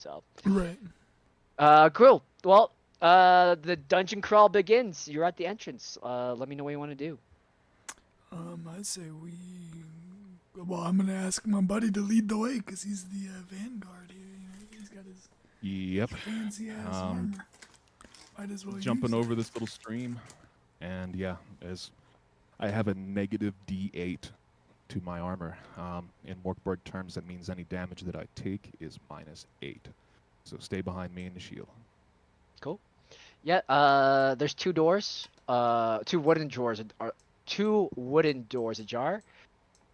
So, Right. cool. Well, the dungeon crawl begins. You're at the entrance. Let me know what you want to do. I say we. Well, I'm gonna ask my buddy to lead the way because he's the vanguard here. You know, he's got his Yep. fancy ass armor. Might as well Jumping use over it. this little stream, and yeah, as I have a negative D8 to my armor. In morkborg terms, that means any damage that I take is -8. So stay behind me in the shield. Cool. Yeah. There's two doors. Two wooden doors. Two wooden doors ajar.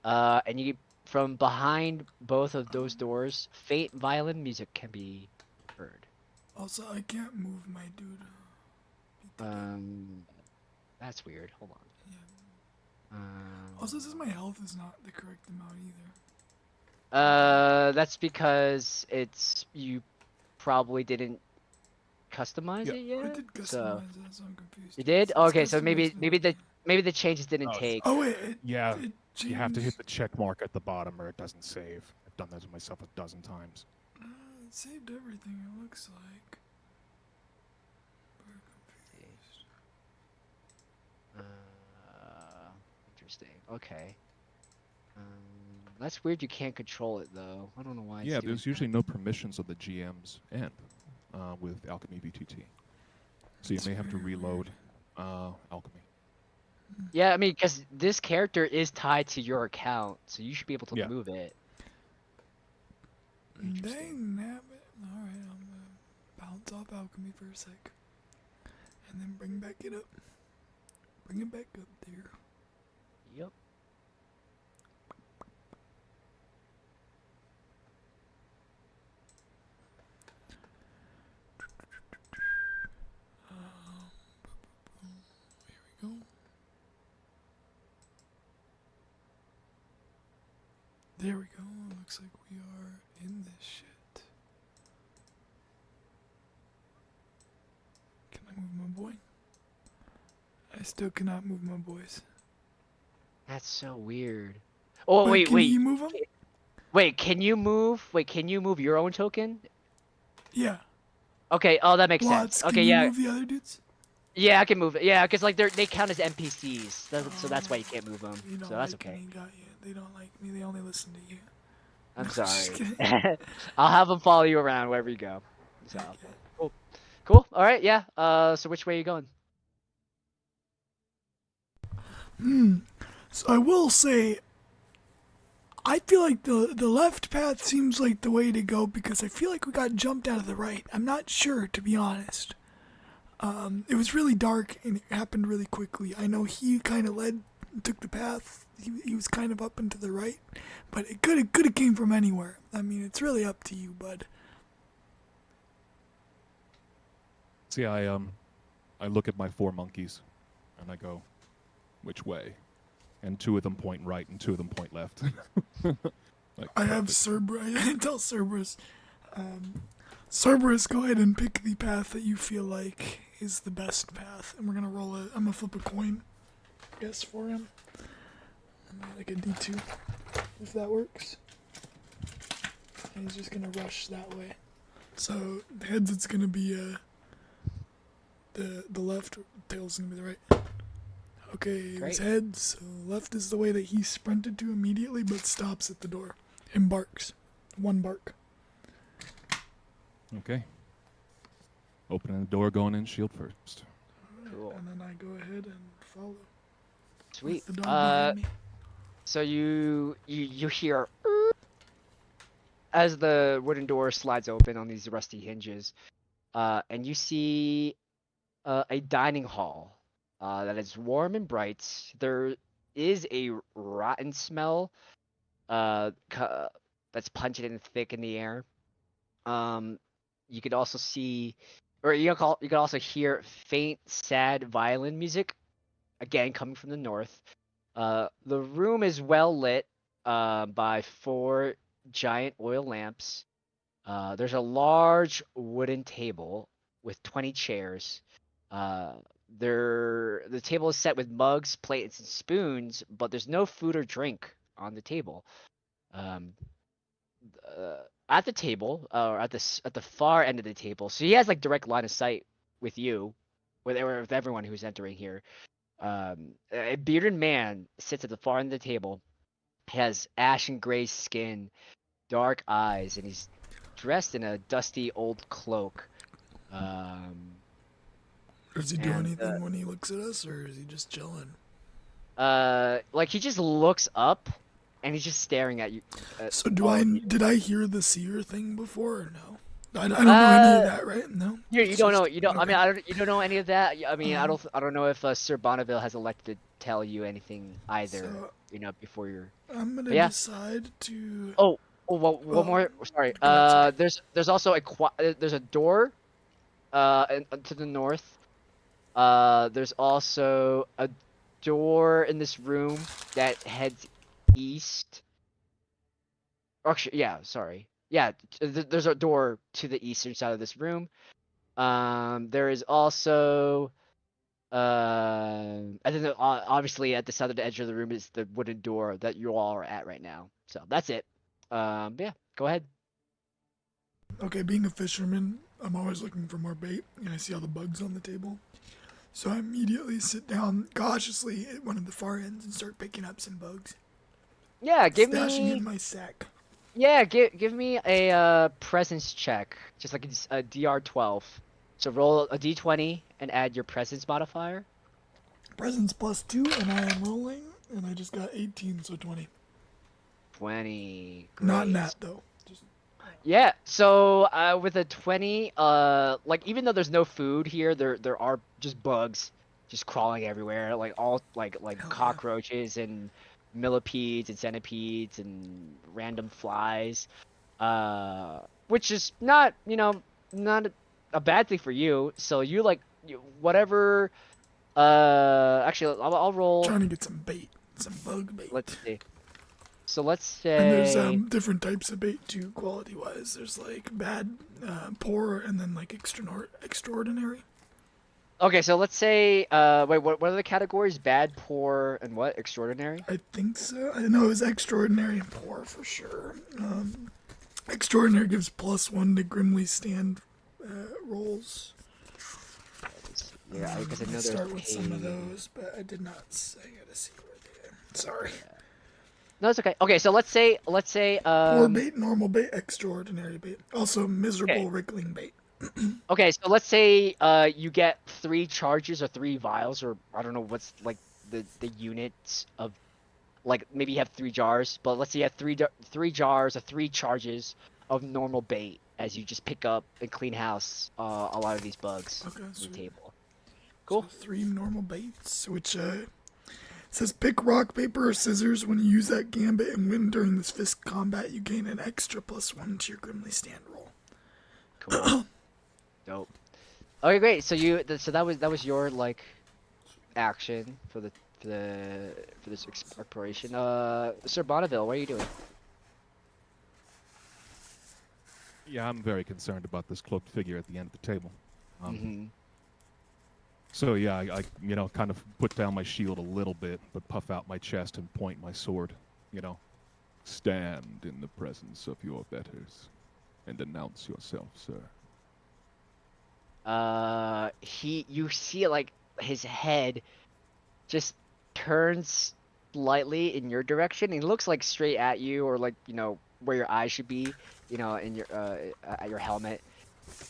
And you from behind both of those doors, faint violin music can be heard. Also, I can't move my dude. Um, that's weird. Hold on. Yeah. Also, it says my health is not the correct amount either. That's because you probably didn't customize it I yet. did customize So that, so I'm confused. you did? It's Okay, so customized maybe the changes didn't Oh, take. Oh wait, Yeah, it you have to hit changed. the check mark at the bottom or it doesn't save. I've done that to myself a dozen times. It saved everything. It looks like. Interesting. Okay. That's weird. You can't control it though. I don't know why. Yeah, It's doing there's usually no permissions of the GM's end with Alchemy VTT. So you may have to reload Alchemy. Yeah, I mean, because this character is tied to your account, so you should be able to Yeah. move it. Dang, nabbit. Alright, I'm gonna bounce off alchemy for a sec. And then bring back it up. Bring it back up there. Yep. Here we go. There we go. Looks like we are in this shit. Can I move my boy? I still cannot move my boys. That's so weird. Oh, Wait, can you move them? Wait, can you move? Wait, can you move your own token? Yeah. Okay, oh, that makes Lots. sense. Okay, Can you yeah. move the other dudes? Yeah, I can move it. Yeah, because like they count as NPCs, so that's why you can't move them. You don't So that's like okay. me, got you. They don't like me. They only listen to you. I'm No, just sorry. kidding. I'll have them follow you around wherever you go. So Heck yeah. cool. Cool. All right. Yeah. So which way are you going? So I will say, I feel like the left path seems like the way to go because I feel like we got jumped out of the right. I'm not sure, to be honest. It was really dark and it happened really quickly. I know he kind of took the path. He was kind of up and to the right, but it could have came from anywhere. I mean, it's really up to you, bud. See, I look at my 4 monkeys, and I go, which way? And 2 of them point right, and 2 of them point left. Like, I have Cerberus. I tell Cerberus, Cerberus, go ahead and pick the path that you feel like is the best path, and we're gonna roll it. I'm gonna flip a coin, guess for him. Like a D2, if that works. And he's just gonna rush that way. So heads, it's gonna be the left. Tails gonna be the right. Okay, it was heads. So left is the way that he sprinted to immediately, but stops at the door. Embarks. 1 bark. Okay. Opening the door, going in, shield first. Cool. And then I go ahead and follow. Sweet. With the dog behind me. So you hear as the wooden door slides open on these rusty hinges, and you see a dining hall that is warm and bright. There is a rotten smell that's pungent and thick in the air. You could also see, or you could also hear faint, sad violin music, again coming from the north. The room is well lit by 4 giant oil lamps. There's a large wooden table with 20 chairs. The table is set with mugs, plates, and spoons, but there's no food or drink on the table. Um, at the table, or at the far end of the table. So he has like direct line of sight with you, with everyone who's entering here. A bearded man sits at the far end of the table. He has ashen gray skin, dark eyes, and he's dressed in a dusty old cloak. Does he do And anything when he looks at us, or is he just chilling? like he just looks up, and he's just staring at you. So all of you. did I hear the seer thing before or no? I don't know any of that, right? No. You don't know. You don't. I Okay. mean, you don't know any of that. I mean, I don't know if Sir Bonneville has elected to tell you anything either. So- Before you're. I'm gonna Yeah. decide to. Oh, well, one more. Sorry. go ahead, sorry. There's also there's a door, to the north. There's also a door in this room that heads east. Actually, yeah. Sorry. Yeah. There's a door to the eastern side of this room. There is also. And then obviously at the southern edge of the room is the wooden door that you all are at right now. So that's it. Yeah, go ahead. Okay, being a fisherman, I'm always looking for more bait, and I see all the bugs on the table. So I immediately sit down cautiously at one of the far ends and start picking up some bugs, Yeah, give stashing me. in my sack. Yeah, give me a presence check, just like a DR12. So roll a D20 and add your presence modifier. Presents +2, and I am rolling, and I just got 18, so 20. 20. Not Great. nat though. Just Yeah, so with a 20, like even though there's no food here, there are just bugs just crawling everywhere, like all like Hell yeah. cockroaches and millipedes and centipedes and random flies. Which is not, not a bad thing for you. So you like whatever actually I'll roll. trying to get some bait, some bug bait. Let's see. So let's And there's say different types of bait too, quality-wise. There's like bad, poor, and then like extraordinary. okay, so let's say, wait, what are the categories? Bad, poor, and what? Extraordinary? I think so. I know it was extraordinary and poor for sure. Extraordinary gives +1 to Grimly Stand rolls. Yeah, because I know Let's there's start with some of pain. those, but I did not say. I gotta see where they are. Sorry. No, it's okay. Okay, so let's say, Poor bait, normal bait, extraordinary bait. Also miserable Okay. wriggling bait. okay, so let's say, you get 3 charges or 3 vials, or I don't know what's like the units of, like maybe you have 3 jars, but let's say you have 3 jars or 3 charges of normal bait as you just pick up and clean house a lot of these bugs Okay, on the sweet. table. Cool. So 3 normal baits, which says pick rock, paper, or scissors. When you use that gambit and win during this fist combat, you gain an extra +1 to your Grimly Stand roll. Cool. Dope. Okay, great. So so that was your like action for this exploration. Sir Bonneville, what are you doing? Yeah, I'm very concerned about this cloaked figure at the end of the table. Mm-hmm. So yeah, I kind of put down my shield a little bit, but puff out my chest and point my sword. Stand in the presence of your betters, and announce yourself, sir. You see like his head just turns slightly in your direction. He looks like straight at you, or like where your eyes should be, in your at your helmet,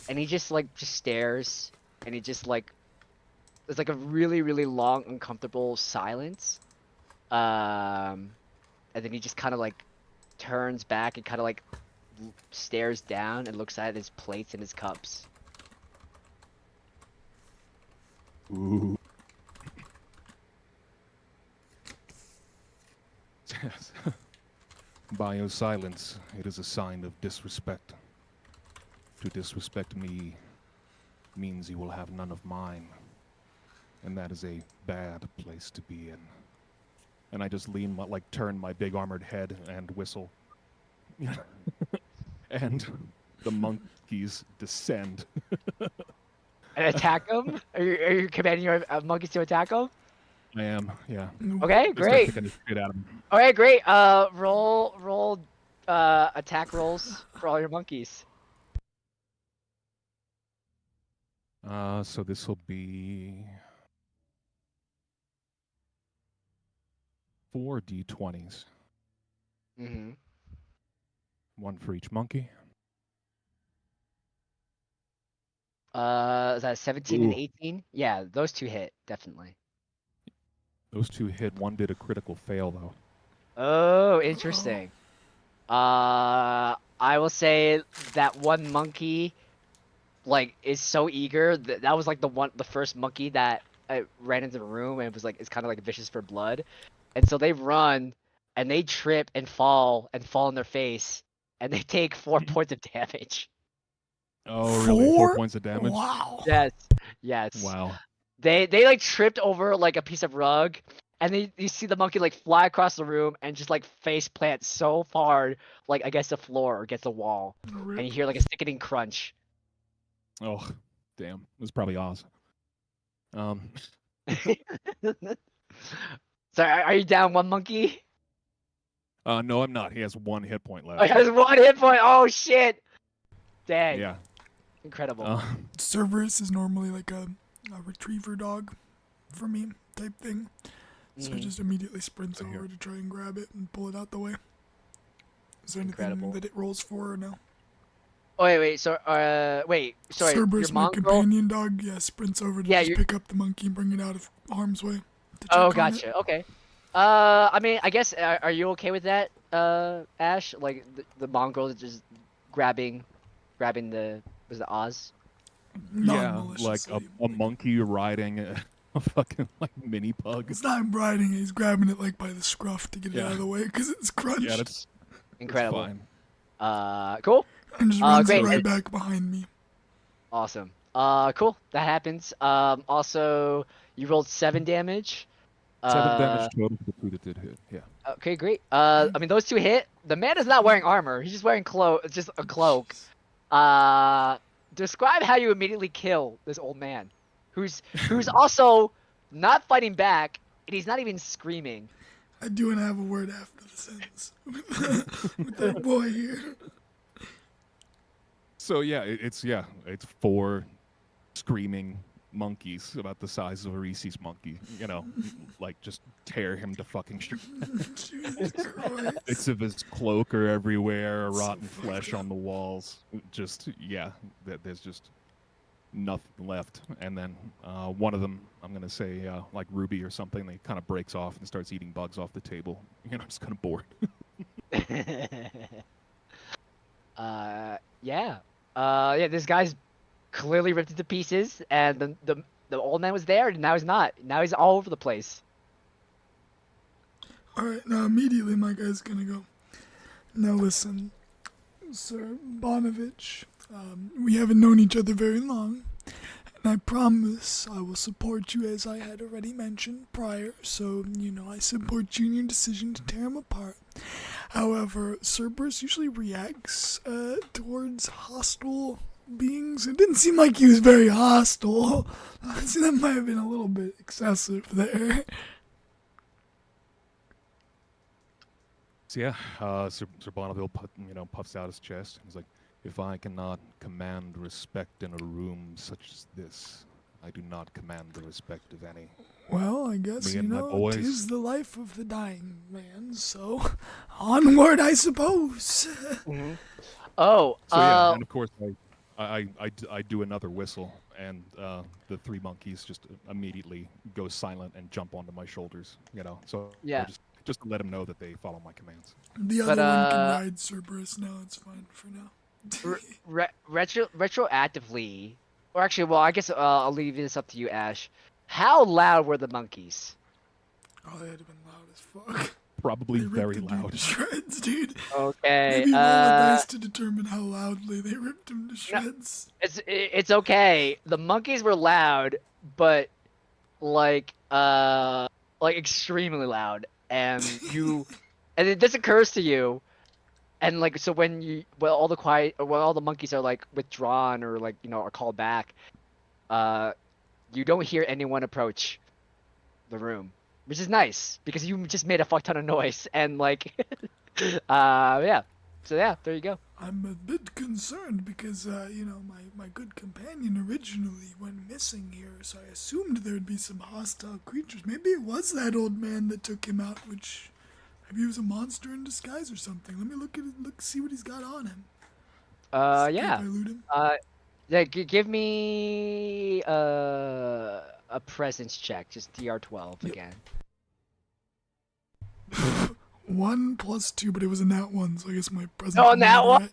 and he just stares, and he just like there's like a really really long uncomfortable silence, and then he just kind of like turns back and kind of like stares down and looks at his plates and his cups. Ooh. Yes. By your silence, it is a sign of disrespect. To disrespect me means you will have none of mine. And that is a bad place to be in. And I just turn my big armored head and whistle. And the monkeys descend. And attack him? Are you commanding your monkeys to attack him? I am, yeah. Okay, They start great. kicking the shit out of 'em. All right, great. Roll attack rolls for all your monkeys. So this will be 4 d20s, Mm-hmm. one for each monkey. Is that 17 and Ooh. 18? Yeah, those two hit definitely. Those two hit. One did a critical fail though. Oh, interesting. I will say that one monkey, like, is so eager. That was like the first monkey that ran into the room and was like, it's kind of like vicious for blood, and so they run and they trip and fall on their face, and they take 4 points of damage. Oh, really? 4 4? points of damage? Wow. Yes, yes. Wow. They like tripped over like a piece of rug, and you see the monkey like fly across the room and just like face plant so hard like against the floor or against the wall, and you hear like a sickening crunch. Oh, damn. It was probably awesome. So are you down one monkey? No, I'm not. He has 1 hit point Oh, left. he has 1 hit point. Oh shit! Dang. Yeah. Incredible. Cerberus is normally like a retriever dog for me type thing. So it just immediately sprints Right here. over to try and grab it and pull it out the way. Is there anything Incredible. that it rolls for or no? Oh wait. So wait. Sorry. Cerberus, your my mongrel. companion dog, sprints over to just pick up the monkey and bring it out of harm's way. to check Oh, on it. gotcha. Okay. I mean, I guess are you okay with that, Ash? Like the mongrel just grabbing the was it Oz? Yeah, like Non-maliciously. a monkey riding a fucking like mini pug. It's not him riding it, he's grabbing it like by the scruff to get it out of the way because it's crunched. Yeah, that's Incredible. fine. Cool. And just runs great. it right back behind me. Awesome. Cool. That happens. Also, you rolled 7 damage. 7 damage total for the 2 that did hit. Yeah. Okay, great. I mean, those 2 hit. The man is not wearing armor. He's just wearing just a cloak. Describe how you immediately kill this old man, who's also not fighting back, and he's not even screaming. I do want to have a word after the sentence with that boy here. So yeah, it's 4 screaming monkeys about the size of a Reese's monkey. You know, like just tear him to fucking shreds. Jesus Christ. Bits of his cloak are everywhere, So rotten fucked flesh up. on the walls. Just there's just nothing left. And then one of them, I'm gonna say like Ruby or something, they kind of breaks off and starts eating bugs off the table. You know, just kind of bored. Yeah. Yeah. This guy's clearly ripped into pieces, and the old man was there, and now he's not. Now he's all over the place. Alright, now immediately my guy's gonna go. Now listen, Sir Bonovich, we haven't known each other very long, and I promise I will support you as I had already mentioned prior, so, I support you in your decision to tear him apart. However, Cerberus usually reacts towards hostile beings. It didn't seem like he was very hostile. See, that might have been a little bit excessive there. So yeah, Sir Bonneville puffs out his chest. He's like, if I cannot command respect in a room such as this, I do not command the respect of any. Well, I guess, Me and my boys. 'tis the life of the dying man, so onward, I suppose. Oh. So yeah, and of course I do another whistle, and the 3 monkeys just immediately go silent and jump onto my shoulders. So Yeah. I just to let them know that they follow my commands. The other one can ride Cerberus now, it's fine for now. Retroactively, or actually, well, I guess I'll leave this up to you, Ash. How loud were the monkeys? Oh, they had to been loud as fuck. Probably They ripped very the dude loud. to shreds, dude. Okay. Maybe roll a dice to determine how loudly they ripped him to shreds. It's okay. The monkeys were loud, but like extremely loud, and and this occurs to you, and like so when all the monkeys are like withdrawn or like are called back, you don't hear anyone approach the room, which is nice because you just made a fuck ton of noise and like yeah. yeah, there you go. I'm a bit concerned because, my good companion originally went missing here, so I assumed there'd be some hostile creatures. Maybe it was that old man that took him out, which maybe he was a monster in disguise or something. Let me see what he's got on him. See if Yeah. I loot him. Yeah, give me a presence check, just DR12 Yep. again. 1 + 2, but it was a nat 1, so I guess my presence. Oh, nat one.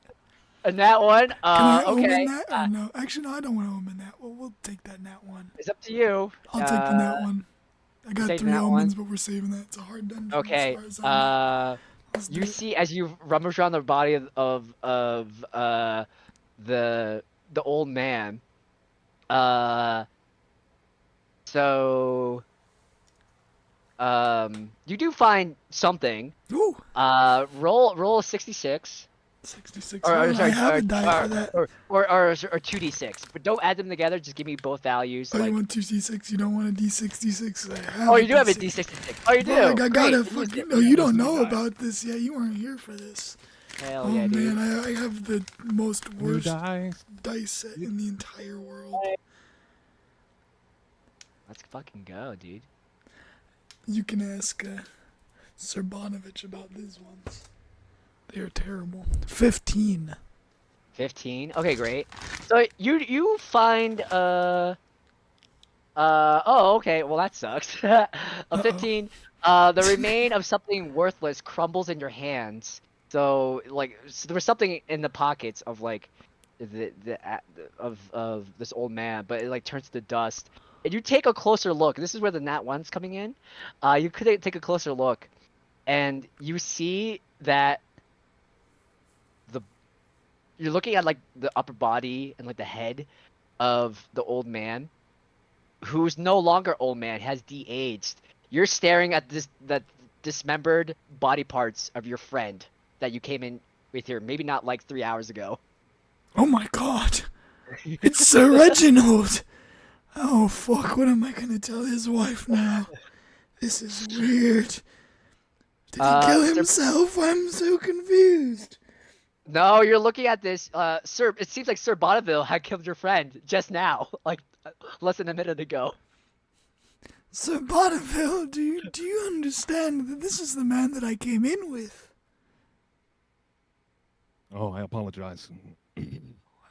And that one. Can I omen Okay. that or no? Actually, no, I don't want to omen that. Well, we'll take that nat 1. It's up to you. I'll take the nat 1. I got take 3 nat omens, one? but we're saving that. It's a hard dungeon. Okay. As far as I know. Let's do You it. see as you rummage around the body of the old man. So you do find something. Ooh, Roll a 66. 66. Or I sorry, have a die for that. or 2d6, but don't add them together. Just give me both values. Oh, Like, you want 2d6? You don't want a d66? I have oh, a you do have a D6. d66. Oh, you do. Bro, I Great. gotta Use fucking. it. No, you don't use the know die. about this. Yeah, you weren't here for this. Hell Oh yeah, dude. man, I have the most New worst dice. dice set in the entire world. Let's fucking go, dude. You can ask Sir Bonovich about these ones. They are terrible. 15. 15. Okay, great. So you find oh, okay. Well, that sucks. A 15. The remain of something worthless crumbles in your hands. So there was something in the pockets of like of this old man, but it like turns to dust. And you take a closer look. This is where the nat one's coming in. You could take a closer look, and you see that you're looking at like the upper body and like the head of the old man, who's no longer old man, has de-aged. You're staring at that dismembered body parts of your friend that you came in with here, maybe not like 3 hours ago. Oh my god. It's Sir Reginald. Oh fuck, what am I gonna tell his wife now? This is weird. Did he kill Sir- himself? I'm so confused. No, you're looking at this, Sir. It seems like Sir Bonneville had killed your friend just now, like less than a minute ago. Sir Bonneville, do you understand that this is the man that I came in with? Oh, I apologize.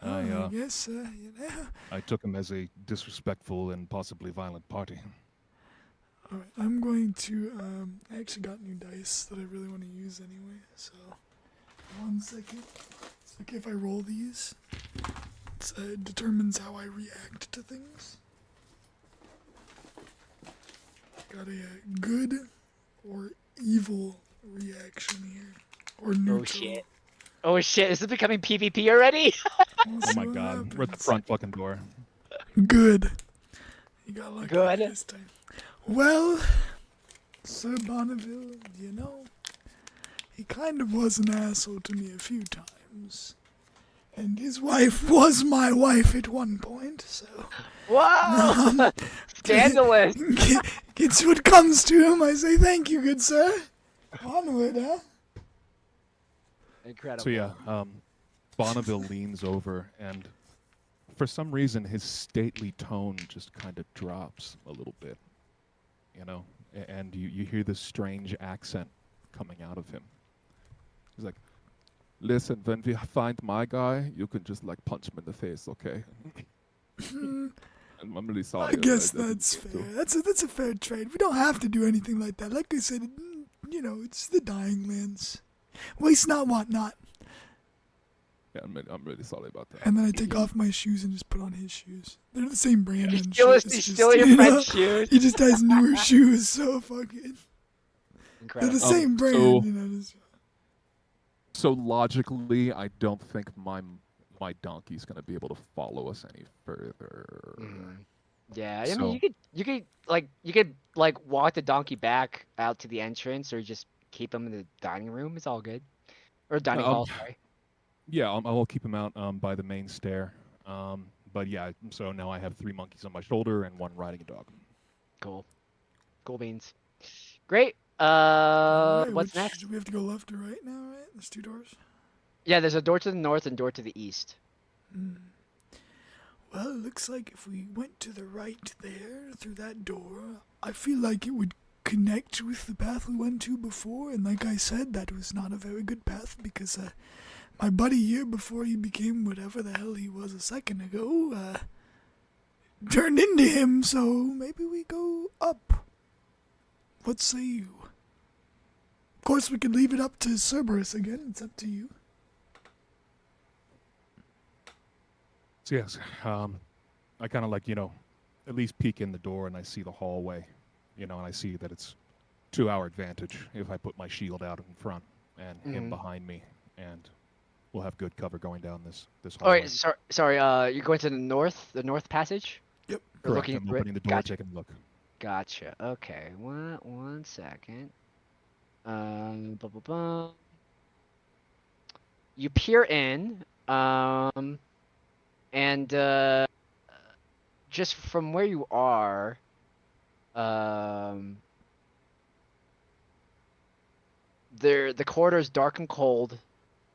Yes, I took him as a disrespectful and possibly violent party. Alright, I'm going to, I actually got new dice that I really want to use anyway, so 1 second. It's okay if I roll these. It determines how I react to things. Got a good or evil reaction here. Or neutral. Oh shit, is this becoming PvP already? We'll Oh see my what god, we're at the happens. front fucking door. Good. You got lucky Good. this time. Well, Sir Bonneville, he kind of was an asshole to me a few times. And his wife was my wife at one point, so... Wow! Scandalous! It's what comes to him. I say thank you, good sir. Onward, huh? Incredible. So yeah, Bonneville leans over, and for some reason his stately tone just kind of drops a little bit, and you hear this strange accent coming out of him. He's like, "Listen, when we find my guy, you can just like punch him in the face, okay?" I'm really sorry. I guess I didn't that's mean fair. That's a fair trade. We don't have to do anything like that. Like I said, it's the dying lands. Waste not, want not. Yeah, I'm really sorry about that. And then I take off my shoes and just put on his shoes. They're the same brand and Steal shit. his- It's just, steal your you know, friend's shoes. He just has newer shoes, so fucking. They're Incredible. the same brand, so- just- So logically, I don't think my donkey's gonna be able to follow us any further. Yeah, I So- mean, you could walk the donkey back out to the entrance, or just keep him in the dining room. It's all good, or dining hall. Sorry. Yeah, I'll keep him out by the main stair. But yeah, so now I have 3 monkeys on my shoulder and 1 riding a dog. Cool. Cool beans. Great. Alright, What's which- next? Do we have to go left or right now, right? There's 2 doors. Yeah, there's a door to the north and door to the east. Well, it looks like if we went to the right there, through that door, I feel like it would connect with the path we went to before, and like I said, that was not a very good path because my buddy here, before he became whatever the hell he was a second ago, turned into him, so maybe we go up. What say you? Of course, we could leave it up to Cerberus again, it's up to you. So yes, I kind of like, at least peek in the door and I see the hallway, and I see that it's to our advantage if I put my shield out in front and him behind me, and we'll have good cover going down this Oh, hallway. wait, sorry. You're going to the north passage? Yep. Or Correct. looking I'm through it? opening the door, Gotcha. taking a look. Gotcha. Okay. One second. Blah, blah, blah. You peer in, and just from where you are, the corridor is dark and cold,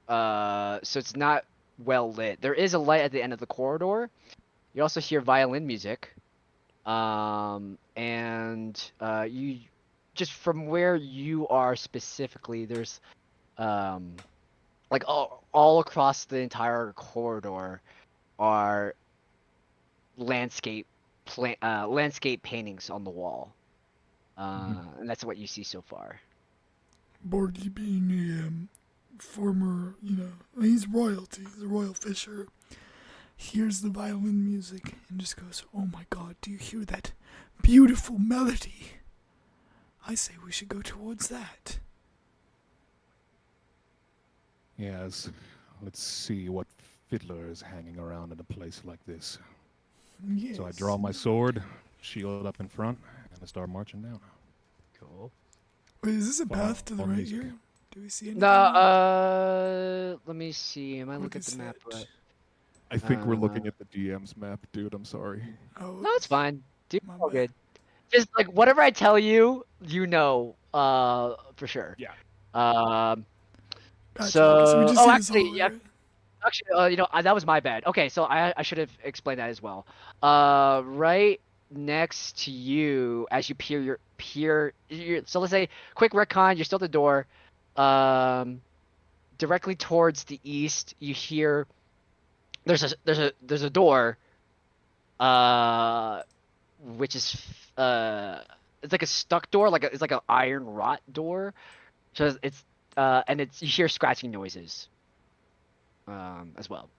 so it's not well lit. There is a light at the end of the corridor. You also hear violin music, and you just from where you are specifically, there's like all across the entire corridor are landscape paintings on the wall, and that's what you see so far. Borgie being a former, he's royalty, he's a royal fisher, hears the violin music and just goes, "Oh my god, do you hear that beautiful melody? I say we should go towards that." Yes. Let's see what fiddler is hanging around in a place like this. Yes. So I draw my sword, shield up in front, and I start marching down. Cool. Wait, is this a Follow- path to the follow right music. here? Do we see anything? No, let me see. Am I What looking at is the map that? right? I think we're looking at the DM's map, dude. I'm sorry. Oh, No, it's fine. Dude, My all bad. good. Just like whatever I tell you, for sure. Yeah. Gotcha. Okay, So, we just see this hallway, yeah, right? actually, that was my bad. Okay, so I should have explained that as well. Right next to you, as you so let's say quick retcon, you're still at the door. Directly towards the east, you hear there's a door, which is it's like a stuck door, it's like an iron rot door. So it's and it's you hear scratching noises, as well.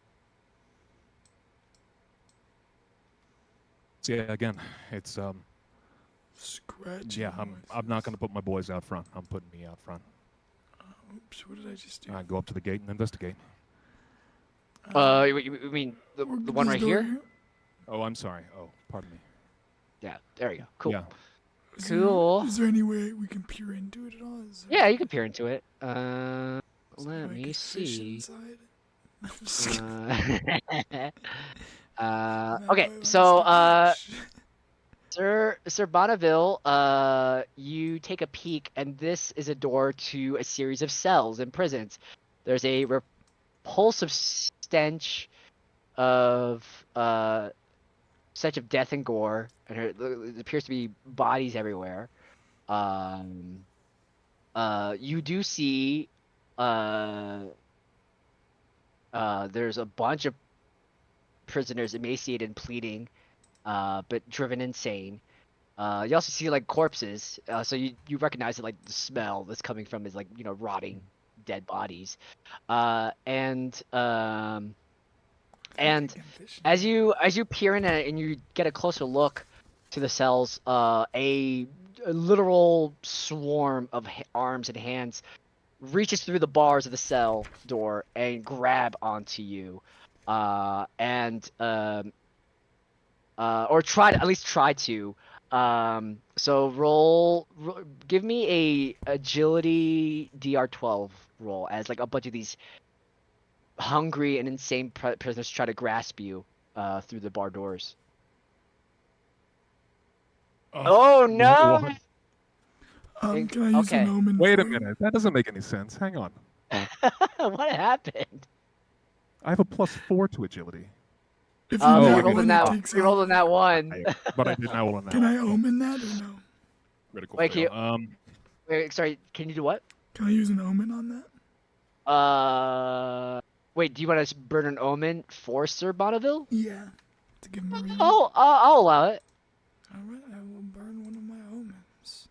So yeah, again, it's Scratch. yeah. I'm not gonna put my boys out front. I'm putting me out front. Oops, what did I just do? I go up to the gate and investigate. You mean the one This right door here? Oh, I'm sorry. Oh, pardon me. Yeah, there you go. Cool. Yeah. Cool. Is there any way we can peer into it at all? Yeah, you can peer into it. is there Let like me a fish see. inside? I'm just kidding. Okay, Why so is the fish? Sir Bonneville, you take a peek, and this is a door to a series of cells and prisons. There's a repulsive stench of such of death and gore, and it appears to be bodies everywhere. You do see there's a bunch of prisoners emaciated and pleading, but driven insane. You also see like corpses, so you recognize that like the smell that's coming from is like rotting dead bodies, and as you peer in and you get a closer look to the cells, a literal swarm of arms and hands reaches through the bars of the cell door and grab onto you, and or at least try to. So give me a agility DR12 roll as like a bunch of these hungry and insane prisoners try to grasp you through the bar doors. Oh no! Can I use Okay. an omen? Wait a for you? minute. That doesn't make any sense. Hang on. What happened? I have a +4 to agility. If you Oh, Oh, nat you okay. rolled one, in it that. takes You rolled in off. that one. But I did not roll on that. Can I omen that or no? Critical Wait, can fail. you, wait, sorry. Can you do what? Can I use an omen on that? Wait. Do you want to burn an omen for Sir Bonneville? Yeah. To give him a reroll. Oh, I'll allow it. Alright, I will burn one of my omens.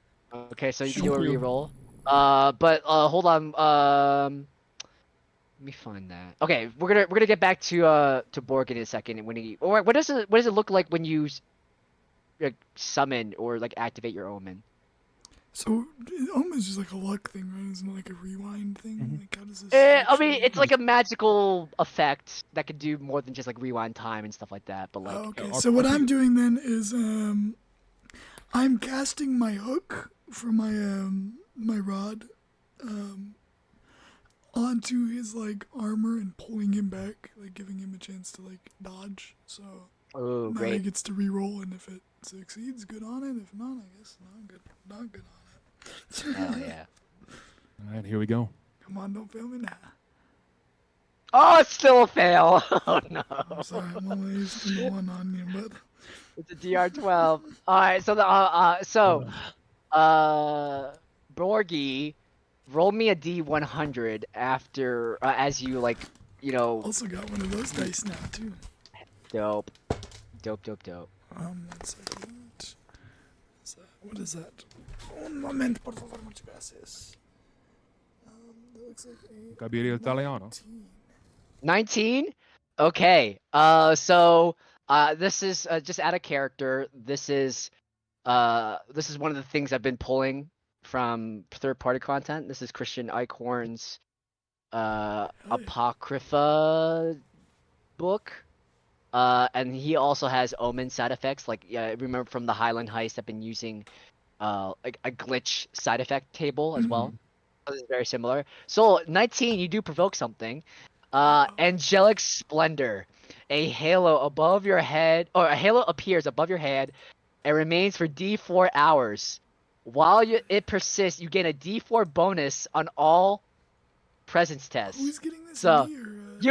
Okay, so you can Thank do a you. reroll. But hold on. Let me find that. Okay, we're gonna get back to Borg in a second. When he or what does it look like when you like summon or like activate your omen? So, omen's just like a luck thing, right? Isn't it like a rewind thing? Mhm. Like, how does this I mean, actually... it's like a magical effect that could do more than just like rewind time and stuff like that. But like, Oh, okay, our so what party- I'm doing then is, I'm casting my hook for my, my rod, onto his, like, armor and pulling him back, like, giving him a chance to, like, dodge. So, oh now he great. gets to re-roll, and if it succeeds, good on it. If not, I guess not good on it. Oh yeah. All right, here we go. Come on, don't fail me now. Oh, it's still a fail. Oh no. I'm sorry, I'm only used to the one on you, but... It's a DR12. All right, so Borgie, roll me a D100 after as you like, Also got one of those dice now, too. dope. One second. What is that? Un momento, por favor, muchas gracias. That looks like a Capire Italiano. 19. Okay. So this is just out of character. This is one of the things I've been pulling from third-party content. This is Christian Eichhorn's yeah. Apocrypha book. And he also has omen side effects. Like, yeah, remember from the Highland Heist, I've been using like a glitch side effect table as well. So this is very similar. So 19, you do provoke something. Angelic Splendor. A halo above your head, or a halo appears above your head and remains for D4 hours. While it persists, you gain a D4 bonus on all presence tests. Who's getting this? So, me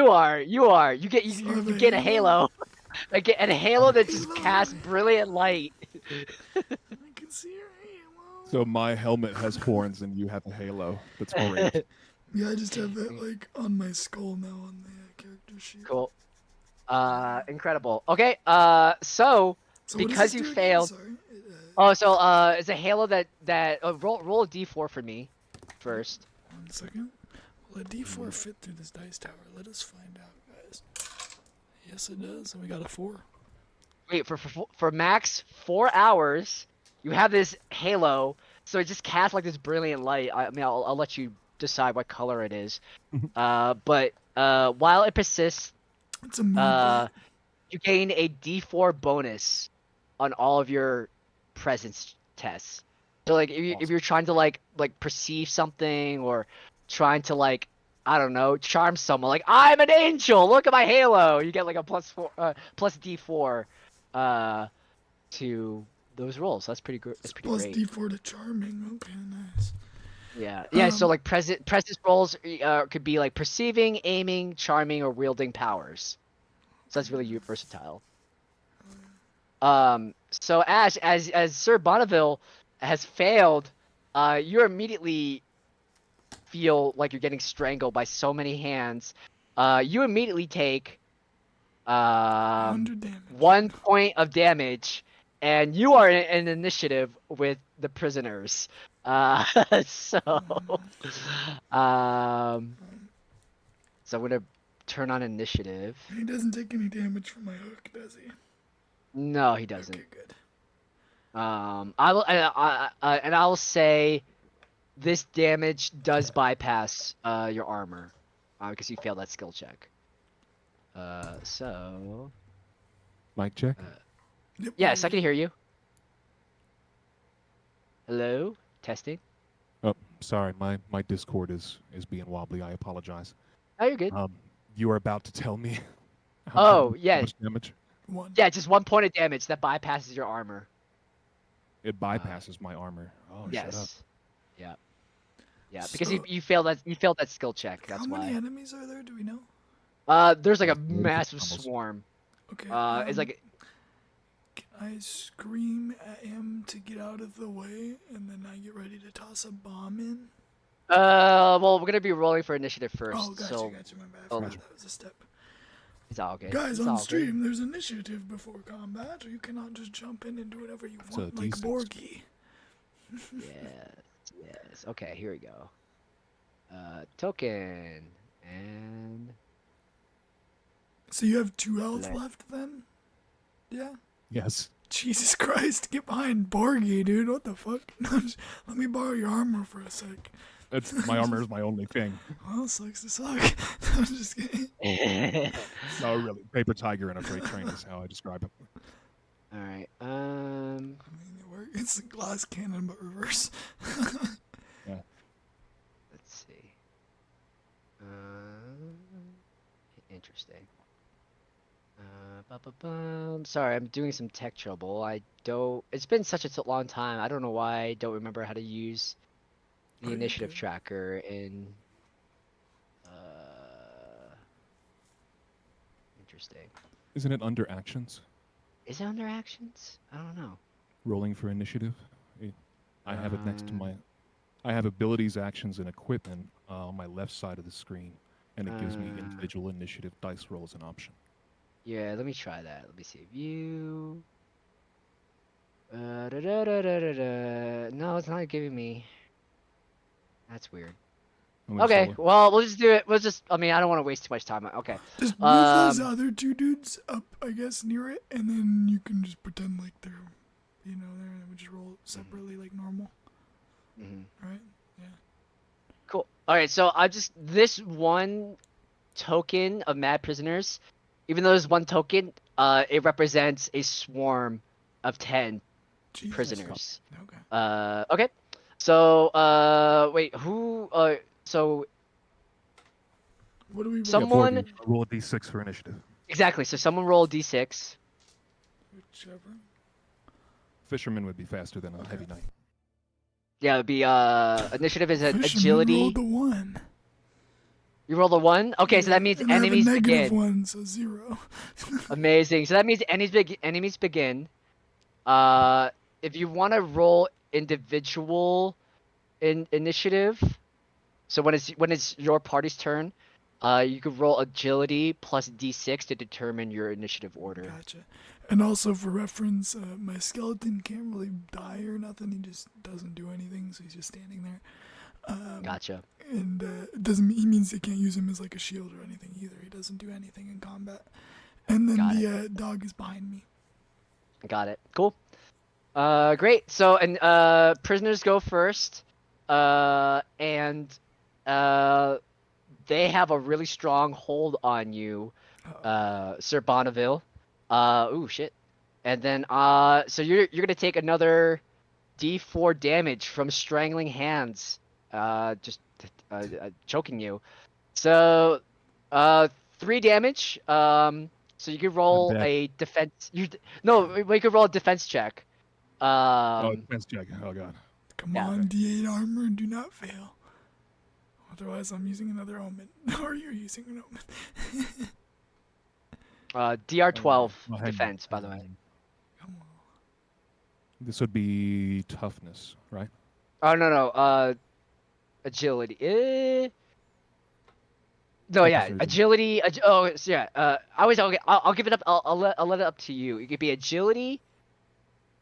or, you get So I have you a get a halo? halo. Like and a halo that just Halo, casts man. brilliant light. I can see your halo. So my helmet has horns and you have a halo. That's great. Yeah, I just have that like on my skull now on the character sheet. Cool. Incredible. Okay. So So what does because this you do again? failed. Sorry. It's a halo that roll a D4 for me first. 1 second. Will a D4 fit through this dice tower? Let us find out, guys. Yes, it does. And we got a 4. Wait, for max 4 hours, you have this halo, so it just casts like this brilliant light. I mean, I'll let you decide what color it is. But while it persists, It's a moonlight. you gain a D4 bonus on all of your presence tests. So like if you're trying to like perceive something or trying to like I don't know charm someone like I'm an angel, look at my halo, you get like a plus D4 to those rolls. So that's pretty good. That's pretty Plus great. D4 to charming. Okay, nice. Yeah. So like presence rolls could be like perceiving, aiming, charming, or wielding powers. So that's really versatile. So Ash, as Sir Bonneville has failed, you immediately feel like you're getting strangled by so many hands. You immediately take 100 damage. 1 point of damage, and you are in an initiative with the prisoners. So I'm gonna turn on initiative. He doesn't take any damage from my hook, does he? No, he doesn't. Okay, good. I will say this damage does bypass your armor because you failed that skill check. So Mic check. Yep. yes, I can hear you. Hello, testing. Oh, sorry, my Discord is being wobbly. I apologize. Oh, you're good. You are about to tell me. Oh, how yeah. much damage? 1. Yeah, just 1 point of damage that bypasses your armor. It bypasses my armor. Oh, shut up. Yes. Yeah, because So, you failed that skill check. That's how many why. enemies are there? Do we know? There's like a Multiple massive combos. swarm. Okay. It's like Can I scream at him to get out of the way, and then I get ready to toss a bomb in? well, we're gonna be rolling for initiative first, Oh, gotcha, so gotcha. My bad. I oh, forgot that was a step. it's all good. Guys, It's on all stream, good. there's initiative before combat, or you cannot just jump in and do whatever you It's a want, like D6. Borgie. Yes. Okay, here we go. Token and So you have 2 health Let- left then? Yeah? Yes. Jesus Christ, get behind Borgie, dude. What the fuck? Let me borrow your armor for a sec. That's my armor is my only thing. Well, sucks to suck. I'm just kidding. No, really. Paper tiger and a freight train is how I describe it. all right. I mean, it's a glass cannon, but reverse. Yeah. Let's see. Interesting. Sorry, I'm doing some tech trouble. I don't. It's been such a long time. I don't know why I don't remember how to use the Oh, you're initiative good. tracker in. Interesting. Isn't it under actions? Is it under actions? I don't know. Rolling for initiative? I have it next to my... I have abilities, actions, and equipment on my left side of the screen, and it gives me individual initiative dice roll as an option. Yeah, let me try that. Let me see. View. No, it's not giving me. That's weird. Oh, wait, Okay, so- well, we'll just do it. We'll just. I mean, I don't want to waste too much time. Okay. Just move those Um, other 2 dudes up, I guess, near it, and then you can just pretend like they're, there, and we just roll separately like normal, mhm. right? Yeah. Cool. All right, so I just this one token of mad prisoners, even though there's one token, it represents a swarm of 10 Jesus. prisoners. Okay. Okay. So, wait, who? So What do we roll? someone Borgie, roll a d6 for initiative. exactly. So someone roll a d6. Whichever. Fisherman would be faster than a Okay. heavy knight. Yeah, it'd be initiative is an Fisherman agility. rolled a 1. You rolled a 1. Okay, so that means and I have a enemies negative begin. 1, so 0. Amazing. So that means enemies begin. If you want to roll individual initiative, so when it's your party's turn, you could roll agility plus d6 to determine your initiative order. Gotcha. And also for reference, my skeleton can't really die or nothing. He just doesn't do anything, so he's just standing there. Gotcha. And it doesn't. He means they can't use him as like a shield or anything either. He doesn't do anything in combat. And then Got the dog is behind me. Got it. Cool. Great. So and prisoners go first. And they have a really strong hold on you, Sir Bonneville. Ooh, shit. And then so you're gonna take another D4 damage from strangling hands, just choking you. So 3 damage. So you could roll dead. a defense. We could roll a defense check. Oh, defense check. Oh, God. Come Yeah. on, D8 armor, and do not fail. Otherwise, I'm using another omen. Or you're using an omen. DR12 Oh, hang on, defense, by the hang way. on. Come on. This would be toughness, right? Oh no, agility. No, Toughness yeah, or agility. Oh, so yeah. Okay. I'll give it up. I'll let it up to you. It could be agility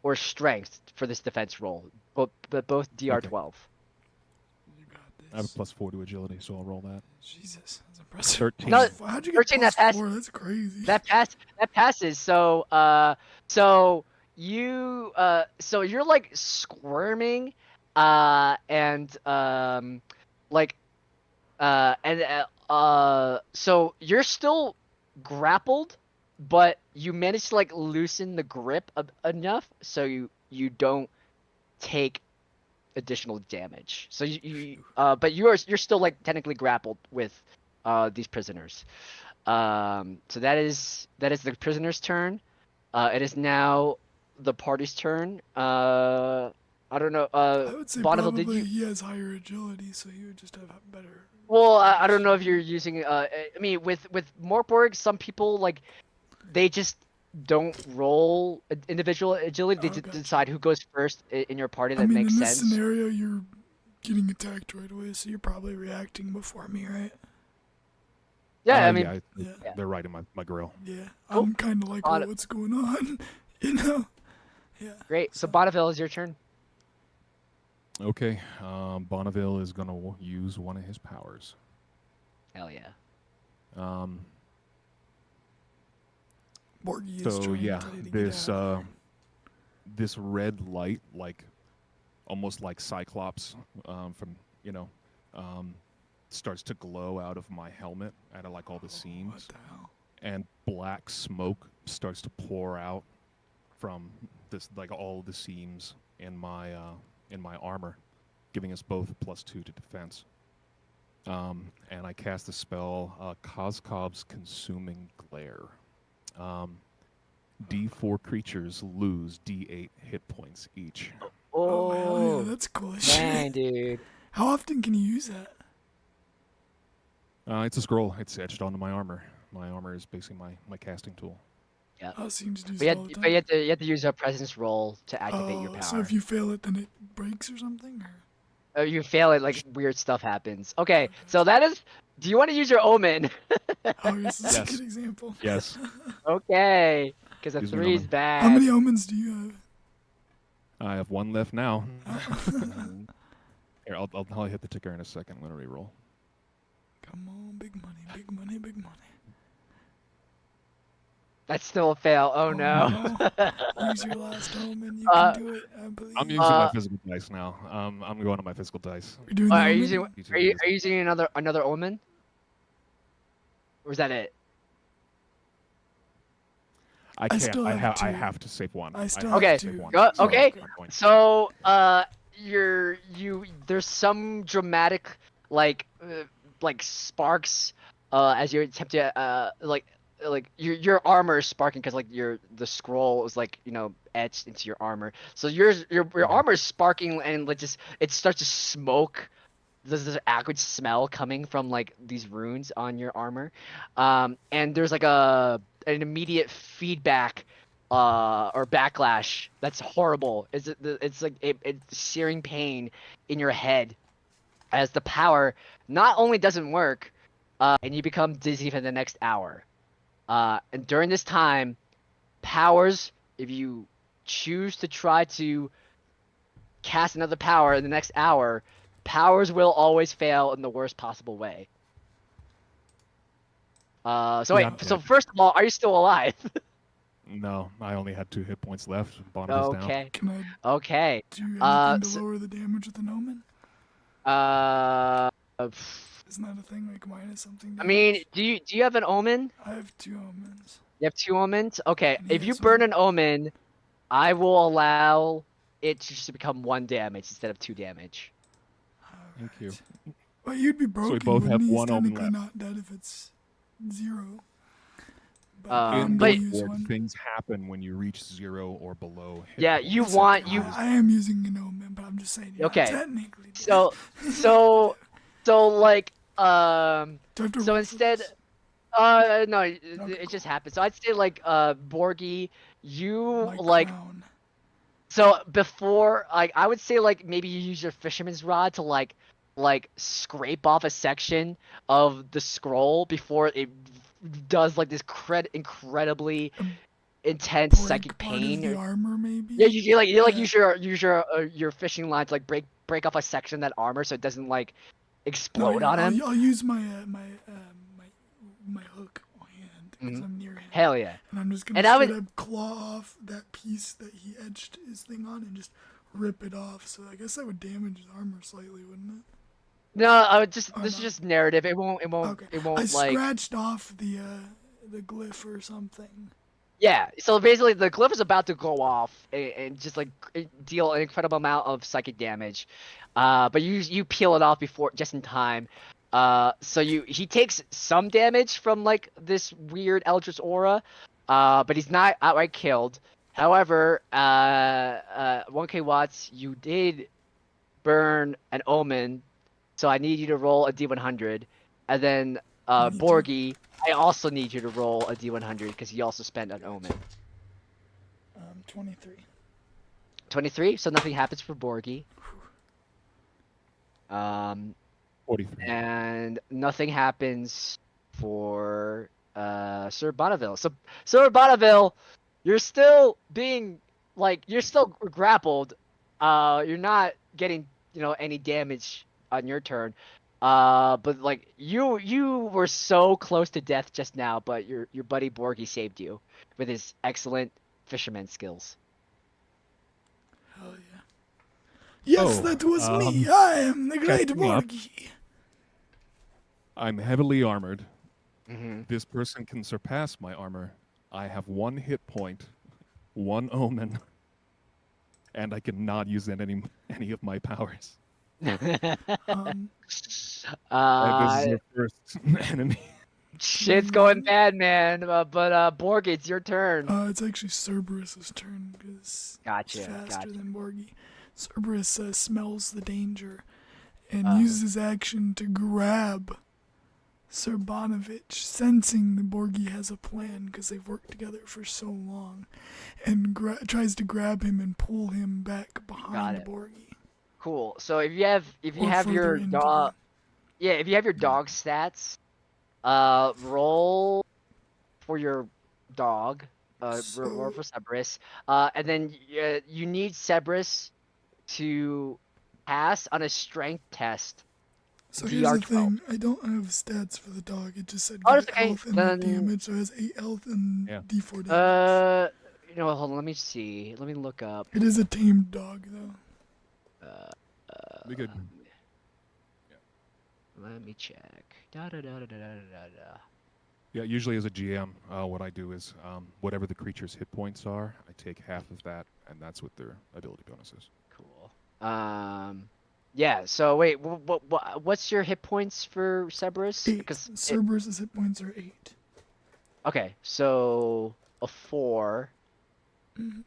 or strength for this defense roll. But both DR12. You got this. I have a +4 to agility, so I'll roll that. Jesus, that's impressive. 13. No, How'd you get 13, that +4? That's crazy. That passes. So so you're like squirming, so you're still grappled, but you manage to like loosen the grip enough so you don't take additional damage. So but you're still like technically grappled with these prisoners. So that is the prisoner's turn. It is now the party's turn. I don't know. I would say Bonneville, did probably you? he has higher agility, so he would just have better. Well, I don't know if you're using. I mean, with morkborg, some people like they just don't roll individual agility. They Oh, just gotcha. decide who goes first in your party. I That mean, makes in this sense. scenario, you're getting attacked right away, so you're probably reacting before me, right? Yeah, I mean, Yeah, Yeah. they're right in my grill. Yeah. Cool. I'm kind of like, Bon- oh, what's going on? You know? Yeah. great. So Bonneville is your turn. Okay, Bonneville is gonna use one of his powers. Hell yeah. Um, Borgie is so trying yeah, to tell you to this get out of this red light, like almost like Cyclops from starts to glow out of my helmet out of like all the there. seams, What the hell? and black smoke starts to pour out from this like all the seams in my armor, giving us both a +2 to defense. And I cast the spell Kozkov's Consuming Glare. D4 creatures lose D8 hit points each. Oh, hell Oh, yeah, that's cool as man, shit. dude. How often can you use that? It's a scroll. It's etched onto my armor. My armor is basically my casting tool. Yeah. Oh, so you can just use But you, it had, all the but time? you have to use a presence roll to activate your Oh, power. so if you fail it, then it breaks or something? Or? You fail it, like weird stuff happens. Okay, so that is. Do you want to use your omen? Oh, this is a Yes. good example. Yes. Okay, because a Use me, 3 is Omen. bad. How many omens do you have? I have one left now. Mm-hmm. Here, I'll hit the ticker in a second. I'm gonna reroll. Come on, big money, big money, big money. That's still a fail. Oh no. Use your last omen. You Uh, can do it. I believe. I'm using my physical dice now. I'm going to my physical dice. You're doing the are you omen? using? Each Are of you these. using another omen? Or is that it? I can't. still I have I two. have to save one. I still have have to save two. one. Go- So okay. I'm going to. So, there's some dramatic, like sparks, as you attempt to, like your armor is sparking because like the scroll is like etched into your armor. So your armor is sparking and like just it starts to smoke. There's this acrid smell coming from like these runes on your armor, and there's like an immediate feedback or backlash that's horrible. It's like it's searing pain in your head as the power not only doesn't work, and you become dizzy for the next hour. And during this time, powers, if you choose to try to cast another power in the next hour, powers will always fail in the worst possible way. So Yeah, wait, I'm so dead. first of all, are you still alive? No, I only had 2 hit points left. Bonneville's down. Can I Okay. do anything to so- lower the damage with an omen? Uh, Isn't that a thing? Like minus something? I mean, damage? do you have an omen? I have 2 omens. You have 2 omens? Okay, And if he you has burn one. an omen, I will allow it to just become 1 damage instead of 2 damage. Thank you. Well, you'd be broken. both have wouldn't he? He's one omen technically left. not dead if it's 0. But Um, I'm In but- gonna use Morkborg, one. things happen when you reach 0 or below. hit Yeah, points. you It's want- okay. you- I am using an omen, but I'm just saying. You're Okay. Not technically. dead. So like Do I have to so roll for instead this? no, Okay, it just cool. happened. So I'd say like Borgie, you My like crown. so before like I would say like maybe you use your fisherman's rod to like scrape off a section of the scroll before it does like this incredibly intense Break psychic part of pain. the armor, maybe. Yeah, you like Yeah. use your fishing line to like break off a section of that armor so it doesn't like No, explode yeah, on him. I'll use my my hook hand because Mhm. I'm near him. Hell yeah. And I'm just gonna And I straight would- up claw off that piece that he etched his thing on and just rip it off. So I guess that would damage his armor slightly, wouldn't it? No, I would just Oh, this is no. just narrative. It won't Okay. it won't I like scratched off the glyph or something. yeah. So basically, the glyph is about to go off and just like deal an incredible amount of psychic damage, but you peel it off before just in time. So he takes some damage from like this weird Eldritch aura, but he's not outright killed. However, 1K Watts, you did burn an omen, so I need you to roll a D100. And then Me too. Borgie, I also need you to roll a D100 because you also spent an omen. 23. 23, so nothing happens for Borgie. 43. And nothing happens for Sir Bonneville. So Sir Bonneville, you're still being you're still grappled. You're not getting any damage on your turn. But like you were so close to death just now, but your buddy Borgie saved you with his excellent fisherman skills. Hell yeah. Yes, Oh, that was me. I am the great catching up. Borgie. I'm heavily armored. Mm-hmm. This person can surpass my armor. I have 1 hit point, 1 omen, and I cannot use any of my powers. Um, This is your first enemy. Shit's going bad, man. But Borgie, it's your turn. it's actually Cerberus's turn because Gotcha, he's faster gotcha. than Borgie. Cerberus smells the danger and uses his action to grab Sir Bonovich, sensing the Borgie has a plan because they've worked together for so long, and tries to grab him and pull him back behind Borgie. Cool. So if you have your into dog, if you have your dog stats, roll for your dog, roll for Cerberus, and then you need Cerberus to pass on a strength test. So here's the DR12. thing, I don't have stats for the dog. It just said Oh, get that's okay. health and Then- damage, so it has 8 health and Yeah. D4 damage. Hold on. Let me see. Let me look up. It is a tamed dog, though. We could. Let me check. Da da da da da da da. Yeah, usually as a GM, what I do is whatever the creature's hit points are, I take half of that, and that's with their ability bonuses. Cool. Yeah. So wait, what's your hit points for Cerberus? 8. Cerberus's hit points are 8. Okay, so a 4 Mhm.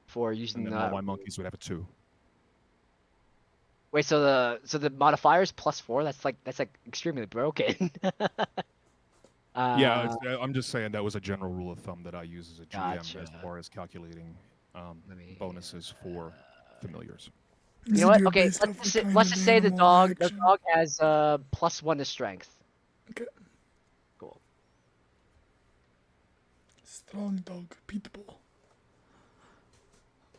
for And using then all my monkeys would have a 2. Wait, so the modifier is +4. That's like extremely broken. Yeah, I'm just saying that was a general rule of thumb that I use as a GM as Gotcha. far as calculating Let me- bonuses for familiars. You know what? Okay, let's just say the dog has +1 to strength. Okay. Cool. Strong dog, Pitbull.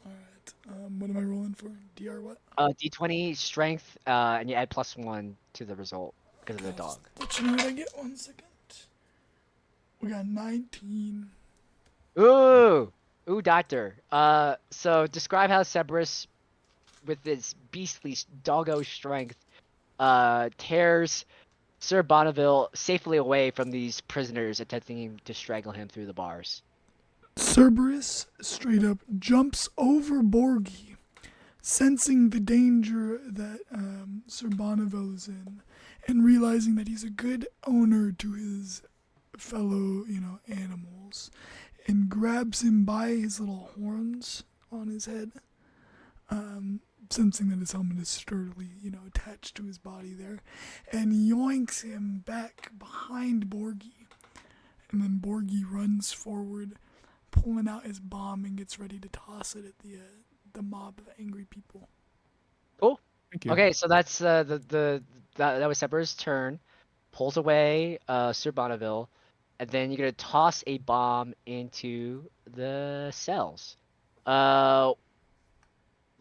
Alright, what am I rolling for? DR what? D20 strength, and you add +1 to the result because of the dog. Let you know what I get, 1 second. We got 19. Ooh, doctor. So describe how Cerberus, with its beastly doggo strength, tears Sir Bonneville safely away from these prisoners attempting to strangle him through the bars. Cerberus straight up jumps over Borgie, sensing the danger that Sir Bonneville is in, and realizing that he's a good owner to his fellow, animals, and grabs him by his little horns on his head, sensing that his helmet is sturdily, attached to his body there, and yoinks him back behind Borgie. And then Borgie runs forward, pulling out his bomb, and gets ready to toss it at the mob of angry people. Cool. Thank you. Okay, so that's that was Cerberus' turn. Pulls away Sir Bonneville, and then you're gonna toss a bomb into the cells. Let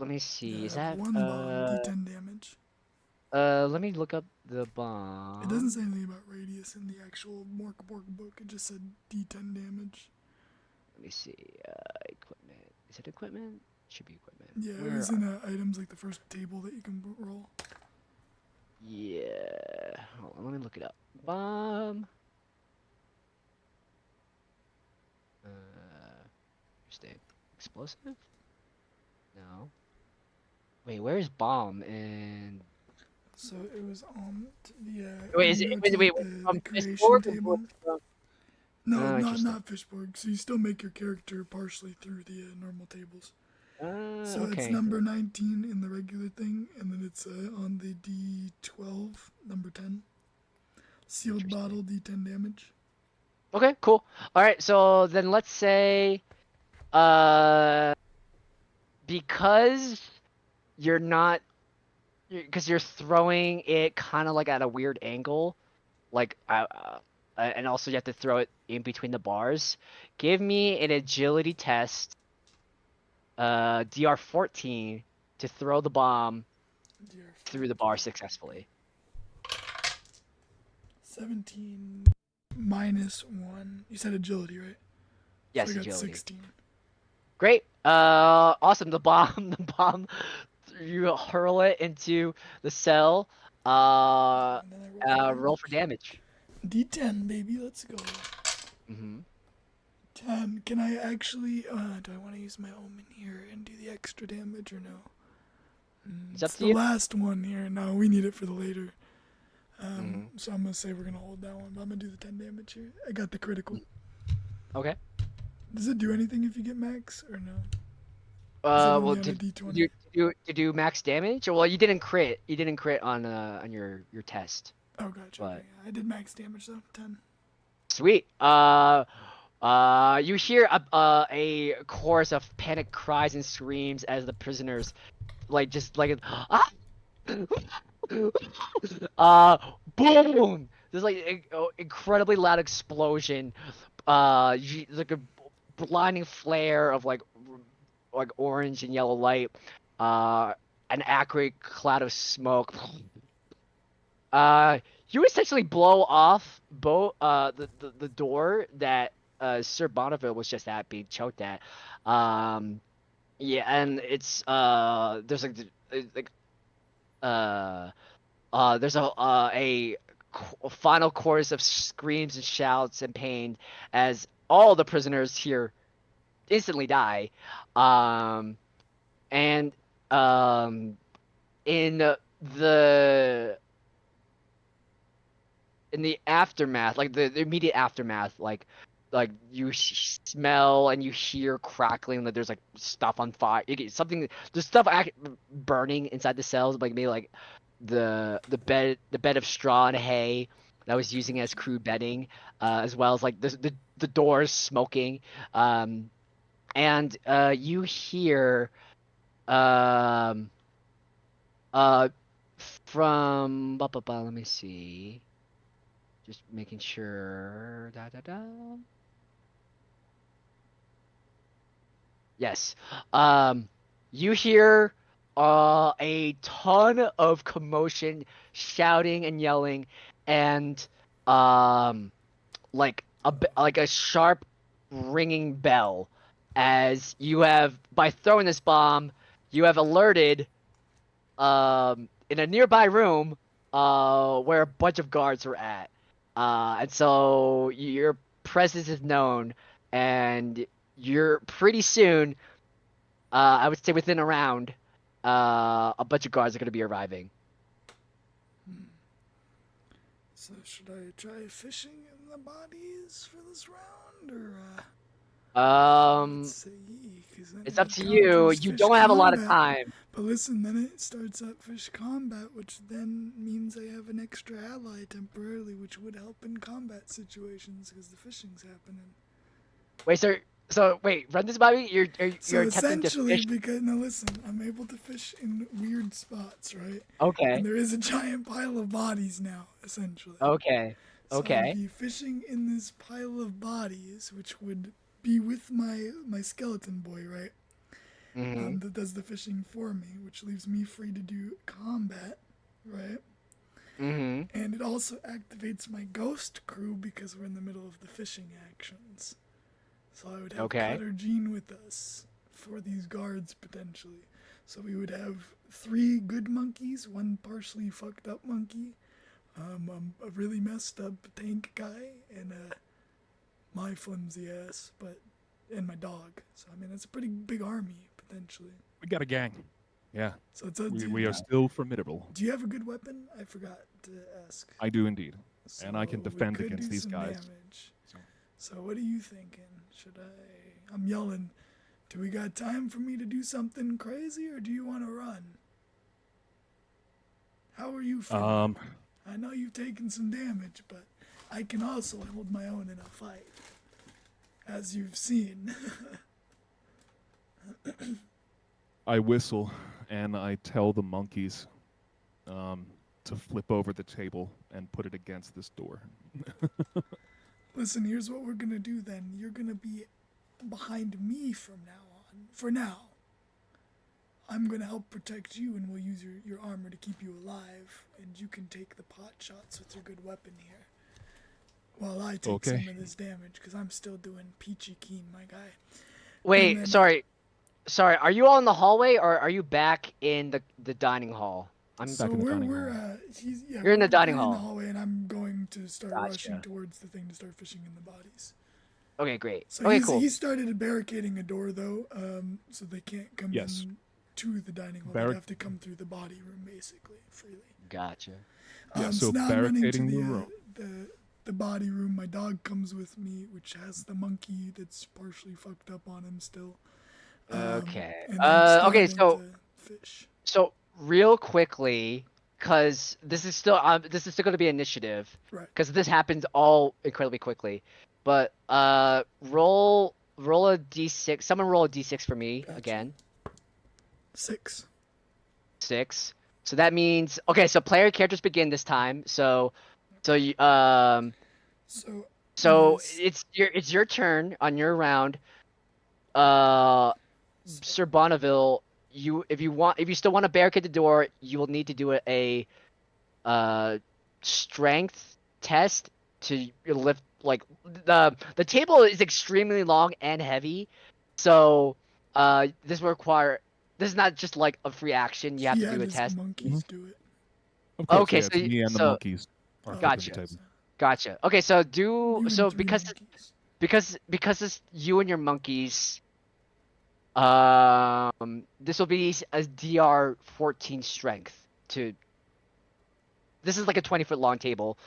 me see. Is that 1 bomb, D10 damage. Let me look up the bomb. It doesn't say anything about radius in the actual morkborg book. It just said D10 damage. Let me see. Equipment. Is it equipment? Should be equipment. Yeah, it was in items, like the first table that you can roll. Yeah. Hold on, let me look it up. Bomb. Interesting. Explosive? No. Wait, where's bomb and? So it was on the. Wait, is it? notes Wait, of from the creation Discord or table. No, Interesting. not Fishborg. So you still make your character partially through the normal tables. So it's Okay. number 19 in the regular thing, and then it's on the D12, number 10. Sealed Interesting. bottle, D10 damage. Okay, cool. All right, so then let's say, because you're not, because you're throwing it kind of like at a weird angle, like, and also you have to throw it in between the bars. Give me an agility test, DR 14, to throw the bomb through the bar successfully. 17 minus 1. You said agility, right? Yes, So I got agility. 16. Great. Awesome. The bomb. You hurl it into the cell. And then I Roll for damage. D10, baby. Let's go. Mm-hmm. 10. Can I actually, do I want to use my omen here and do the extra damage or no? It's up It's to the you. last one here. No, we need it for the later. Mhm. So I'm going to say we're going to hold that one, but I'm going to do the 10 damage here. I got the critical. Okay. Does it do anything if you get max or no? Well, on a D20? to do max damage? Well, you didn't crit. You didn't crit on your test. Oh, gotcha. But Okay. I did max damage though. 10. sweet. You hear a chorus of panic cries and screams as the prisoners, like, just like, ah! Boom! There's like an incredibly loud explosion. Like a blinding flare of like orange and yellow light. An acrid cloud of smoke. You essentially blow off the door that Sir Bonneville was just at, being choked at. Yeah, and it's there's like there's a final chorus of screams and shouts and pain as all the prisoners here instantly die. And in the aftermath, like the immediate aftermath, like you smell and you hear crackling, that there's like stuff on fire. There's stuff burning inside the cells, like maybe like the bed of straw and hay that I was using as crew bedding, as well as like the doors smoking, and you hear um from let me see, just making sure. Yes. You hear a ton of commotion, shouting and yelling, and like a sharp ringing bell, as you have, by throwing this bomb, you have alerted in a nearby room where a bunch of guards were at. And so your presence is known, and you're pretty soon, I would say within a round, a bunch of guards are going to be arriving. So should I try fishing in the bodies for this round, or let's see, 'cause then It's it up to you. encounters You fish don't have a lot of combat. time. But listen, then it starts up fish combat, which then means I have an extra ally temporarily, which would help in combat situations because the fishing's happening. Wait, so wait, run this by me. You're So attempting to essentially, fish. because now listen, I'm able to fish in weird spots, right? Okay. And there is a giant pile of bodies now, essentially. Okay. So Okay. I'd be fishing in this pile of bodies, which would be with my skeleton boy, right? Mm-hmm. That does the fishing for me, which leaves me free to do combat, right? Mm-hmm. And it also activates my ghost crew because we're in the middle of the fishing actions. So I would have Cutter Jean with us for these guards potentially. So we would have 3 good monkeys, 1 partially fucked up monkey, a really messed up tank guy, and my flimsy ass, and my dog. So I mean, that's a pretty big army potentially. We got a gang. Yeah. So it's We are still formidable. Do you have a good weapon? I forgot to ask. I do indeed. So And I can we defend could against do these some guys. damage. So. So what are you thinking? Should I? I'm yelling. Do we got time for me to do something crazy, or do you want to run? How are you feeling? I know you've taken some damage, but I can also hold my own in a fight, as you've seen. I whistle and I tell the monkeys to flip over the table and put it against this door. Listen, here's what we're gonna do then. You're gonna be behind me from now on. For now. I'm gonna help protect you, and we'll use your armor to keep you alive, and you can take the pot shots with your good weapon here. While I take some of this damage, because I'm still doing peachy keen, my guy. Wait, then, sorry. Sorry, are you all in the hallway, or are you back in the dining hall? Back in the dining hall. You're in the dining in hall. the hallway, and I'm going to start Gotcha. rushing towards the thing to start fishing in the bodies. Okay, great. So Okay, cool. He started barricading a door, though, so they can't come in to the dining hall. They have to come through the body room, basically, freely. Gotcha. So now I'm running to barricading the room. the body room. My dog comes with me, which has the monkey that's partially fucked up on him still. Okay. And I'm Okay. starting to fish. So real quickly, because this is still going to be initiative, Right. because this happens all incredibly quickly. But roll a d6. Someone roll a d6 for me again. 6. 6. So that means okay. So player characters begin this time. So you So it's your turn on your round. Sir Bonneville, if you still want to barricade the door, you will need to do a strength test to lift. Like the table is extremely long and heavy, so this will require. This is not just like a free action. You have to do a test. Monkeys do it. Of course, Okay, yeah, so it's me and the monkeys are gotcha. flipping the table. Gotcha. Okay, so You and 3 because it's you and your monkeys. This will be a DR 14 strength to. This is like a 20-foot long table.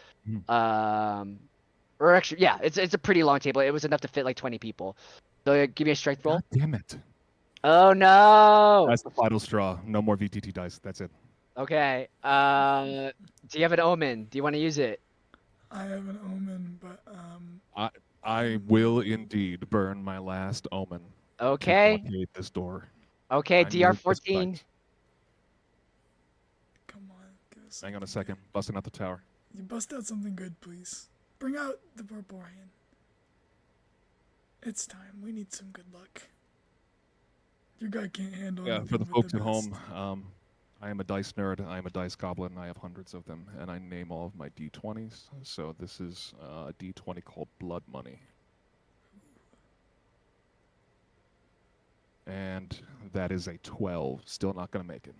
Or actually, yeah, it's a pretty long table. It was enough to fit like 20 people. So give me a strength roll. God damn it! Oh no! That's the final straw. No more VTT dice. That's it. Okay. Do you have an omen? Do you want to use it? I have an omen, but I will indeed burn my last omen. Okay. To blockade this door. Okay, I DR need this 14. fight. come on, give us Hang on a second. Busting out the tower. You bust out something good, please. Bring out the barbarian. It's time. We need some good luck. Your guy can't handle Yeah, anything for the but folks at best. home, I am a dice nerd. I am a dice goblin. I have hundreds of them, and I name all of my D20s. So this is a D20 called Blood Money. And that is a 12. Still not going to make it.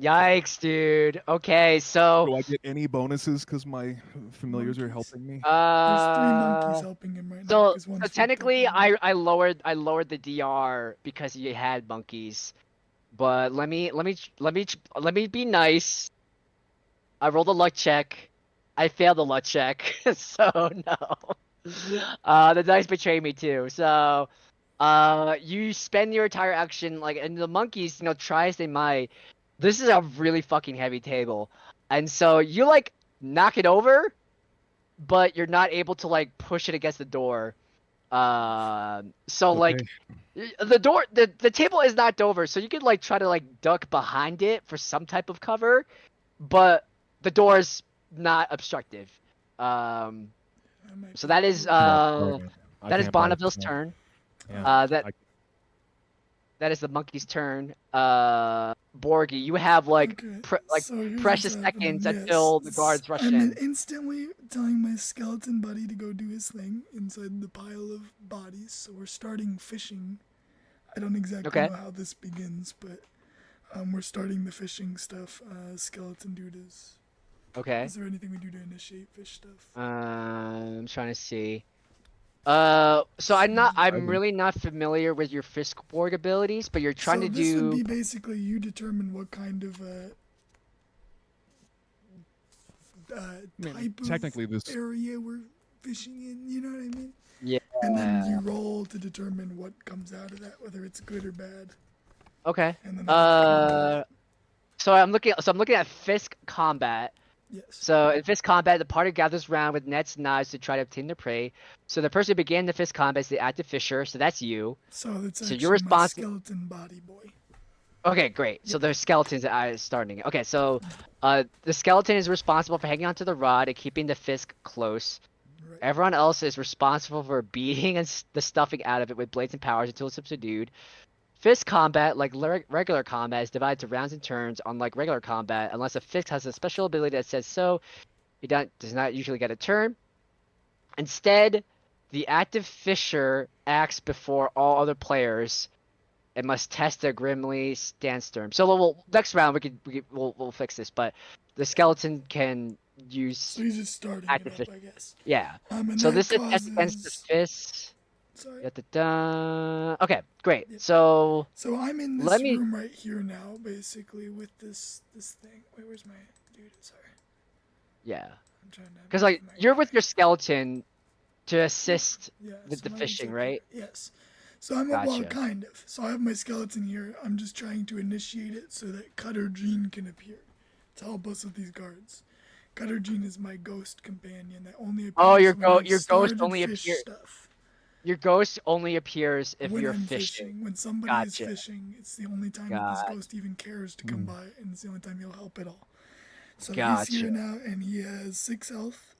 Yikes, dude. Okay, so Do I get any bonuses because my familiars are Monkeys. helping me? There's 3 monkeys helping him right now. So 'cause one's so fucked technically, up on him. I lowered the DR because you had monkeys, but let me be nice. I rolled a luck check. I failed the luck check, so no. The dice betray me too. So, you spend your entire action and the monkeys, try as they might. This is a really fucking heavy table, and so you knock it over, but you're not able to push it against the door. So Okay. the door, the table is knocked over, so you could try to duck behind it for some type of cover, but the door is not obstructive. I might So be that is able to- that is Bonneville's turn. Yeah. That is the monkey's turn. Borgie, you have Okay, so here's precious what's happening. seconds until the guards rush in. Instantly telling my skeleton buddy to go do his thing inside the pile of bodies. So we're starting fishing. I don't exactly know how this begins, but we're starting the fishing stuff. Skeleton dude is. Okay. Is there anything we do to initiate fish stuff? I'm trying to see. So I'm really not familiar with your Fiskborg abilities, but you're trying to do. This would be basically you determine what kind of type technically of this area we're fishing in. You know what I mean? Yeah. And then you roll to determine what comes out of that, whether it's good or bad. Okay. And then I have to control it. So I'm looking at Fisk combat. Yes. So in Fist combat, the party gathers around with nets and knives to try to obtain their prey. So the person who began the Fist combat is the active fisher, so that's you. So that's So actually you're my responsible. skeleton body boy. Okay, great. So there's skeletons starting. Okay, so the skeleton is responsible for hanging onto the rod and keeping the Fisk close. Right. Everyone else is responsible for beating the stuffing out of it with blades and powers until it's subdued. Fist combat, like regular combat, is divided to rounds and turns, unlike regular combat, unless a Fist has a special ability that says so. He does not usually get a turn. Instead, the active fisher acts before all other players and must test their grimly standstorm. So next round we'll fix this, but the skeleton can use So he's just starting active it up, fish. I guess. Yeah. And So that this is a test against the causes... fist. Sorry. Okay, great. Yeah. So So I'm in let this me. room right here now, basically, with this thing. Wait, where's my dude? Sorry. Yeah. I'm trying to... Because like move my you're guy. with your skeleton to assist Yeah, with so the my fishing, dude's up right? here. Yes. So I'm well, Gotcha. kind of. So I have my skeleton here. I'm just trying to initiate it so that Cutter Jean can appear to help us with these guards. Cutter Jean is my ghost companion that only appears Oh, your when I've ghost started only fish appears. stuff. Your ghost only appears if When you're I'm fishing. When somebody is Gotcha. fishing, it's the only time that this ghost even cares to come by, and it's the only time he'll help at all. So he's Gotcha. here now, and he has 6 health.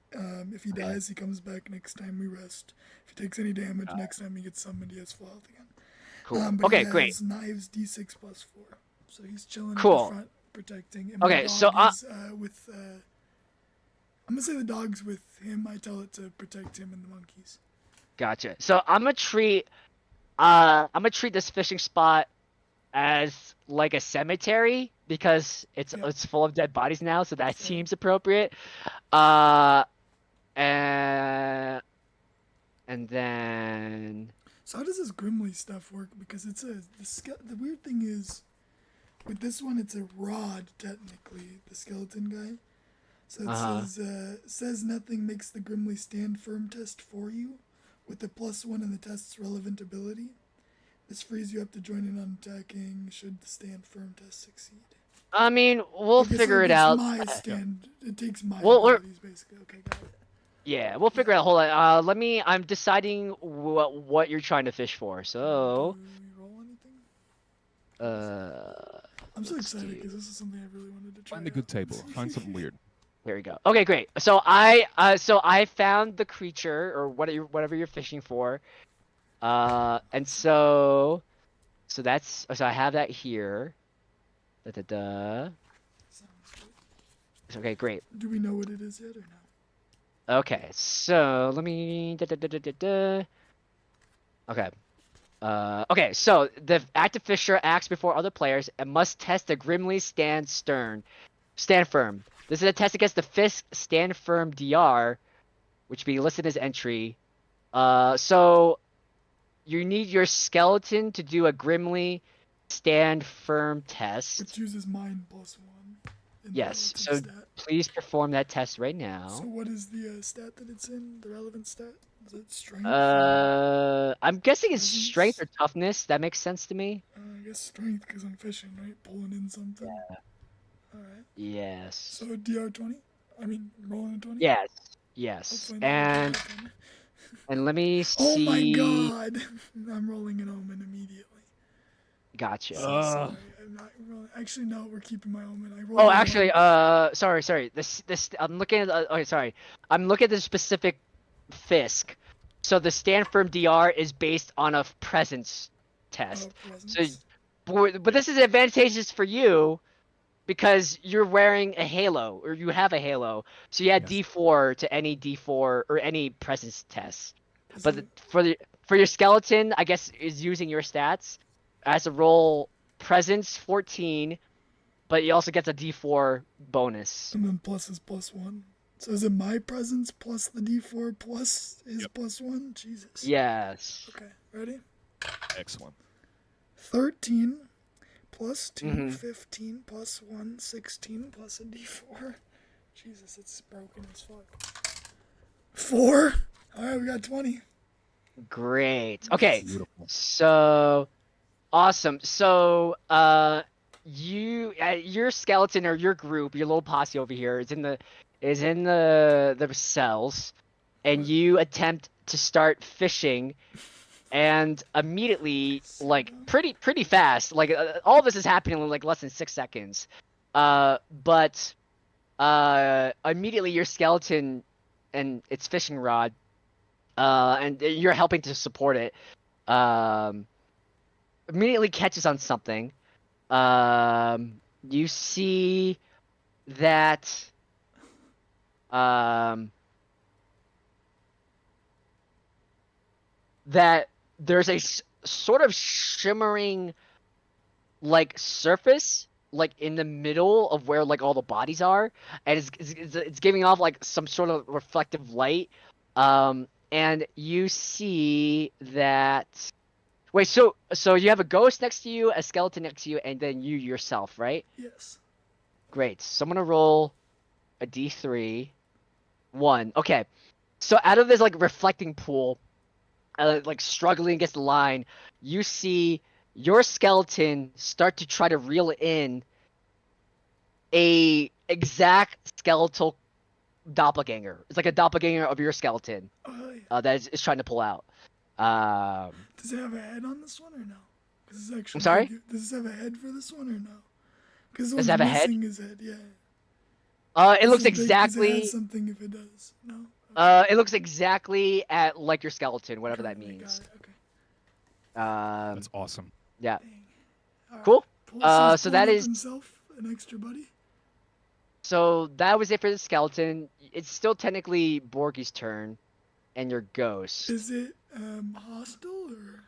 If he dies, he comes back next time we rest. If he takes any damage, next time he gets summoned, he has full health again. Cool. But Okay, he has great. knives D6 plus 4. So he's chilling at Cool. the front, protecting. And my Okay, dog so is with... I'm going to say the dog's with him. I tell it to protect him and the monkeys. Gotcha. So I'm gonna treat this fishing spot as like a cemetery because it's full of dead bodies now, so that seems appropriate. And then So how does this Grimly stuff work? Because it's the weird thing is, with this one, it's a rod technically. The skeleton guy. So it says nothing makes the Grimly stand firm test for you, with the +1 in the test's relevant ability. This frees you up to join in on attacking should the stand firm test succeed. I mean, we'll figure it out. It takes my Well, abilities basically. Okay, got it. Yeah, we'll figure it out. Hold on. I'm deciding what you're trying to fish for. So, Do we roll anything? I'm so let's excited do- because this is something I really wanted to try. Find a good table. Find something weird. Here we go. Okay, great. So I found the creature or whatever you're fishing for. And so I have that here. Da da da. Sounds good. Okay, great. Do we know what it is yet or no? Okay, so let me Okay. Okay, so the active fisher acts before other players and must test the grimly stand firm. This is a test against the Fisk stand firm DR, which be listed as entry. So you need your skeleton to do a grimly stand firm test. Which uses mind +1. in the Yes, relative so stat. please perform that test right now. So what is the stat that it's in? The relevant stat? Is it strength? I'm guessing it's presence? strength or toughness. That makes sense to me. I guess strength because I'm fishing, right? Pulling in something. Yeah. Alright. Yes. So DR20? I mean, rolling a 20? Yes. Yes. Hopefully not And rolling a 10. and let me Oh see. my god! I'm rolling an omen immediately. Gotcha. So sorry, I'm not rolling. Actually, no, we're keeping my omen. I rolled Oh, an actually, omen. sorry. This I'm looking at. Okay, sorry. I'm looking at the specific Fisk. So the stand firm DR is based on a presence test. Oh, So, presence. but this is advantageous for you because you're wearing a halo or you have a halo. So you add Yes. D4 to any D4 or any presence test. Is But it- for your skeleton, I guess is using your stats as a roll presence 14, but you also get a D4 bonus. And then plus is +1. So is it my presence plus the D4 plus is +1? Jesus. Yes. Okay, ready? Excellent. 13 plus 2, Mhm. 15 plus 1, 16 plus a D4. Jesus, it's broken as fuck. 4 All right, we got 20. Great. Okay. Beautiful. So awesome. So your skeleton or your group, your little posse over here is in the cells, and you attempt to start fishing, and immediately, like pretty fast, like all this is happening in like less than 6 seconds. But immediately your skeleton and its fishing rod, and you're helping to support it, um, immediately catches on something. You see that um, that there's a sort of shimmering like surface like in the middle of where like all the bodies are, and it's giving off like some sort of reflective light. And you see that. Wait, so you have a ghost next to you, a skeleton next to you, and then you yourself, right? Yes. Great. So I'm gonna roll a d3. 1. Okay. So out of this like reflecting pool, like struggling against the line, you see your skeleton start to try to reel in a exact skeletal doppelganger. It's like a doppelganger of your skeleton Oh, yeah. that is trying to pull out. Does it have a head on this one or no? 'Cause it's actually I'm sorry? Does this have a head for this one or no? Because Does it have a head? missing his head, yeah. It looks Does it exactly. add something if it does? No. It looks exactly at like your skeleton, whatever that Okay, means. got it, okay. That's awesome. Yeah. Dang. All right. Cool. Paulson's So pulling that up is. himself an extra buddy. So that was it for the skeleton. It's still technically Borky's turn, and your ghost. Is it hostile or?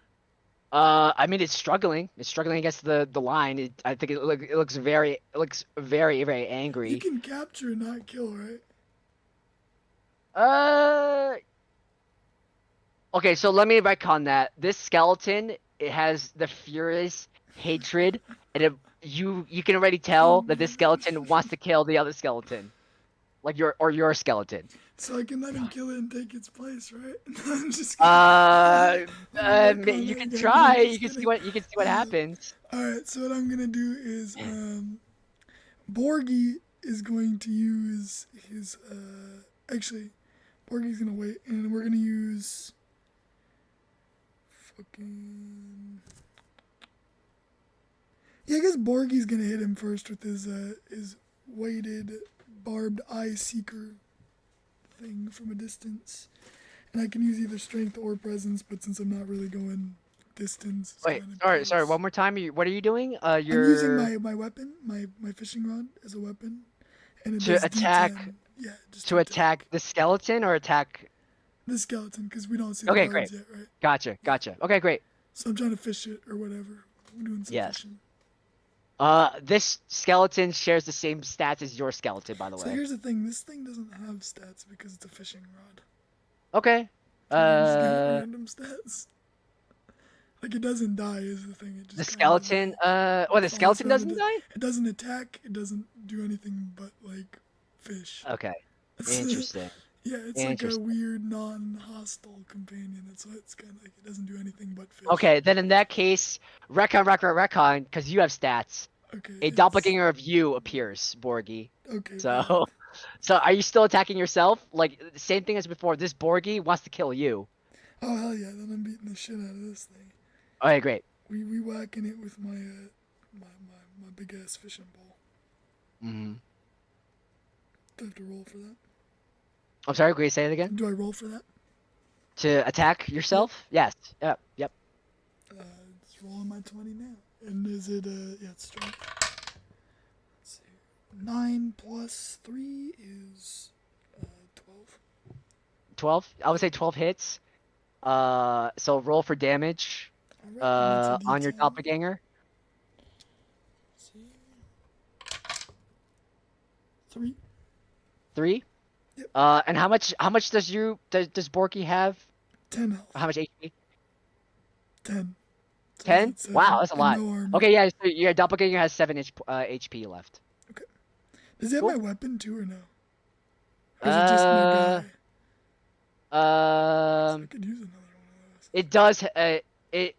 I mean, it's struggling. It's struggling against the line. I think it looks very very angry. You can capture and not kill, right? Okay, so let me retcon that. This skeleton, it has the furious hatred, and you can already tell that this skeleton wants to kill the other skeleton, like your skeleton. So I can let him kill it and take its place, right? I'm just You can try. You can see what happens. All right. So what I'm gonna do is, Borgie is going to use his. Actually, Borgie's gonna wait, and we're gonna use. Fucking. Yeah, I guess Borgie's gonna hit him first with his weighted barbed eye seeker thing from a distance, and I can use either strength or presence. But since I'm not really going distance, it's Wait, kind of sorry. close. One more time. What are you doing? I'm using my weapon, my fishing rod as a weapon, and it To does attack- D10. Yeah, just to attack the skeleton or attack. the skeleton because we don't see Okay, the barbs yet, right? Gotcha. Okay, great. So I'm trying to fish it or whatever. We're doing some Yes. fishing. This skeleton shares the same stats as your skeleton, by the So way. here's the thing: this thing doesn't have stats because it's a fishing rod. Okay. Can I just get random stats? Like it doesn't die is the thing. It just The kinda, skeleton. like, The falls skeleton around. doesn't die. It doesn't attack. It doesn't do anything but like fish. Okay. Interesting. Yeah, it's like a Interesting. weird non-hostile companion. That's why it's kind of like it doesn't do anything but fish. Okay, then in that case, retcon, because you have stats. Okay. A doppelganger of you appears, Borgie. Okay. So, so are you still attacking yourself? Like the same thing as before. This Borgie wants to kill you. Oh hell yeah! Then I'm beating the shit out of this thing. Okay, great. We whacking it with my my big ass fishing pole. Mm-hmm. Do I have to roll for that? I'm sorry. Can you say it again? Do I roll for that? To attack yourself? Yes. Yep. Yep. It's rolling my 20 now. And is it yeah, it's strong. Let's see. 9 plus 3 is 12. 12. I would say 12 hits. So roll for damage. Alright, On your D10. doppelganger. Let's see. 3. 3. Yep. And how much does Borky have? 10 health. How much HP? 10. 10? It's, Wow, that's a and lot. no armor. Okay, yeah, so your doppelganger has 7 HP left. Does he have Cool. my weapon too or no? Or is it just my I could use another one of those. It does. It.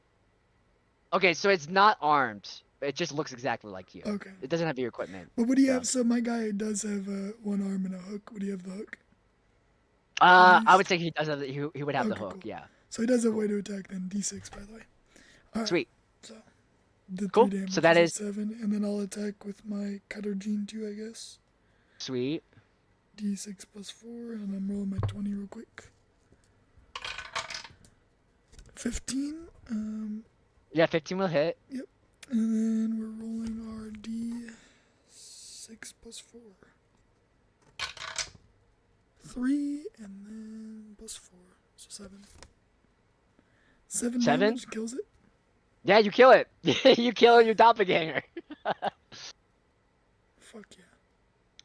Okay, so it's not armed. It just looks exactly like you. Okay. It doesn't have your equipment. But would he so. have? So my guy does have one arm and a hook. Would he have the hook? I would say he does have. He would have the Okay, hook. cool. Yeah. So he does have a way to attack then. D6, by the way. All right. Sweet. So the Cool. 3 damage. So that is 7, and then I'll attack with my cutter gene too, I guess. sweet. D6 plus 4, and I'm rolling my 20 real quick. 15. Yeah, 15 will hit. Yep. And then we're rolling our D6 plus 4. 3, and then plus 4. So 7. 7 7? damage kills it. Yeah, you kill it. You kill your doppelganger. Fuck yeah.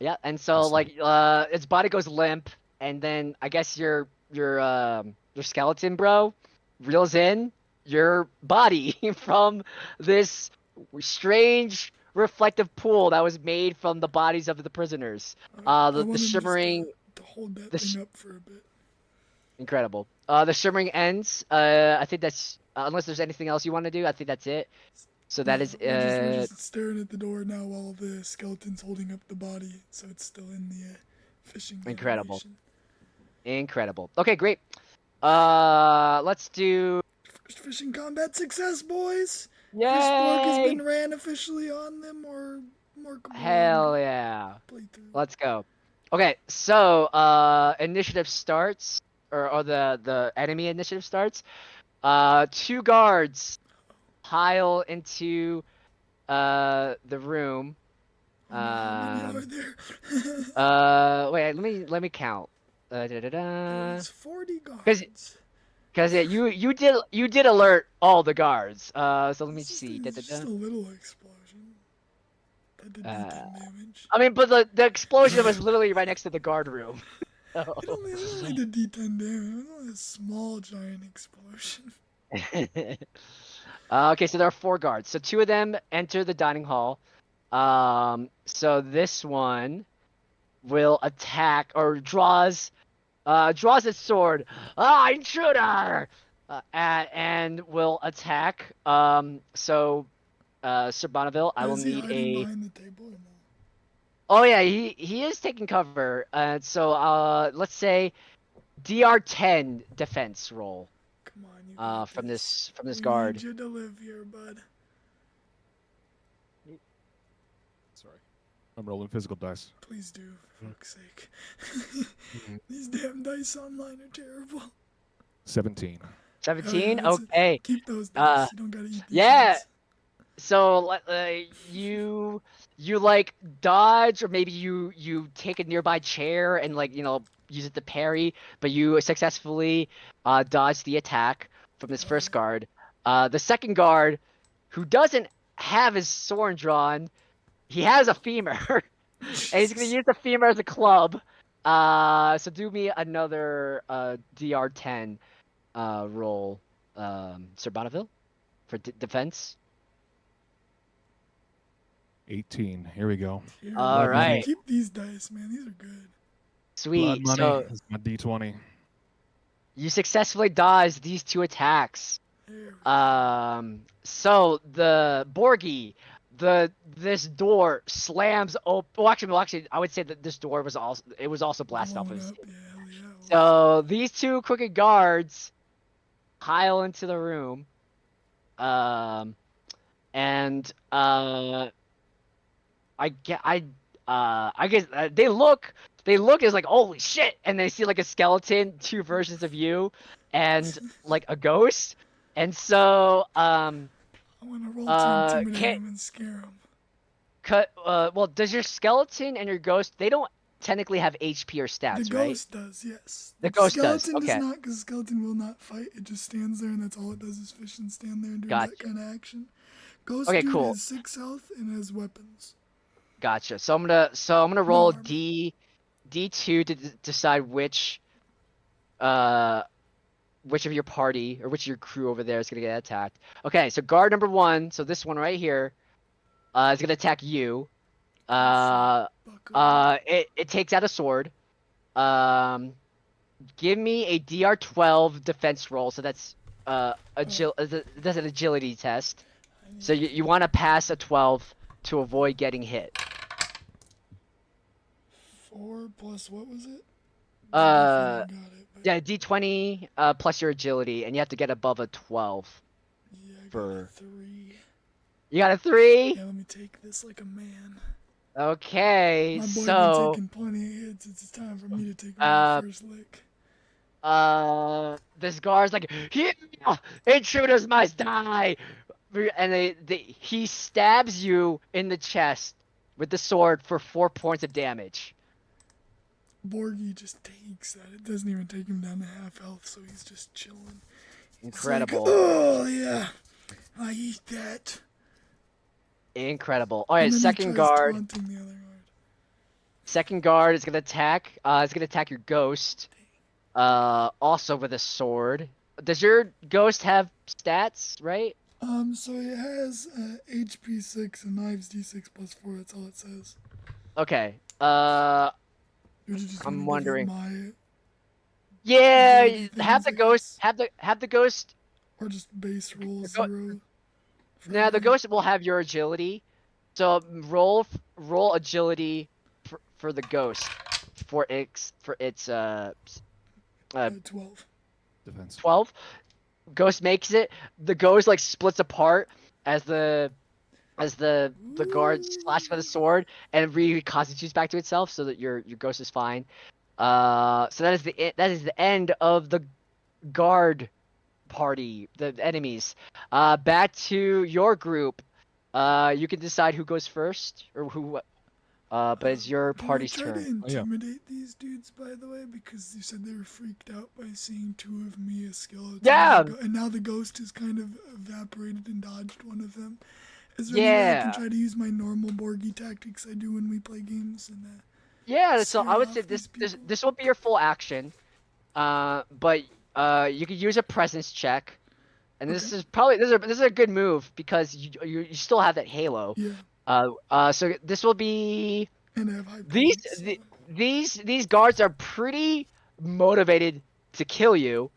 Yeah, and so like its body goes limp, and then I guess your skeleton bro reels in your body from this strange reflective pool that was made from the bodies of the prisoners. I The want him just shimmering, to hold that the thing up for a bit. incredible. The shimmering ends. I think that's unless there's anything else you want to do. I think that's it. So that is We're just staring at the door now while the skeleton's holding up the body, so it's still in the fishing. Incredible. animation. Incredible. Okay, great. Let's do. First fishing combat success, boys. Yay! Morkborg has been ran officially on them, or morkborg Hell yeah. playthrough. Let's go. Okay, so initiative starts, or the enemy initiative starts. 2 guards pile into the room. How many are there? Wait, let me count. There's 40 guards. Because yeah, you did alert all the guards. So let me see. It's just a little explosion. That did D10 damage. I mean, but the explosion was literally right next to the guard room. It only did D10 damage. It was only a small giant explosion. Okay, so there are 4 guards. So 2 of them enter the dining hall. So this one will attack or draws its sword. Intruder! And will attack. So Sir Bonneville, I will Is he need hiding a. behind the table or no? Oh yeah, he is taking cover. So let's say DR10 defense roll. Come on, you got From this. this We guard. need you to live here, bud. Sorry. I'm rolling physical dice. Please do, for fuck's sake. These damn dice online are terrible. 17. 17. that's it. Okay. Keep those dice. You don't gotta eat these Yeah. ones. So you like dodge, or maybe you take a nearby chair and use it to parry, but you successfully dodge the attack from this first guard. The second guard, who doesn't have his sword drawn, he has a femur, and he's gonna use the femur as a club. So do me another DR10 roll, Sir Bonneville, for defense. 18. Here we go. Here, All man, right. Keep these dice, man. These are good. Sweet. Blood So money is my D20. you successfully dodged these 2 attacks. There. So the Borgie, this door slams open. Well, actually, I would say that this door was also blasted off. Blown Of up. Yeah, hell yeah. So these 2 crooked guards pile into the room. And I guess they look as like, holy shit, and they see like a skeleton, 2 versions of you, and like a ghost, and so I want to roll to intimidate him and scare him. well, does your skeleton and your ghost, they don't technically have HP or stats, The right? ghost does, yes. The ghost does, skeleton okay. does not, because the skeleton will not fight. It just stands there, and that's all it does is fish and stand there and do Gotcha. that kind of action. Ghost Okay, dude cool. has 6 health and has weapons. Gotcha. So I'm gonna roll armor. D2 to decide which of your party or which of your crew over there is gonna get attacked. Okay, so guard number 1, so this one right here, is gonna attack you. Buckle. It takes out a sword. give me a DR12 defense roll. So that's that's an agility test. So you want to pass a 12 to avoid getting hit. 4 plus what was it? Uh, I got it, but yeah, D20 plus your agility, and you have to get above a 12. yeah, I got for- a 3. You got a 3? Yeah, let me take this like a man. Okay, My boy so been taking plenty of hits. It's time for me to take uh, my first lick. this guard's like, "Here, intruders must die," and he stabs you in the chest with the sword for 4 points of damage. Borgie just takes that. It doesn't even take him down to half health, so he's just chilling. Incredible. It's like, oh yeah, I eat that. Incredible. All right, And then second he tries guard. taunting the other guard. Second guard is gonna attack. It's gonna attack your ghost. Also with a sword. Does your ghost have stats? Right? So it has HP 6 and knives D6 plus 4. That's all it says. Okay. You're just I'm gonna wondering. give it my Yeah, ability have things, the I ghost. guess. Have the ghost. Or just base roll go- 0. for Now the everything. ghost will have your agility. So roll agility for the ghost for its 12. Defense. 12. Ghost makes it. The ghost like splits apart as the guard slashes with a sword and reconstitutes back to itself, so that your ghost is fine. So that is the end of the guard party, the enemies. Back to your group. You can decide who goes first or who. But it's your Did I party's try to turn. yeah. intimidate these dudes, by the way? Because you said they were freaked out by seeing 2 of me as skeletons. Yeah. And now the ghost has kind of evaporated and dodged one of them. Is there any way I can Yeah. try to use my normal Borgie tactics I do when we play games? And Yeah. So I scare would say off these people? this won't be your full action. But you could use a presence check, and this Okay. is probably this is a good move because you still have that halo. Yeah, So this will be and I have high these points, so- these guards are pretty motivated to kill you.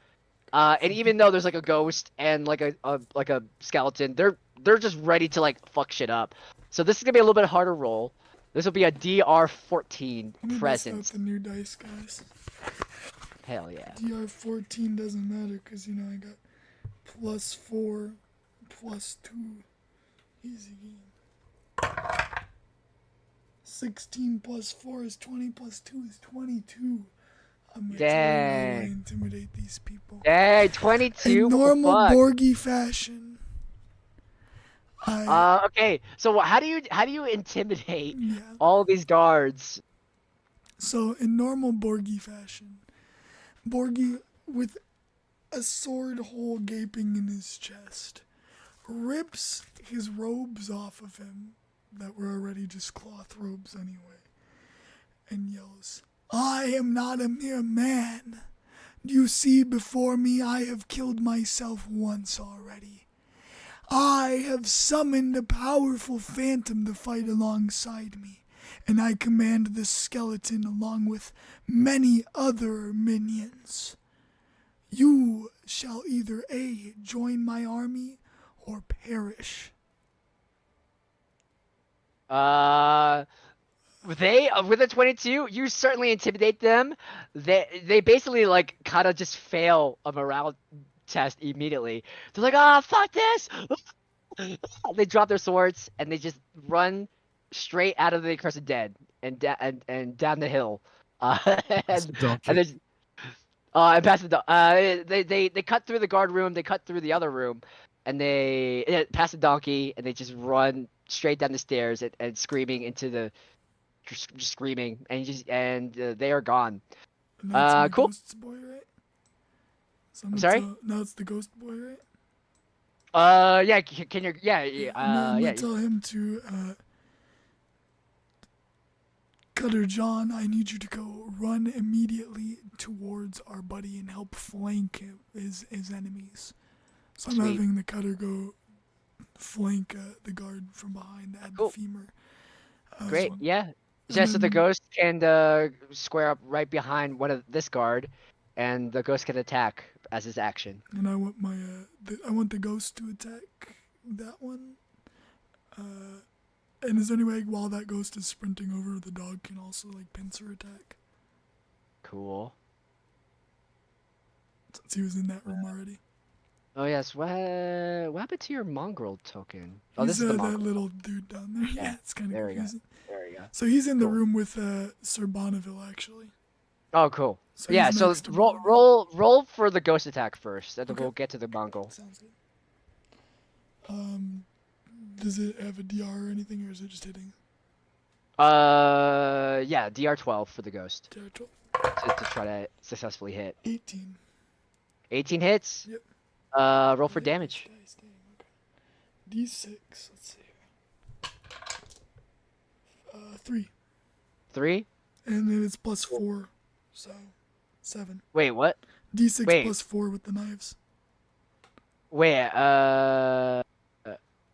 And even though there's like a ghost and like a skeleton, they're just ready to like fuck shit up. So this is gonna be a little bit harder roll. This will be a DR14 Let me bust out presence. the new dice, guys. Hell yeah. DR14 doesn't matter because, you know, I got +4, +2. Easy game. 16 plus 4 is 20 plus 2 is 22. I'm gonna tell you how I Dang. intimidate these people. Hey, 22. In normal fuck. Borgie fashion. Okay. So how do you intimidate Yeah. all these guards? So in normal Borgie fashion, Borgie with a sword hole gaping in his chest rips his robes off of him that were already just cloth robes anyway, and yells, "I am not a mere man. You see before me I have killed myself once already. I have summoned a powerful phantom to fight alongside me, and I command the skeleton along with many other minions. You shall either A, join my army, or perish." They with a 22, you certainly intimidate them. They basically like kind of just fail a morale test immediately. They're like, "Ah, fuck this!" They drop their swords and they just run straight out of the accursed dead and down the hill. And there's and past the they cut through the guard room, they cut through the other room, and they pass the donkey and they just run straight down the stairs and screaming into the just screaming and they are gone. And that's my Cool. Ghost's boy, right? So I'm sorry? now it's the ghost boy, right? Yeah, can you yeah I'm yeah gonna tell him to, Cutter John, I need you to go run immediately towards our buddy and help flank him, his enemies. So I'm Sweet. having the Cutter go flank the guard from behind at Cool. the femur. great yeah. and Yeah, so the then- ghost can square up right behind one of this guard, and the ghost can attack as his action. And I want my I want the ghost to attack that one. And is there any way while that ghost is sprinting over, the dog can also like pincer attack? Cool. Since he was in that room already. Oh yes, what happened to your mongrel token? Oh, He's this is the that mongrel. little dude down there. Yeah, it's kind of There we go. confusing. There we go. So he's in the Cool. room with Sir Bonneville actually. Oh, cool. So Yeah, he's so next to roll Bonneville. roll for the ghost attack first, and then Okay. we'll get to the mongrel. Sounds good. Does it have a DR or anything, or is it just hitting? Yeah, DR12 for the ghost DR 12. to try to successfully hit. 18. 18 hits. Yep. Roll for damage. Dice, dang, okay. D6. Let's see here. 3. 3. And then it's plus 4, so 7. Wait, what? D6 Wait. plus 4 with the knives. Wait,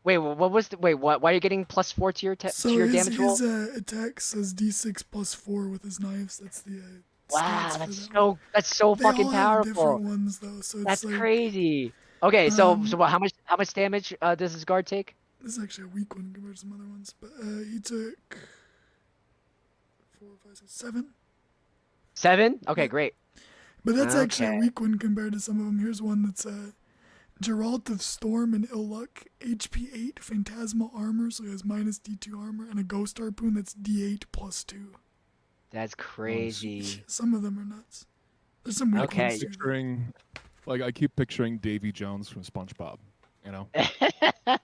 wait, what was the wait? What? Why are you getting +4 to your So to your his, damage roll? his attack says D6 plus 4 with his knives. That's the Wow, stats for that's that one. that's so They fucking all have different powerful. ones though, so it's That's like crazy. Okay, so um, what, how much damage does his guard take? this is actually a weak one compared to some other ones. But he took 4, 5, 6, 7. 7? Okay, Yeah. great. But that's actually a Okay. weak one compared to some of them. Here's one that's Geralt of Storm and Ill Luck, HP 8, Phantasmal Armor, so he has minus D2 armor, and a Ghost Harpoon that's D8 plus 2. That's crazy. Some of them are nuts. There's some weak Okay. ones too, though. Picturing, like I keep picturing Davy Jones from SpongeBob. You know. Mind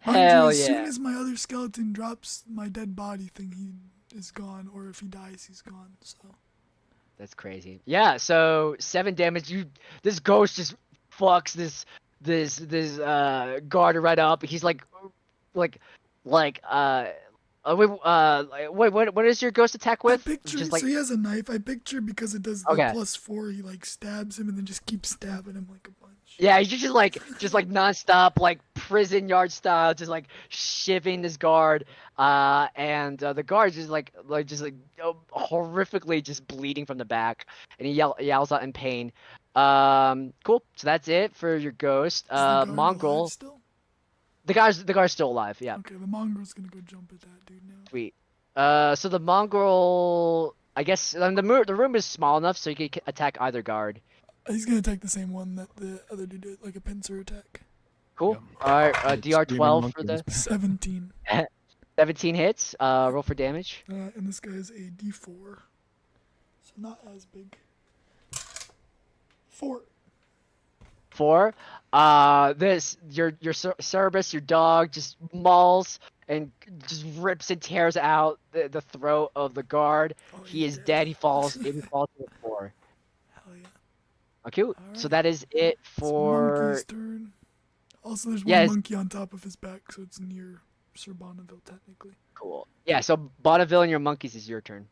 you, Hell as soon yeah. as my other skeleton drops my dead body thing, he is gone, or if he dies, he's gone. So That's crazy. Yeah, so 7 damage. This ghost just fucks this guard right up. He's like what is your ghost attack I with? picture, Just like so he has a knife. I picture because it does the Okay. plus 4, he like stabs him and then just keeps stabbing him like a bunch. yeah, you just like nonstop like prison yard style, just like shivving this guard, and the guard is just horrifically just bleeding from the back, and he yells out in pain. Cool. So that's it for your ghost. Is the guard Mongrel. alive still? The guy's still alive. Yeah. Okay, the mongrel's gonna go jump at that dude now. Sweet. So the mongrel, I guess, the room is small enough so you can attack either guard. He's gonna attack the same one that the other dude did, like a pincer attack. Cool. Yeah. All right. Screaming DR12 for the monkeys. 17. 17 hits. Roll for damage. And this guy's a D4. So not as big. 4. 4. Your Cerberus, your dog, just mauls and just rips and tears out the throat of the guard. Oh, He is yeah. dead. He falls to the floor. Hell yeah. Okay. So Alright. that is it It's for. Monkey's turn. Also, there's Yeah, one it's- monkey on top of his back, so it's near Sir Bonneville, technically. Cool. Yeah. So Bonneville and your monkeys is your turn.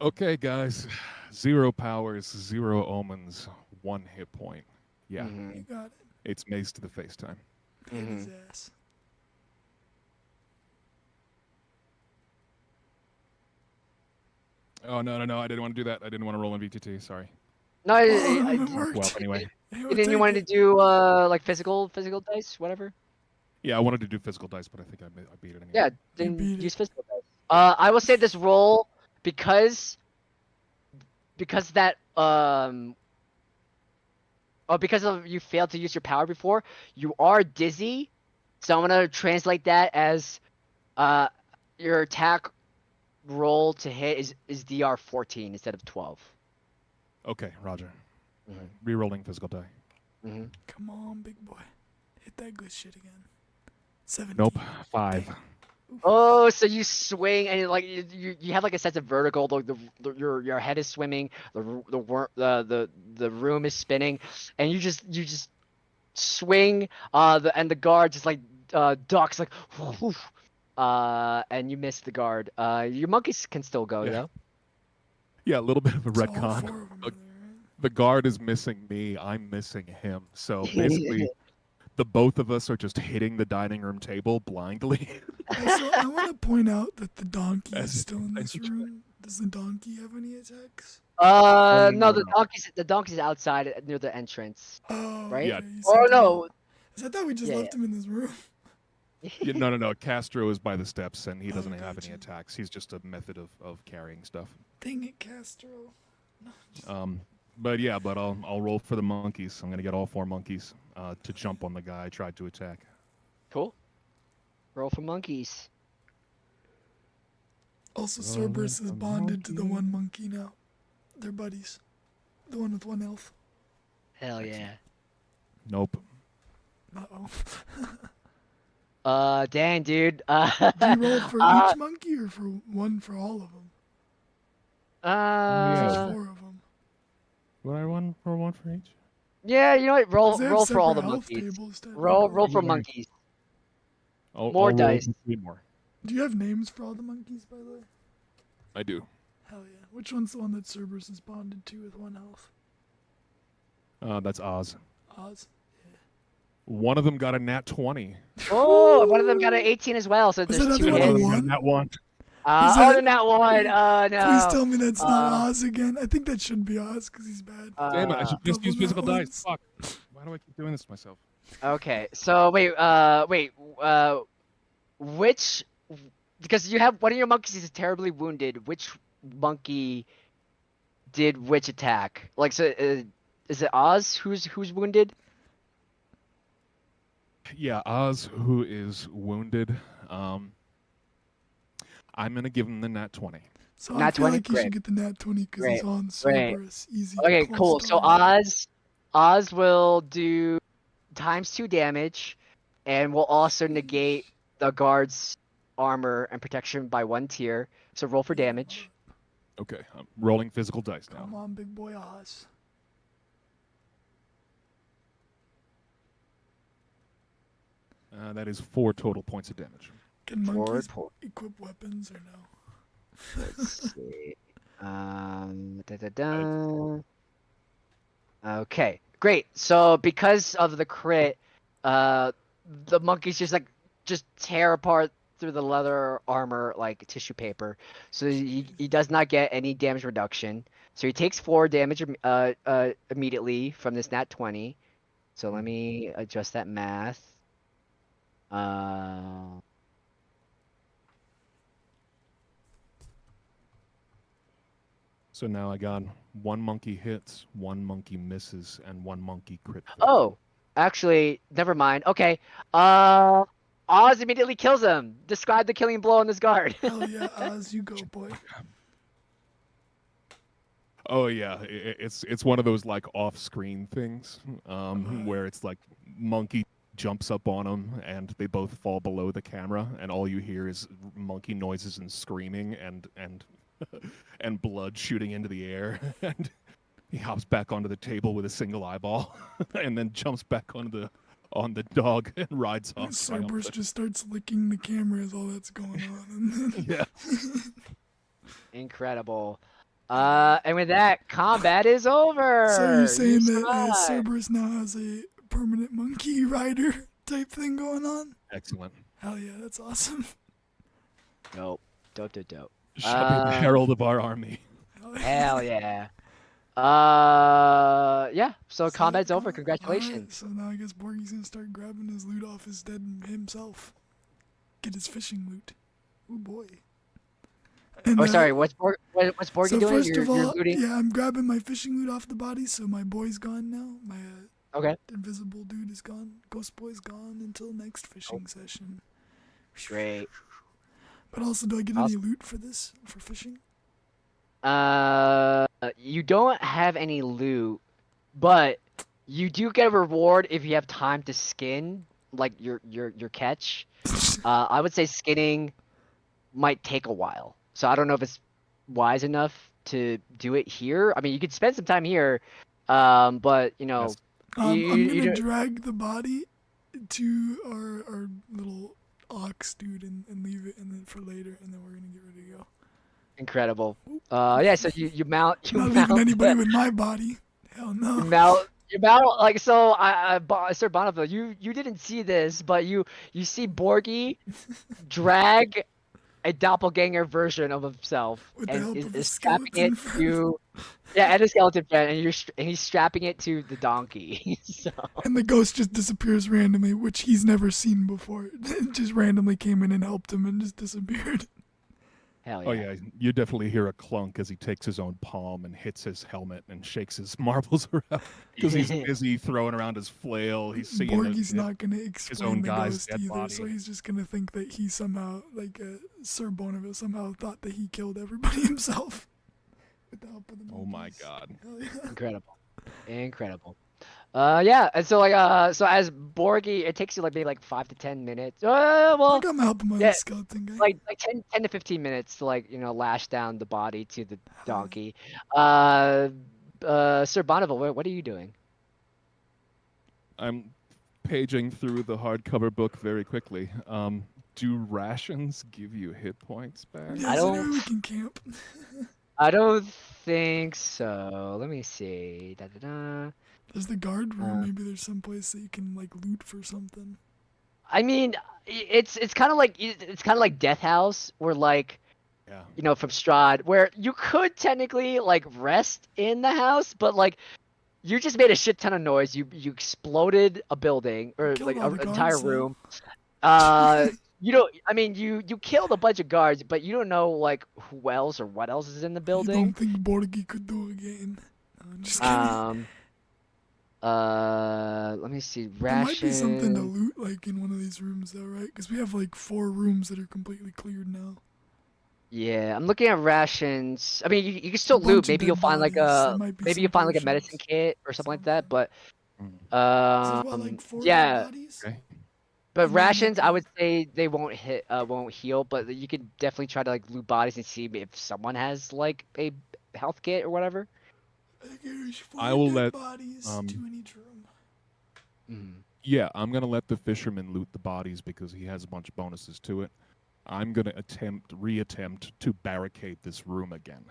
Okay, guys. 0 powers, 0 omens, 1 hit point. Yeah, Mhm. You got it. it's mace to the face time. Hit his Mm-hmm. ass. Oh no, I didn't want to do that. I didn't want to roll in VTT. Sorry. No, Oh, I it worked. Well, anyway. Hey, we'll didn't you take want to it. do like physical dice, whatever? Yeah, I wanted to do physical dice, but I think I beat it anyway. Yeah, You then beat use it. physical dice. I will say this roll because that because of you failed to use your power before, you are dizzy. So I'm gonna translate that as your attack roll to hit is DR 14 instead of 12. Okay, Roger. Mhm. Rerolling physical die. Mm-hmm. Come on, big boy. Hit that good shit again. 17. Nope. 5. Oh, so you swing and like you have like a sense of vertigo. Your head is swimming. The room is spinning, and you just swing. And the guard just like ducks like, woof, and you miss the guard. Your monkeys can still go Yeah. though. Yeah, a little bit of a So all retcon. 4 of them are there, right? The guard is missing me. I'm missing him. So basically, the both of us are just hitting the dining room table blindly. Also, I want to point out that the donkey As is still in this essentially. room. Does the donkey have any attacks? no, No, no. the donkey's outside near the entrance, Oh, right? Yeah. okay, you Or sent him no, out. I thought we just yeah, left him in this room. Yeah, no. Castro is by the steps, and he Oh, doesn't have gotcha. any attacks. He's just a method of carrying stuff. Dang it, Castro. No, just... But I'll roll for the monkeys. I'm gonna get all 4 monkeys to jump on the guy I tried to attack. cool. Roll for monkeys. Also, Rolling Cerberus is for bonded to the monkey. one monkey now. They're buddies. The one with 1 health. Hell yeah. Nope. Uh-oh. Dang, dude. Do you roll for each monkey or for one for all of them? There's Yeah. 4 of them. Would I run for 1 for each? Yeah, you know what? Roll They have roll for all the separate health monkeys. tables, Roll technically. for Okay. monkeys. I'll More roll dice. for 3 more. Do you have names for all the monkeys, by the way? I do. Hell yeah. Which one's the one that Cerberus is bonded to with 1 health? That's Oz. Oz? One of them got a nat 20. Oh, one of them got an 18 as well, so Was there's that 2 other One of one hits. a them got a one? nat 1. Is Oh, that- not one. No. Please tell me that's not Uh, Oz again. I think that should be Oz because he's bad. Damn it, I should just double use nat physical dice. ones. Fuck. Why do I keep doing this to myself? Okay, so which, because you have one of your monkeys is terribly wounded. Which monkey did which attack? Like, so is it Oz who's wounded? Yeah, Oz, who is wounded. I'm gonna give him the nat 20. So I Nat feel 20? like he Great. should get the nat 20 because he's Great. on Great. Cerberus. Easy. Okay, close cool. So target. Oz will do ×2 damage, and will also negate the guard's armor and protection by 1 tier. So roll for damage. Okay, I'm rolling physical dice Come now. on, big boy Oz. That is 4 total points of damage. Can Forward monkeys pull. equip weapons or no? Let's see. Okay, great. So because of the crit, the monkeys just tear apart through the leather armor like tissue paper. So he does not get any damage reduction. So he takes 4 damage immediately from this nat 20. So let me adjust that math. So now I got 1 monkey hits, 1 monkey misses, and 1 monkey crit fail. Oh, actually, never mind. Okay. Oz immediately kills him. Describe the killing blow on this guard. Hell yeah, Oz, you go, boy. Oh yeah, it's one of those like off-screen things, where it's like monkey jumps up on them and they both fall below the camera, and all you hear is monkey noises and screaming and and blood shooting into the air, and he hops back onto the table with a single eyeball, and then jumps back on the dog and rides off. Cerberus triumphant. just starts licking the camera as all that's going on. And then Yeah. Incredible. And with that, combat is over. So you're saying You that survived. Cerberus now has a permanent monkey rider type thing going on? Excellent. Hell yeah, that's awesome. Dope. Dope. Shall be the herald of our army. Hell yeah. Yeah. So combat's over. Alright, Congratulations. so now I guess Borgie's gonna start grabbing his loot off his dead himself. Get his fishing loot. Ooh boy. And, Oh, sorry. What's Borgie so doing? first You're of all, looting. yeah, I'm grabbing my fishing loot off the body, so my boy's gone now. My Okay. invisible dude is gone. Ghost boy's gone until next fishing session. Great. But also, do I get any loot for this, for fishing? You don't have any loot, but you do get a reward if you have time to skin like your catch. I would say skinning might take a while, so I don't know if it's wise enough to do it here. I mean, you could spend some time here, but you know, Yes. I'm you gonna don't- drag the body to our little ox dude and leave it, and then for later, and then we're gonna get ready to go. incredible. Yeah, so you mount. You Not mount leaving anybody the- with my body. Hell no. You mount like so. Sir Bonneville, you didn't see this, but you see Borgie drag a doppelganger version of himself With the and help of a is strapping skeleton it friend. to yeah, and a skeleton friend, and and he's strapping it to the donkey. So And the ghost just disappears randomly, which he's never seen before. It just randomly came in and helped him and just disappeared. hell yeah. Oh yeah, you definitely hear a clunk as he takes his own palm and hits his helmet and shakes his marbles around because he's busy throwing around his flail. He's seeing Borgie's the, not gonna his explain own the guy's ghost dead either, body. so he's just gonna think that he somehow, like Sir Bonneville, somehow thought that he killed everybody himself with the help of the monkeys. Oh my god. Hell yeah. Incredible. Yeah, and so so as Borgie, it takes you like maybe like 5 to 10 minutes. I Well, got my help him with yeah, the skeleton guy. like 10 to 15 minutes to like lash down the body to the donkey. Sir Bonneville, what are you doing? I'm paging through the hardcover book very quickly. Do rations give you hit points back? Yeah, so maybe we can camp. I don't think so. Let me see. Da, da, da. There's the guard room. Maybe there's some place that you can like loot for something. I mean, it's kind of like Death House, where like Yeah. from Strahd, where you could technically like rest in the house, but like you just made a shit ton of noise. You exploded a building or Killed like all an the entire guards, though. room. You don't. I mean, you killed a bunch of guards, but you don't know like who else or what else is in the You building. don't think Borgie could do again? No, I'm just kidding. Let me see. There might be something to Ration. loot like in one of these rooms though, right? Because we have like 4 rooms that are completely cleared now. Yeah, I'm looking at rations. I mean, you can still A bunch loot. of Maybe dead you'll find like bodies. There a might be maybe some you'll find like a medicine potions. kit or something like that. But Mm. So there's what, like 4 dead yeah. bodies? Okay. But And then, like, rations, I would say they won't heal. But you could definitely try to like loot bodies and see if someone has like a health kit or whatever. I think there's 4 I will dead let, bodies, 2 in each room. Yeah, I'm gonna let the fisherman loot the bodies because he has a bunch of bonuses to it. I'm gonna reattempt to barricade this room again.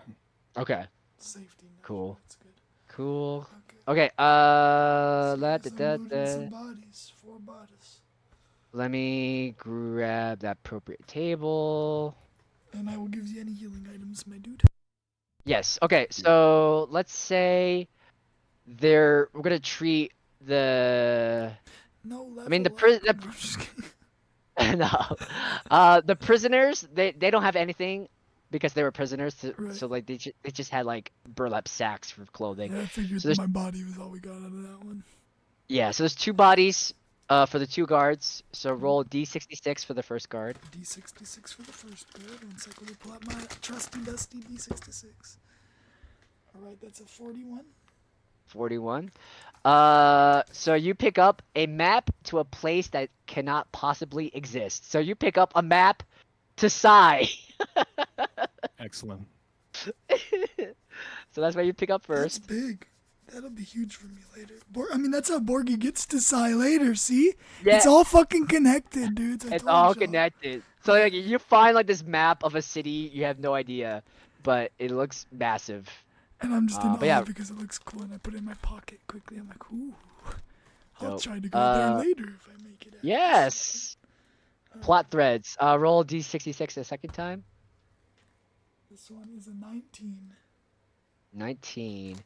Okay. Safety net. Cool. That's good. Cool. Okay. Okay. So La, I da, guess da, I'm looting some da. bodies. 4 bodies. Let me grab that appropriate table. And I will give you any healing items, my dude. Yes. Okay. So let's say we're gonna treat the No level I mean the up. the I'm just kidding. no. The prisoners they don't have anything because they were prisoners. Right. So like they just had like burlap sacks for clothing. Yeah, I figured So there's my body was all we got out of that one. yeah. So there's 2 bodies for the 2 guards. So roll D66 for the first guard. D66 for the first guard. 1 second, let me pull out my trusty dusty D66. Alright, that's a 41. 41. So you pick up a map to a place that cannot possibly exist. So you pick up a map to Sai. Excellent. So that's what you pick up That's first. big. That'll be huge for me later. I mean, that's how Borgie gets to Sai later, see? Yeah. It's all fucking connected, dudes. I It's told all y'all. connected. So like you find like this map of a city, you have no idea, but it looks massive. And I'm just in but awe yeah. because it looks cool, and I put it in my pocket quickly. I'm like, ooh. I'll Dope. try to go there later if I make it out. Yes. Plot threads. Roll D66 the second time. This one is a 19. 19.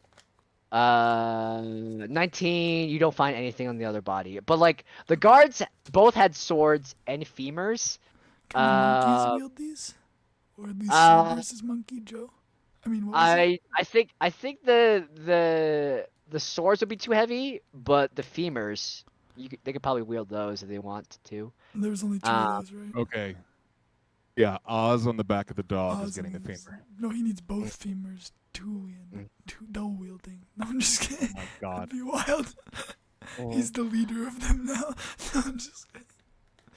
19, you don't find anything on the other body. But like the guards both had swords and femurs. Can the monkeys wield these? Or at least sword versus monkey, Joe? I mean, what was it? I think the swords would be too heavy, but the femurs they could probably wield those if they want to. There was only 2 of those, right? Okay. Yeah, Oz on the back of the dog is Oz getting the needs- femur. No, he needs both femurs. Dual wielding. No, I'm just kidding. Oh my god. That'd be wild. He's the leader of them now. No, I'm just kidding.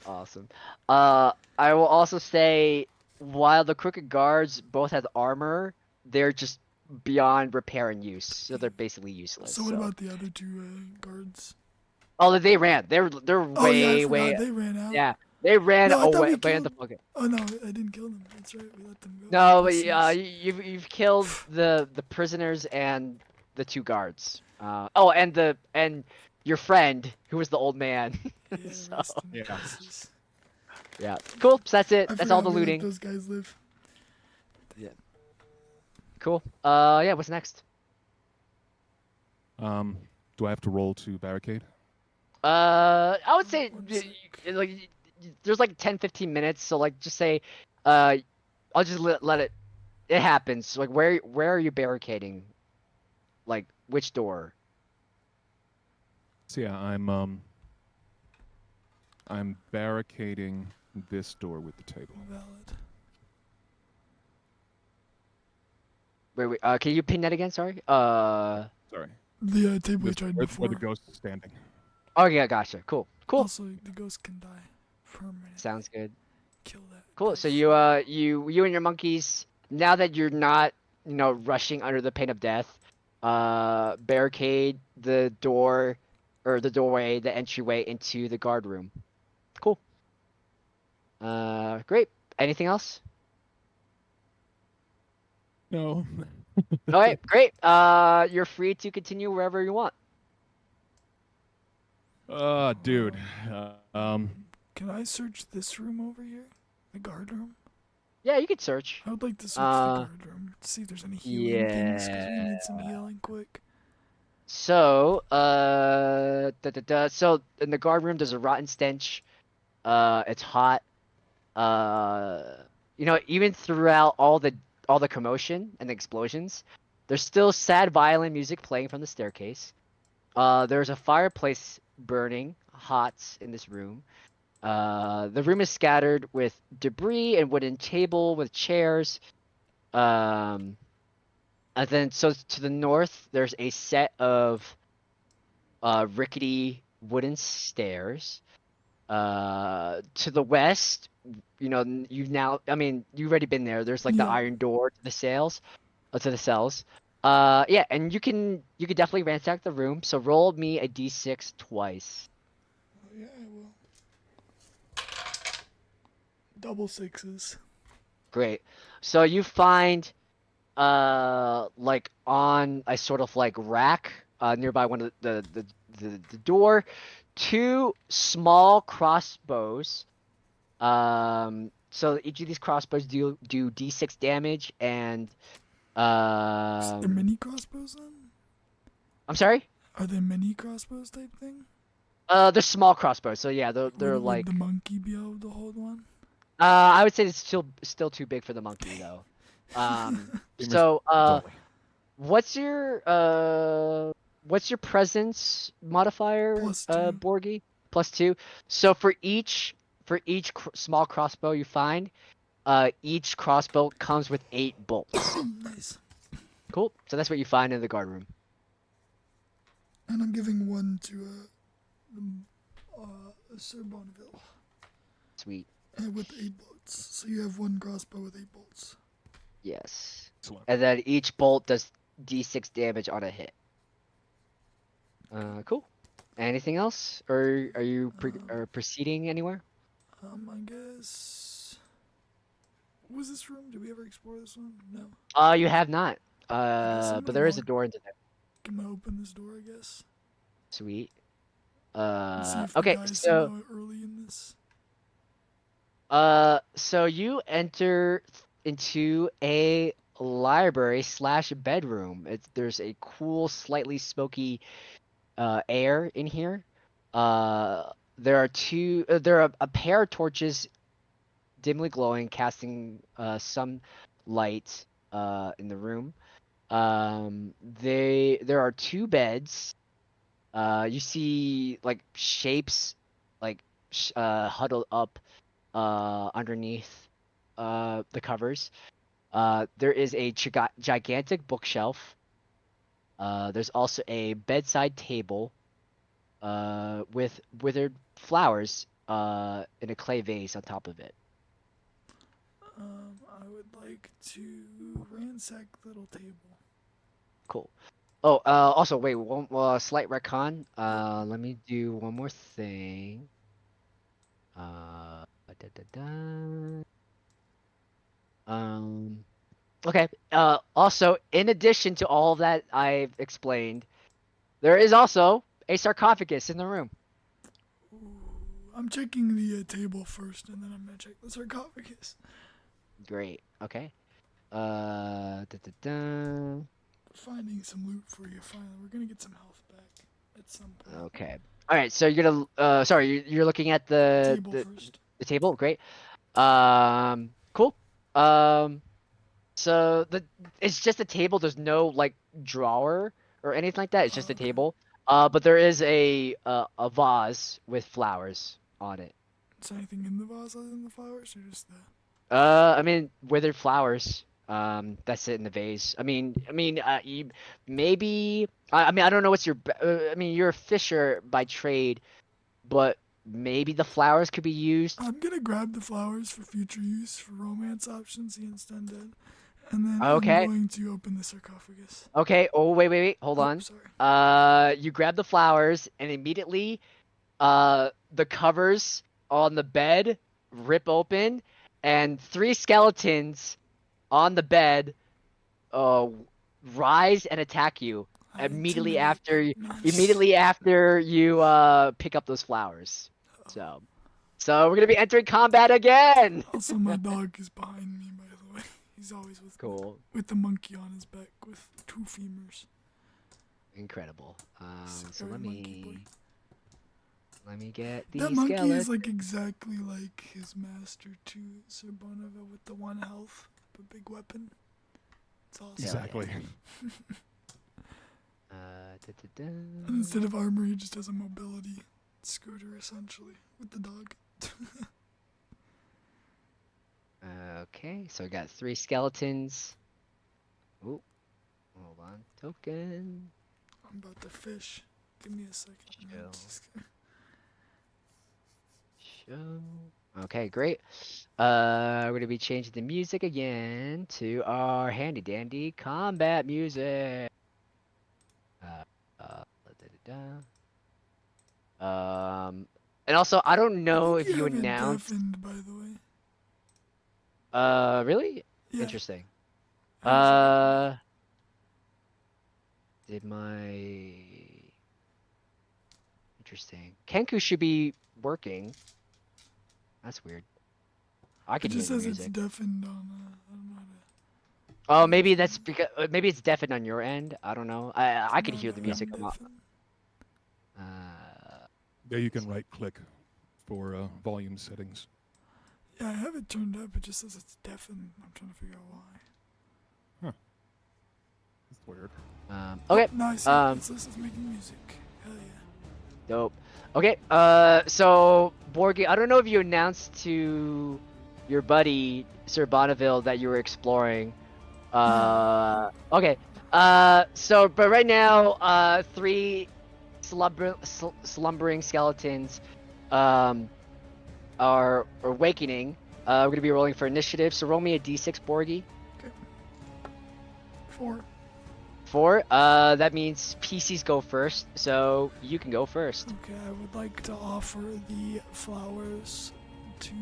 Awesome. I will also say while the crooked guards both have armor, they're just beyond repair and use, so they're basically useless. So what about the other 2 guards? Oh, they ran. They're Oh yeah, I way forgot. They ran out. yeah. They ran No, I thought away. we Way in the killed- fucking. Oh no, I didn't kill them. That's right. We let them go. No, but Pussies. you've killed the prisoners and the 2 guards. Oh, and your friend who was the old man. Yeah, so- rest in Yeah. pieces. Yeah. Cool. So that's it. I That's all forgot the where, like, looting. those guys live. Cool. Yeah. What's next? Do I have to roll to barricade? I would say One sec. there's like 10, 15 minutes. So like, just say, I'll just let it. It happens. Like, where are you barricading? Like, which door? So yeah, I'm barricading this door with the table. Valid. Wait. Can you pin that again? Sorry. Sorry. The table we This, tried where before. the ghost is standing. Oh yeah, gotcha. Cool. Also, the ghost can die permanently. Sounds good. Kill that. Cool. So ghost. you and your monkeys, now that you're not, rushing under the pain of death, barricade the door or the doorway, the entryway into the guard room. Cool. Great. Anything else? No. All right, great. You're free to continue wherever you want. Dude. Can I search this room over here? The guard room? Yeah, you could search. I would like to search the guard room to see if there's any healing things, because we need some healing quick. So, so in the guard room, there's a rotten stench. It's hot. Even throughout all the commotion and the explosions, there's still sad violin music playing from the staircase. There's a fireplace burning hot in this room. The room is scattered with debris and wooden table with chairs. And then so to the north, there's a set of rickety wooden stairs. To the west, you've already been there. There's like the Yeah. iron door to the cells. Yeah, and you could definitely ransack the room. So roll me a d6 twice. Oh, yeah, I will. Double sixes. Great. So you find like on a sort of like rack nearby one of the door, two small crossbows. So each of these crossbows do d6 damage, and Are there mini crossbows then? I'm sorry? Are they mini crossbows type thing? They're small crossbows, so yeah, they're Would like the monkey be able to hold one? I would say it's still too big for the monkey though. So Only. what's your presence modifier, +2. Borgie? +2. So for each small crossbow you find, each crossbow comes with 8 bolts. Nice. Cool. So that's what you find in the guard room. And I'm giving one to Sir Bonneville Sweet. with 8 bolts. So you have one crossbow with 8 bolts. Yes. Excellent. And then each bolt does d6 damage on a hit. Cool. Anything else, or are you proceeding anywhere? I guess. What was this room? Did we ever explore this one? No. You have not. I'm But there is a gonna door into there. Can I open this door? I guess. Sweet. And see if the Okay, guys so know early in this. so you enter into a library / bedroom. There's a cool, slightly smoky air in here. There are a pair of torches dimly glowing, casting some light in the room. There are 2 beds. You see like shapes like huddled up underneath the covers. There is a gigantic bookshelf. There's also a bedside table with withered flowers in a clay vase on top of it. I would like to ransack the little table. Cool. Oh, also wait, one slight retcon. Let me do one more thing. Okay. Also, in addition to all that I've explained, there is also a sarcophagus in the room. Ooh, I'm checking the table first, and then I'm gonna check the sarcophagus. Great. Okay. Da, da, da. Finding some loot for you. Finally, we're gonna get some health back at some point. Okay. All right. So you're gonna. Sorry, you're looking at the Table first. the table. Great. Cool. So it's just a table. There's no like drawer or anything like that. It's just a Okay. table. But there is a vase with flowers on it. Is there anything in the vase other than the flowers, or just the? I mean, withered flowers. That's it in the vase. You maybe. I mean, I don't know what's your. I mean, you're a fisher by trade, but maybe the flowers could be used. I'm gonna grab the flowers for future use for romance options against undead, and then Okay. I'm going to open the sarcophagus. Okay. Oh, wait. Hold Oh, on. sorry. You grab the flowers, and immediately, the covers on the bed rip open, and 3 skeletons on the bed, rise and attack you I immediately intimidate after them. immediately after you pick up those flowers. So we're gonna be entering combat again. Also, my dog is behind me, by the way. He's always with me, Cool. with the monkey on his back with 2 femurs. Incredible. So Sorry, let monkey boy. me get these That monkey skeletons. is like exactly like his master too, Sir Bonneville, with the 1 health, a big weapon. It's awesome. Yeah. Exactly. And instead of armor, he just has a mobility scooter, essentially, with the dog. Okay, so I got 3 skeletons. Ooh, hold on, token. I'm about to fish. Give me a second. Chill. Just- Show. Okay, great. We're gonna be changing the music again to our handy dandy combat music. And also I don't know I if think you have it announced. deafened, by the way. Really? Yeah. Interesting. I Did my interesting. Kenku should be working. That's weird. I It can hear just the says it's music. deafened on. I don't know how to. Oh, maybe that's because maybe it's deafened on your end. I don't know. I can No, hear the no, music. I'm deafened. Yeah, you can right click for volume settings. Yeah, I have it turned up. It just says it's deafened. I'm trying to figure out why. It's weird. Okay. No, I see. It's making music. Hell yeah. Dope. Okay. So Borgie, I don't know if you announced to your buddy Sir Bonneville that you were exploring. Okay. So but right now, 3 slumbering skeletons, are awakening. We're gonna be rolling for initiative. So roll me a d6, Borgie. 4. 4. That means PCs go first, so you can go first. Okay, I would like to offer the flowers to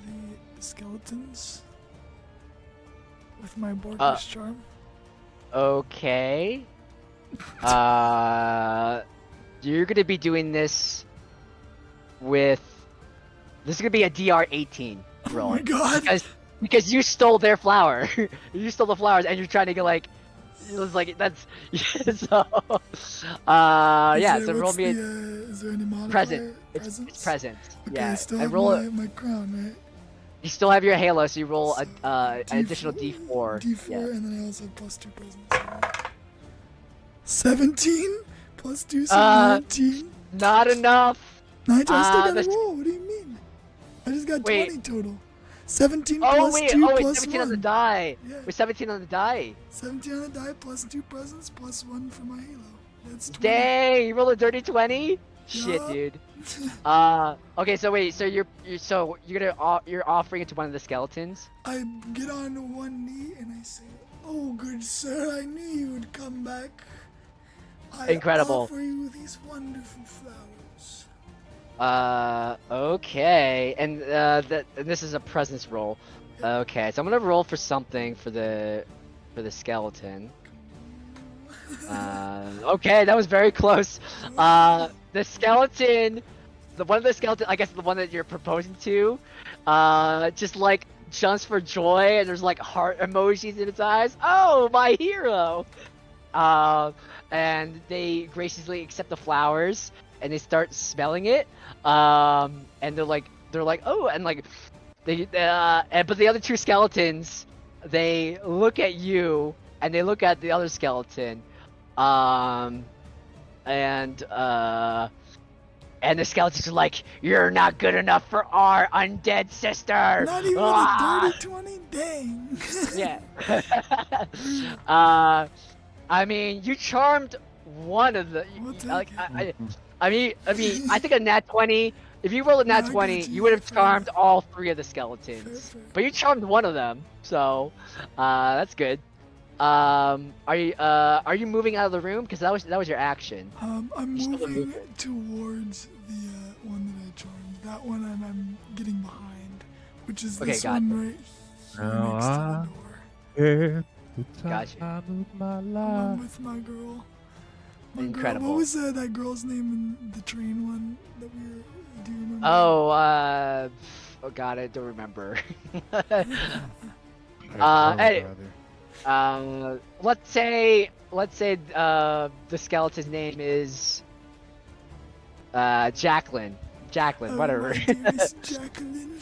the skeletons with my Borgish charm. Okay. You're gonna be doing this with. This is gonna be a DR 18 roll. Oh my god! Because you stole their flower. You stole the flowers, and you're trying to get like. It was like that's. So. Yeah. So roll me a is there any modifier? present. It's Presents? present. Okay, Yeah. I still And have roll it. my crown, right? You still have your halo, so you roll So, an additional D4. D4, Yeah. and then I also have plus 2 presents. Right? 17 plus 2, so Uh, 19. Not enough. 19. I still got that's- a roll. What do you mean? I just got Wait. 20 total. 17 Oh plus wait, 2 oh wait, plus 17 on the 1. die. Yeah. We're 17 on the die. 17 on the die plus 2 presents plus 1 for my halo. That's 20. Dang, you rolled a dirty 20? Shit, Yeah. dude. Okay, so wait, so you're you're offering it to one of the skeletons? I get on one knee and I say, "Oh, good sir, I knew you would come back. I Incredible. offer you these wonderful flowers." Okay, and and this is a presence roll. Okay, so I'm gonna roll for something for the skeleton. Okay, that was very close. The skeleton the one of the skeleton, I guess the one that you're proposing to, just like jumps for joy, and there's like heart emojis in its eyes. Oh, my hero! And they graciously accept the flowers, and they start smelling it. And they're like, oh, and like, but the other two skeletons, they look at you, and they look at the other skeleton, and the skeletons are like, "You're not good enough for our undead sister." Not even a dirty 20, dang. Yeah. I mean, you charmed one of the. We'll take Like, it. I mean, I think a nat 20. If you roll a nat No, I 20, got you. you would have Fair charmed enough. all three of the skeletons. Fair. But you charmed one of them, so that's good. Are you moving out of the room? Because that was your action. I'm You're still moving moving. towards the one that I charmed. That one I'm getting behind, which is Okay, this got one it. right here Now next to I- the door. Gotcha. Time of my I'm life. with my girl. My Incredible. Girl. What was that girl's name in the train one that we were? Do you remember? Oh, oh god, I don't remember. Hey. Let's say the skeleton's name is Jacqueline. Jacqueline, Oh, whatever. my dearest Jacqueline.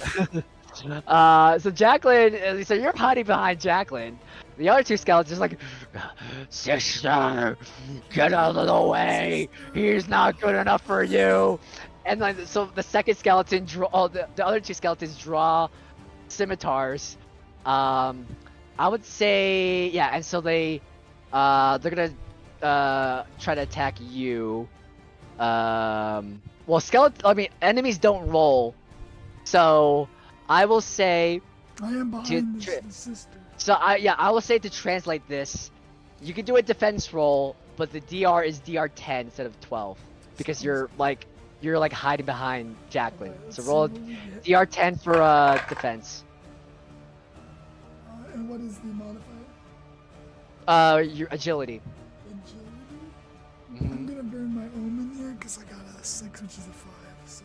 So Jacqueline, so you're hiding behind Jacqueline. The other two skeletons are like, sister, get out of the way. He's not good enough for you. And like, so the second skeleton the other two skeletons draw scimitars. I would say, yeah, and so they're gonna try to attack you. Well, enemies don't roll, so I will say. I am behind Tr- the sister. So I will say to translate this, you can do a defense roll, but the DR is DR 10 instead of 12 because you're like hiding behind Jacqueline. Alright, let's So see roll what we get. DR 10 for defense. And what is the modifier? Your agility. Agility? I'm Mhm. gonna burn my omen here because I got a 6, which is a 5. So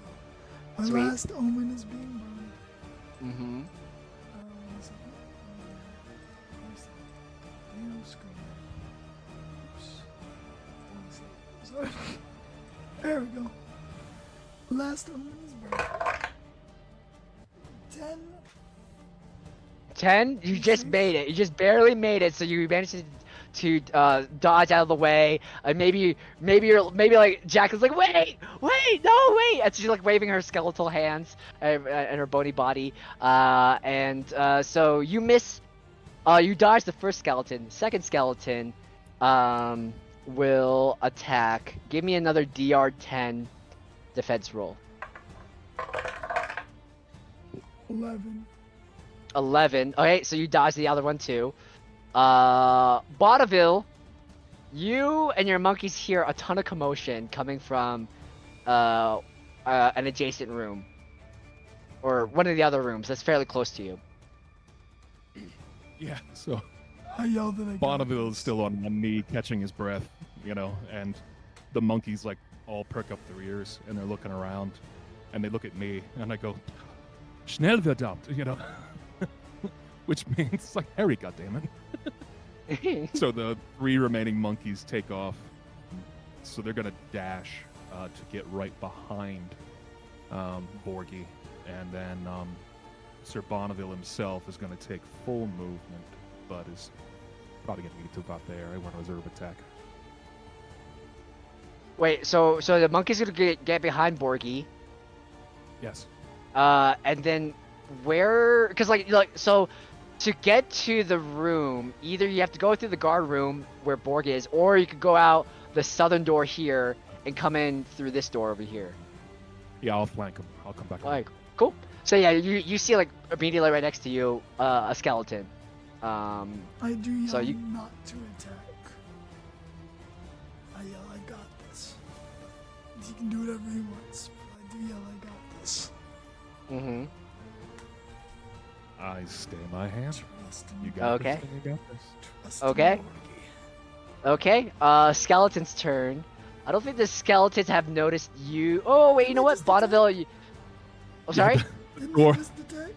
my Sweet. last omen is being burned. Mhm. 1 second. Where's that? Damn screen. Oops. 1 second. Sorry. There we go. Last omen is burned. 10. 10. You just made it. You just barely made it. So you managed to dodge out of the way. Maybe like Jacqueline's like, wait, no, wait, and she's like waving her skeletal hands and her bony body. So you miss. You dodge the first skeleton. Second skeleton, will attack. Give me another DR 10 defense roll. 11. 11. Okay, so you dodge the other one too. Vaudeville, you and your monkeys hear a ton of commotion coming from an adjacent room. Or one of the other rooms that's fairly close to you. Yeah, so I yelled that I got Bonneville is this. still on one knee, catching his breath, and the monkeys like all perk up their ears and they're looking around, and they look at me, and I go, "Schnell verdammt," which means like hurry, goddammit. So the 3 remaining monkeys take off. So they're gonna dash to get right behind Borgie, and then Sir Bonneville himself is gonna take full movement, but is probably gonna need to about there. I want a reserve attack. Wait, so the monkey's gonna get behind Borgie, Yes. and then where? Because so to get to the room, either you have to go through the guard room where Borg is, or you could go out the southern door here and come in through this door over here. Yeah, I'll flank him. I'll come back. Like, cool. So yeah, you see like immediately right next to you a skeleton. I do yell So you- not to attack. I yell, I got this. He can do whatever he wants, but I do yell, I got this. Mm-hmm. I stay my hand. Trust You me. got Okay. this. And you got this. Trust Okay. me, Borgie. Okay. Skeleton's turn. I don't think the skeletons have noticed you. Oh wait, you know what, Bonneville? Oh, sorry. Didn't Or- they just attack?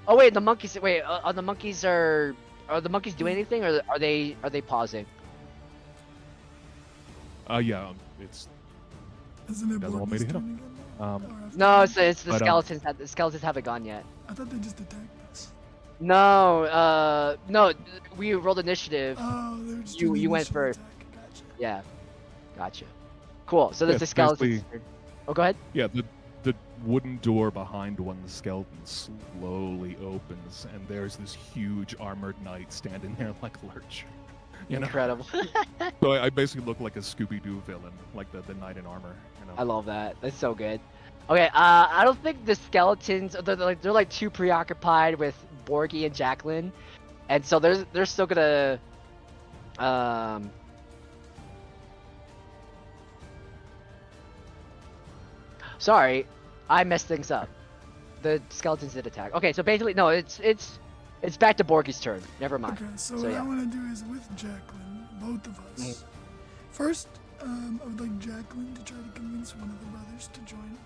Oh wait, the monkeys. Wait, are the monkeys are the monkeys doing anything, or are they pausing? Yeah, it's Isn't it Doesn't want me Borgie's to hit turn him. again now? um, Or after No, me? it's the But, skeletons. The skeletons haven't gone yet. I thought they just attacked us. No, no, we rolled initiative. Oh, they were just You- doing the you went initial first. attack. Gotcha. Yeah, gotcha. Cool. So Yeah, that's the it's skeletons. basically- Oh, go ahead. yeah, the wooden door behind one of the skeletons slowly opens, and there's this huge armored knight standing there like a lurch. You know? Incredible. So I basically look like a Scooby-Doo villain, like the knight in armor. You know? I love that. That's so good. Okay, I don't think the skeletons they're like too preoccupied with Borgie and Jacqueline, and so they're still gonna Sorry, I messed things up. The skeletons did attack. Okay, so basically no, it's back to Borgie's turn. Never mind. Okay, so, So, what yeah. I want to do is with Jacqueline, both of us. Mm. First, I would like Jacqueline to try to convince one of the brothers to join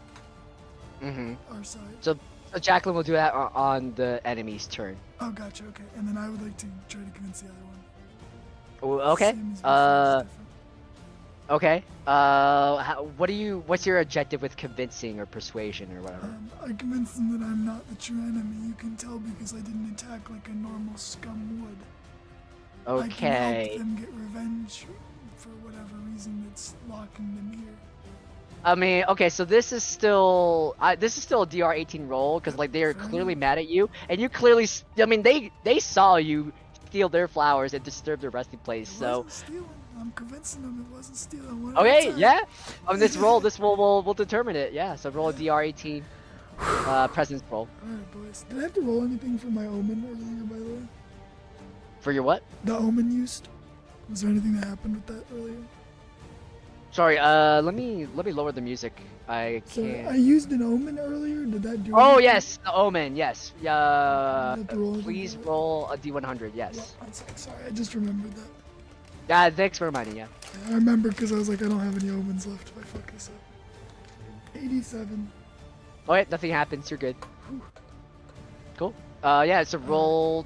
Mm-hmm. our side. So Jacqueline will do that on the enemy's turn. Oh, gotcha. Okay, and then I would like to try to convince the other one. Okay. Same as before, just different. Okay. What's your objective with convincing or persuasion or whatever? I convinced them that I'm not the true enemy. You can tell because I didn't attack like a normal scum would. I can Okay. help them get revenge for whatever reason that's locking them here. I mean, okay, so this is still a DR18 roll because like they are clearly mad at you, and you clearly, I mean, they saw you steal their flowers and disturb their resting place. It So wasn't stealing. I'm convincing them it wasn't stealing. What okay, attack. yeah. On this roll, will determine it. Yeah. So roll a DR18 presence roll Alright, boys. Did I have to roll anything for my omen earlier, by the way? for your what? The omen used? Was there anything that happened with that earlier? Sorry. Let me lower the music. I So can't. I used an omen earlier. Did that do Oh anything? yes, the omen. Yes. have to roll Please anything? roll a D100. Yeah, Yes. one sec. Sorry, I just remembered that. Yeah. Thanks for reminding. Yeah. I remember because I was like, I don't have any omens left if I fuck this up. 87. Oh wait, nothing happens. You're good. Cool. Yeah, it's a roll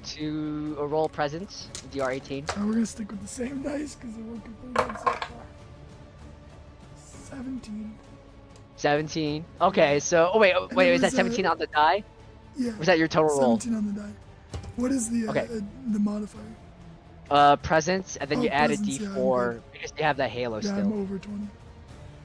presence, DR18. We're gonna stick with the same dice because they're working pretty good so far. 17. 17. Okay, so wait, And wait, it is that was, 17 on the die? Yeah. Was that your total roll? 17 on the die. What is the Okay. the modifier? Presence, and then Oh, you add presence, a yeah, I'm D4 good. because you have that halo Yeah, still. I'm over 20.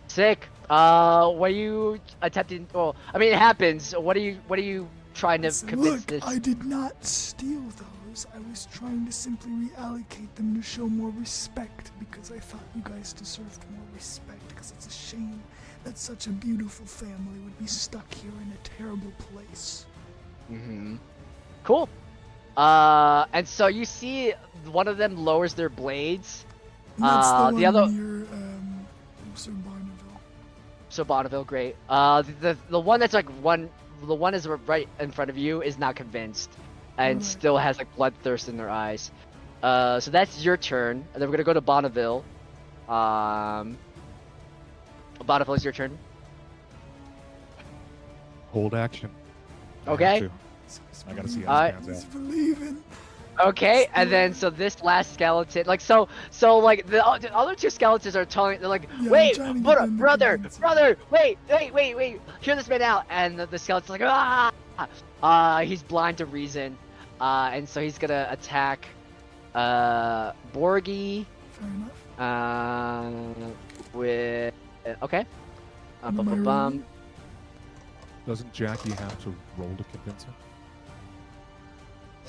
Sick. What are you attempting? Well, I mean, it happens. What are you trying to Listen, convince look, this? I did not steal those. I was trying to simply reallocate them to show more respect because I thought you guys deserved more respect because it's a shame that such a beautiful family would be stuck here in a terrible place. Mm-hmm. Cool. And so you see one of them lowers their blades. And that's the The one other- near Sir Barnaville. So Bonneville, great. The one that's like the one is right in front of you is not convinced, and Right. still has like bloodthirst in their eyes. So that's your turn, and then we're gonna go to Bonneville. Bonneville, is your turn. Hold action. I have Okay. to. I gotta see Alright. how this He's pans out. believing. Okay, and then so this last skeleton, like so like the other two skeletons are telling, they're like, Yeah, I'm wait, trying to get them to brother, convince him. wait, hear this man out, and the skeleton's like, he's blind to reason, and so he's gonna attack, Borgie, Fair enough. with, okay, What am I bum. rolling? Doesn't Jackie have to roll to convince him?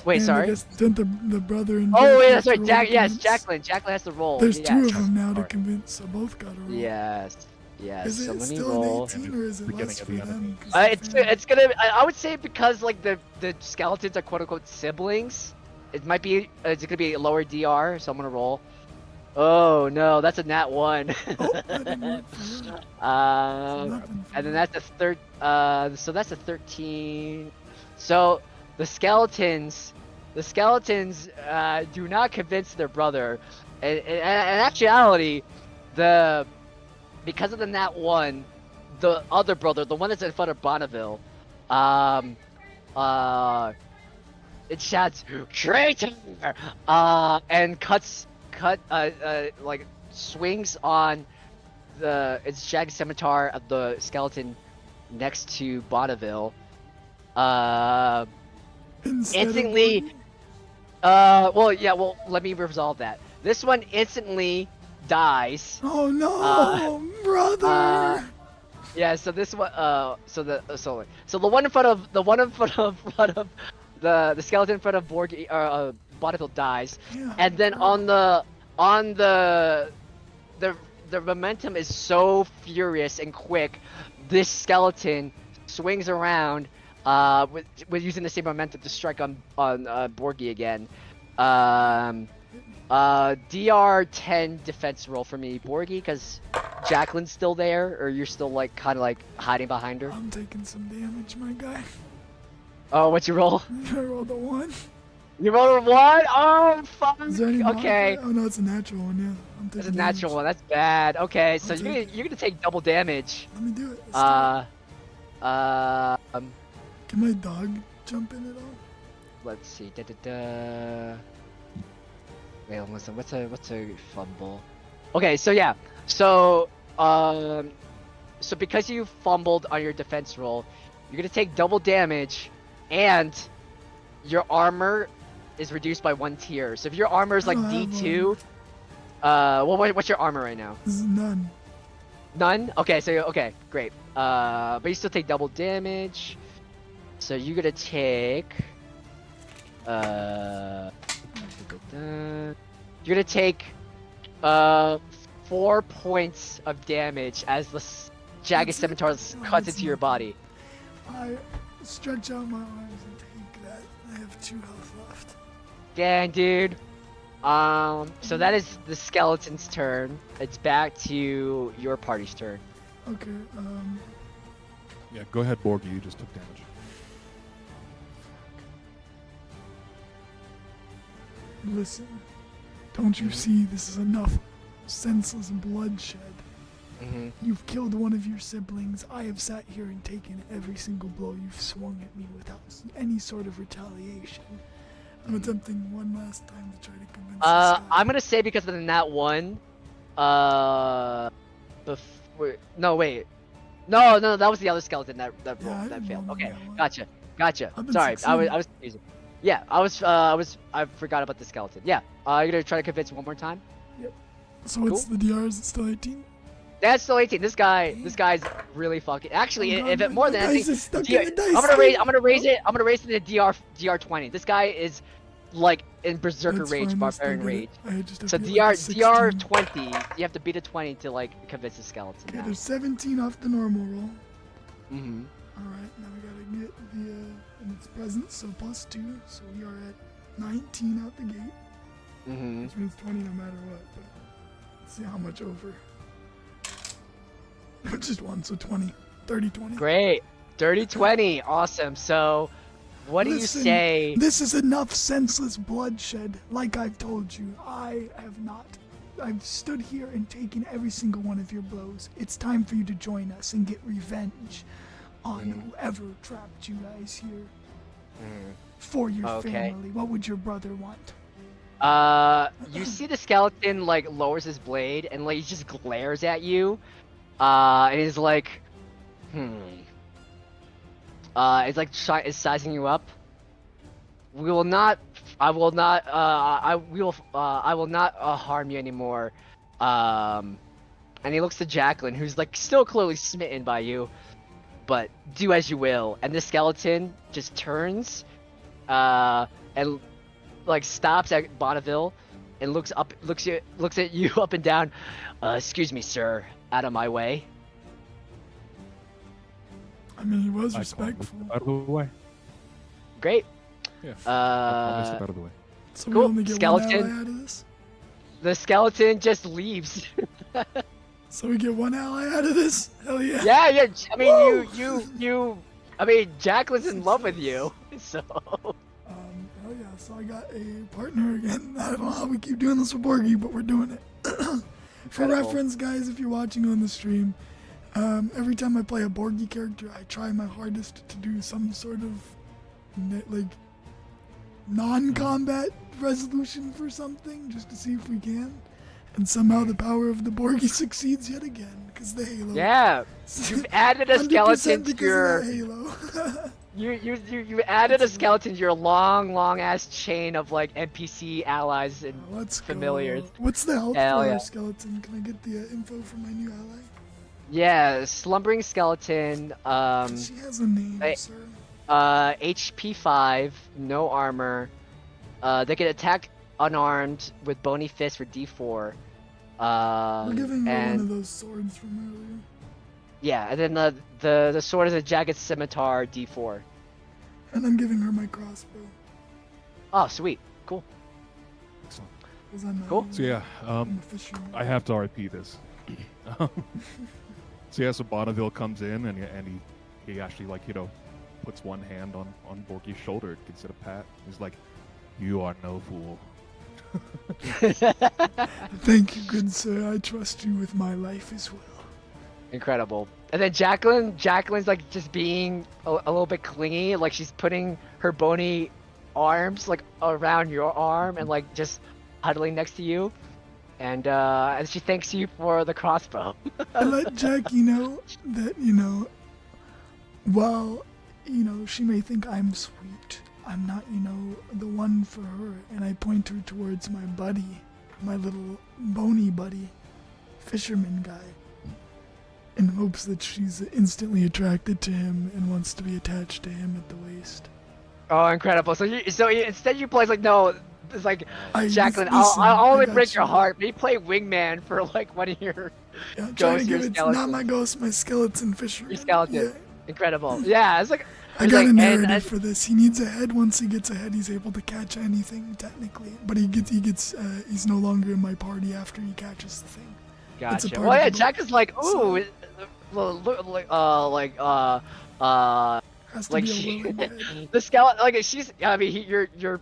Wait, And I sorry. guess didn't the brother and Oh, Jackie yeah, have that's to right. roll to Yes, convince? Jacqueline. Jacqueline has to roll. There's yes. two of them now to Alright. convince, so both gotta roll. Yes. Yes. Is so it let me still roll. an 18 or is it Beginning less of for the enemy. them? 'cause they're family? It's gonna. I would say because like the skeletons are quote unquote siblings. It might be. It's gonna be a lower DR. So I'm gonna roll. Oh no, that's a nat 1. Oh, that didn't work for them. Nothing for And then them. that's a so that's a 13. So the skeletons do not convince their brother. In actuality, because of the nat 1, the other brother, the one that's in front of Bonneville, it shouts traitor, and like swings on its jagged scimitar of the skeleton next to Bonneville. Instantly. Well, let me resolve that. This one instantly dies. Oh no, brother! Yeah, so this one, so the one in front of the skeleton in front of Bonneville dies, Yeah, and then bro. the momentum is so furious and quick. This skeleton swings around, with using the same momentum to strike on Borgie again. DR 10 defense roll for me, Borgie, because Jacqueline's still there, or you're still like kind of like hiding behind her. I'm taking some damage, my guy. Oh, what's your roll? I rolled a 1. You rolled a 1? Oh, fuck. Is there any Okay. Oh no, it's a natural one. Yeah, I'm taking It's a natural one. That's bad. Okay, so you're gonna take double damage. Let me do it. Let's do it. Can Can my dog jump in at all? let's see. Wait, listen. What's a fumble? Okay, so yeah. So because you fumbled on your defense roll, you're gonna take double damage, and your armor is reduced by 1 tier. So if your armor is like I don't have D2, what's your armor right now? This is none. None? Okay, so okay, great. But you still take double damage. So you're gonna take you're gonna take 4 points of damage as the jagged That's it. scimitar No, cuts it's into your not. body. I stretch out my arms and take that. I have 2 health left. Dang, dude. So that is the skeleton's turn. It's back to your party's turn. Okay. Yeah, go ahead, Borgie. You just took damage. Listen. Don't you see this is enough senseless bloodshed? Mm-hmm. You've killed one of your siblings. I have sat here and taken every single blow you've swung at me without any sort of retaliation. I'm attempting one last time to try to convince this guy. I'm gonna say because of the nat 1. No, wait. No, that was the other skeleton that Yeah, I rolled, that didn't failed. roll Okay, that one. gotcha. I've been Sorry, I succeeding. was confusing. Yeah, I forgot about the skeleton. Yeah, you're gonna try to convince one more time. So what's the DR? Is it still 18? That's still 18. This guy's really fucking. Actually, Oh, if God, it more my than dice anything, is stuck DR in the dice I'm gonna raise. thing. I'm gonna raise it. I'm gonna raise it to DR 20. This guy is like in berserker That's rage, fine, I still barbarian get it. rage. I just have So to get like a 16. DR 20. You have to beat a 20 to like convince the skeleton. Okay, Now. there's 17 off the normal roll. Mm-hmm. Alright, now we gotta get the in its presence, so +2. So we are at 19 out the gate. Mm-hmm. Which means 20 no matter what, but let's see how much over. Just 1, so 20. 30, 20. Great. Dirty 20. Awesome. So, what do you Listen, say? This is enough senseless bloodshed. Like I've told you, I have not. I've stood here and taken every single one of your blows. It's time for you to join us and get revenge on whoever trapped you guys here. For your Okay. family. What would your brother want? You see the skeleton like lowers his blade and like he just glares at you. And he's like, it's like is sizing you up. We will not. I will not. I will not harm you anymore. And he looks to Jacqueline, who's like still clearly smitten by you. But do as you will. And the skeleton just turns, and like stops at Bonneville, and looks at you up and down. Excuse me, sir. Out of my way. I mean, he was I call him, respectful. "Step out of the way. Great. Yeah. I promise, step out of the way. So cool. we only get Skeleton. one ally out of this? The skeleton just leaves. So we get one ally out of this? Hell yeah. Yeah. I mean, Woo! you. I mean, Jacqueline's in love with you, so. Hell yeah, so I got a partner again. I don't know how we keep doing this with Borgie, but we're doing it. For reference, guys, if you're watching on the stream, every time I play a Borgy character, I try my hardest to do some sort of like non-combat resolution for something, just to see if we can. And somehow the power of the Borgy succeeds yet again, because the Halo. Yeah, you've added a skeleton to your. Halo. You added a skeleton to your long ass chain of like NPC allies and familiars. Go. What's the health Hell for yeah. our skeleton? Can I get the info for my new ally? Yeah, slumbering skeleton. She has a name, sir. HP 5, no armor. They can attack unarmed with bony fist for D4. We're giving her one of those swords from earlier. Yeah, and then the sword is a jagged scimitar D4. And I'm giving her my crossbow. Oh, sweet, cool. Cool. So yeah, I have to RIP this. So yeah, so Bonneville comes in and he actually puts one hand on Borky's shoulder, gives it a pat. He's like, "You are no fool." Thank you, good sir. I trust you with my life as well. Incredible. And then Jacqueline's like just being a little bit clingy, like she's putting her bony arms like around your arm and like just huddling next to you. And she thanks you for the crossbow. I let Jackie know that, while, she may think I'm sweet, I'm not, the one for her. And I point her towards my buddy, my little bony buddy, fisherman guy, in hopes that she's instantly attracted to him and wants to be attached to him at the waist. Oh, incredible. So instead you play like, no, it's like, Jacqueline, listen, I'll only break your heart, but you play wingman for like one of your ghosts, not my ghost, my skeleton fisherman. Your skeleton. Yeah. Incredible. Yeah, it's like... I got a narrative for this. He needs a head. Once he gets a head, he's able to catch anything, technically. But he's no longer in my party after he catches the thing. Gotcha. Well, yeah, Jack is like, ooh, has to like be a she, willing head. the skeleton, like she's, I mean, your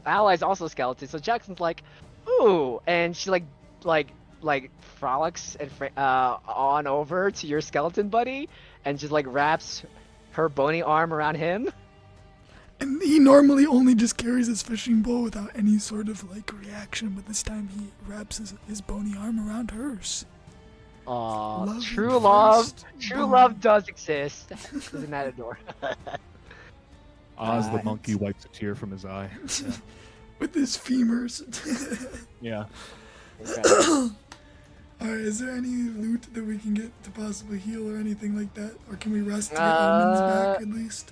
ally's also a skeleton, so Jackson's like, ooh, and she like frolics and on over to your skeleton buddy, and just like wraps her bony arm around him. And he normally only just carries his fishing pole without any sort of like reaction, but this time he wraps his bony arm around hers. Aw, true love does exist. Isn't that adorable? Oz the monkey wipes a tear from his eye. Yeah. With his femurs. Yeah. Alright, is there any loot that we can get to possibly heal or anything like that? Or can we rest to get omens back at least?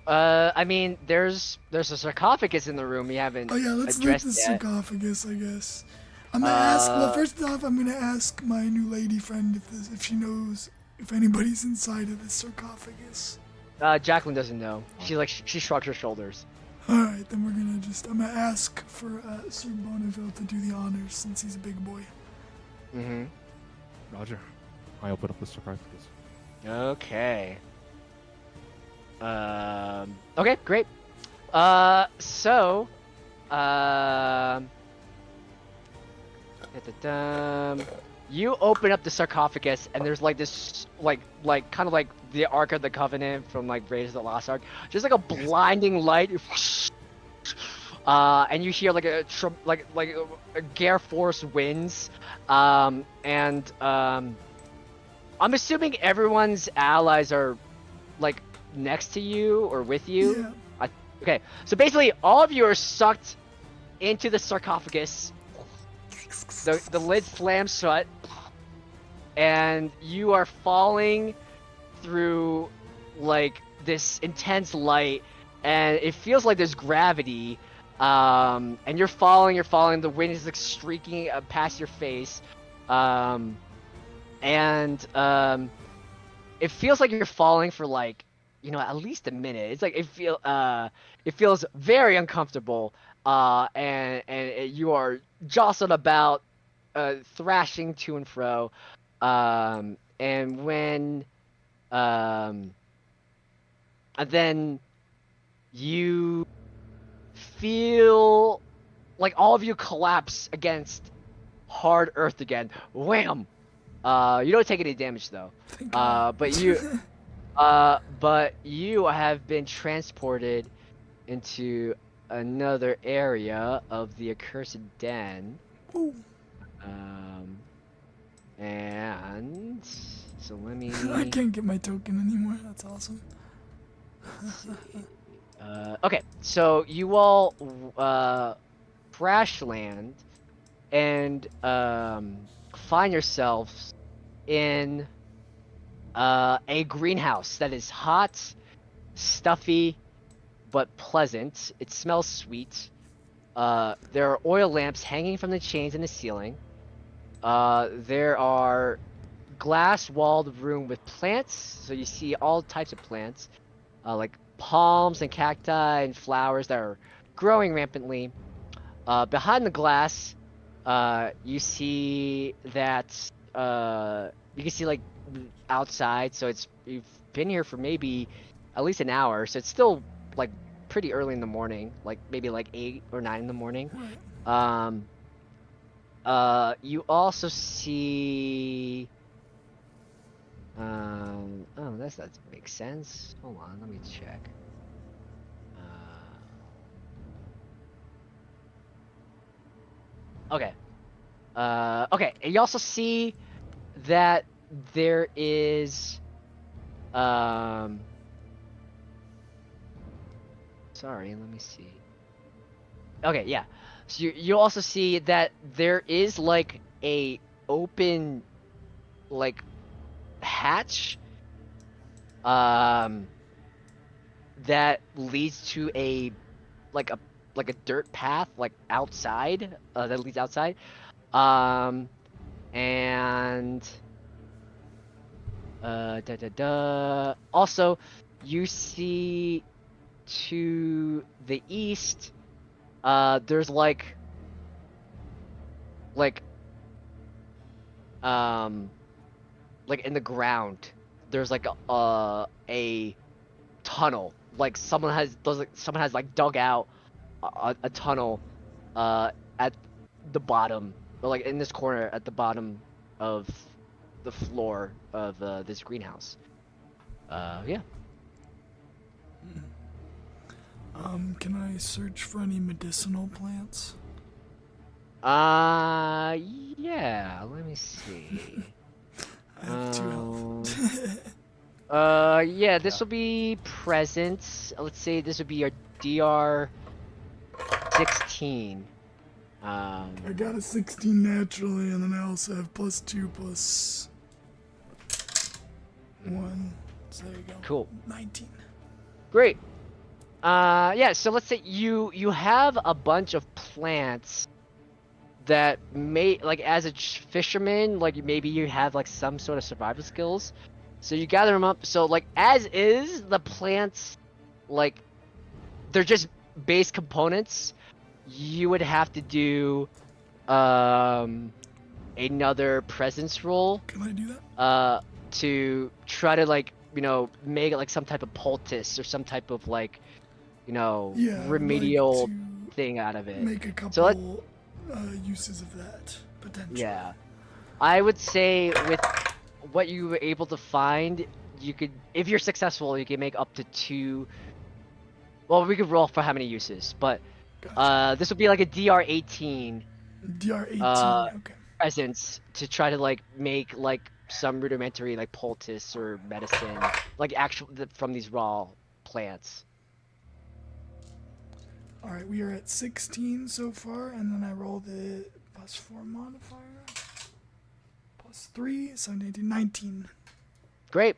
I mean, there's a sarcophagus in the room we haven't Oh yeah, let's loot addressed the yet. sarcophagus, I guess. I'm gonna ask, well, first off, I'm gonna ask my new lady friend if she knows if anybody's inside of this sarcophagus. Jacqueline doesn't know. She shrugs her shoulders. Alright, then I'm gonna ask for Sir Bonneville to do the honors since he's a big boy. Mm-hmm. Roger. I open up the sarcophagus. Okay. Okay, great. You open up the sarcophagus, and there's like this, like kind of like the Ark of the Covenant from like Raiders of the Lost Ark, just like a blinding light, and you hear like a gale force winds, I'm assuming everyone's allies are like next to you or with you. Yeah. Okay, so basically all of you are sucked into the sarcophagus. The lid slams shut, and you are falling through like this intense light, and it feels like there's gravity, and you're falling, the wind is like streaking past your face, and it feels like you're falling for like, at least a minute. It's like it feels very uncomfortable, and you are jostled about, thrashing to and fro, and when and then you feel like all of you collapse against hard earth again. Wham! You don't take any damage though. Thank God. But you have been transported into another area of the accursed den. Ooh. And so let me. I can't get my token anymore. That's awesome. Okay, so you all crash land and find yourselves in a greenhouse that is hot, stuffy, but pleasant. It smells sweet. There are oil lamps hanging from the chains in the ceiling. There are glass-walled room with plants, so you see all types of plants, like palms and cacti and flowers that are growing rampantly. Behind the glass, you see that you can see like outside, so you've been here for maybe at least an hour, so it's still like pretty early in the morning, like maybe like 8 or 9 in the morning. You also see oh, that makes sense. Hold on, let me check. Okay. Okay, and you also see that there is sorry, let me see. Okay, yeah. So you also see that there is like a open like hatch that leads to a dirt path like outside that leads outside. And also you see to the east there's like in the ground there's like a tunnel, like someone has like dug out a tunnel at the bottom, or like in this corner at the bottom of the floor of this greenhouse. Yeah. Can I search for any medicinal plants? Yeah, let me see. I have 2 health. Yeah, this will be present. Let's say this would be your DR 16. I got a 16 naturally, and then I also have +2 +1. So there you go. Cool. 19. Great. Yeah, so let's say you have a bunch of plants that may, like, as a fisherman, like maybe you have like some sort of survival skills, so you gather them up. So like as is, the plants, like, they're just base components. You would have to do another presence roll. Can I do that? To try to, like, you know, make it like some type of poultice or some type of, like, you know, Yeah, remedial I'd like thing out of to it. make a couple So uses of that potentially. yeah, I would say with what you were able to find, you could, if you're successful, you can make up to 2. Well, we could roll for how many uses, but Gotcha. this would be like a DR 18 DR 18. Okay. presence to try to like make like some rudimentary like poultice or medicine, like actual from these raw plants. All right, we are at 16 so far, and then I roll the +4 modifier. +3, so 19. Great.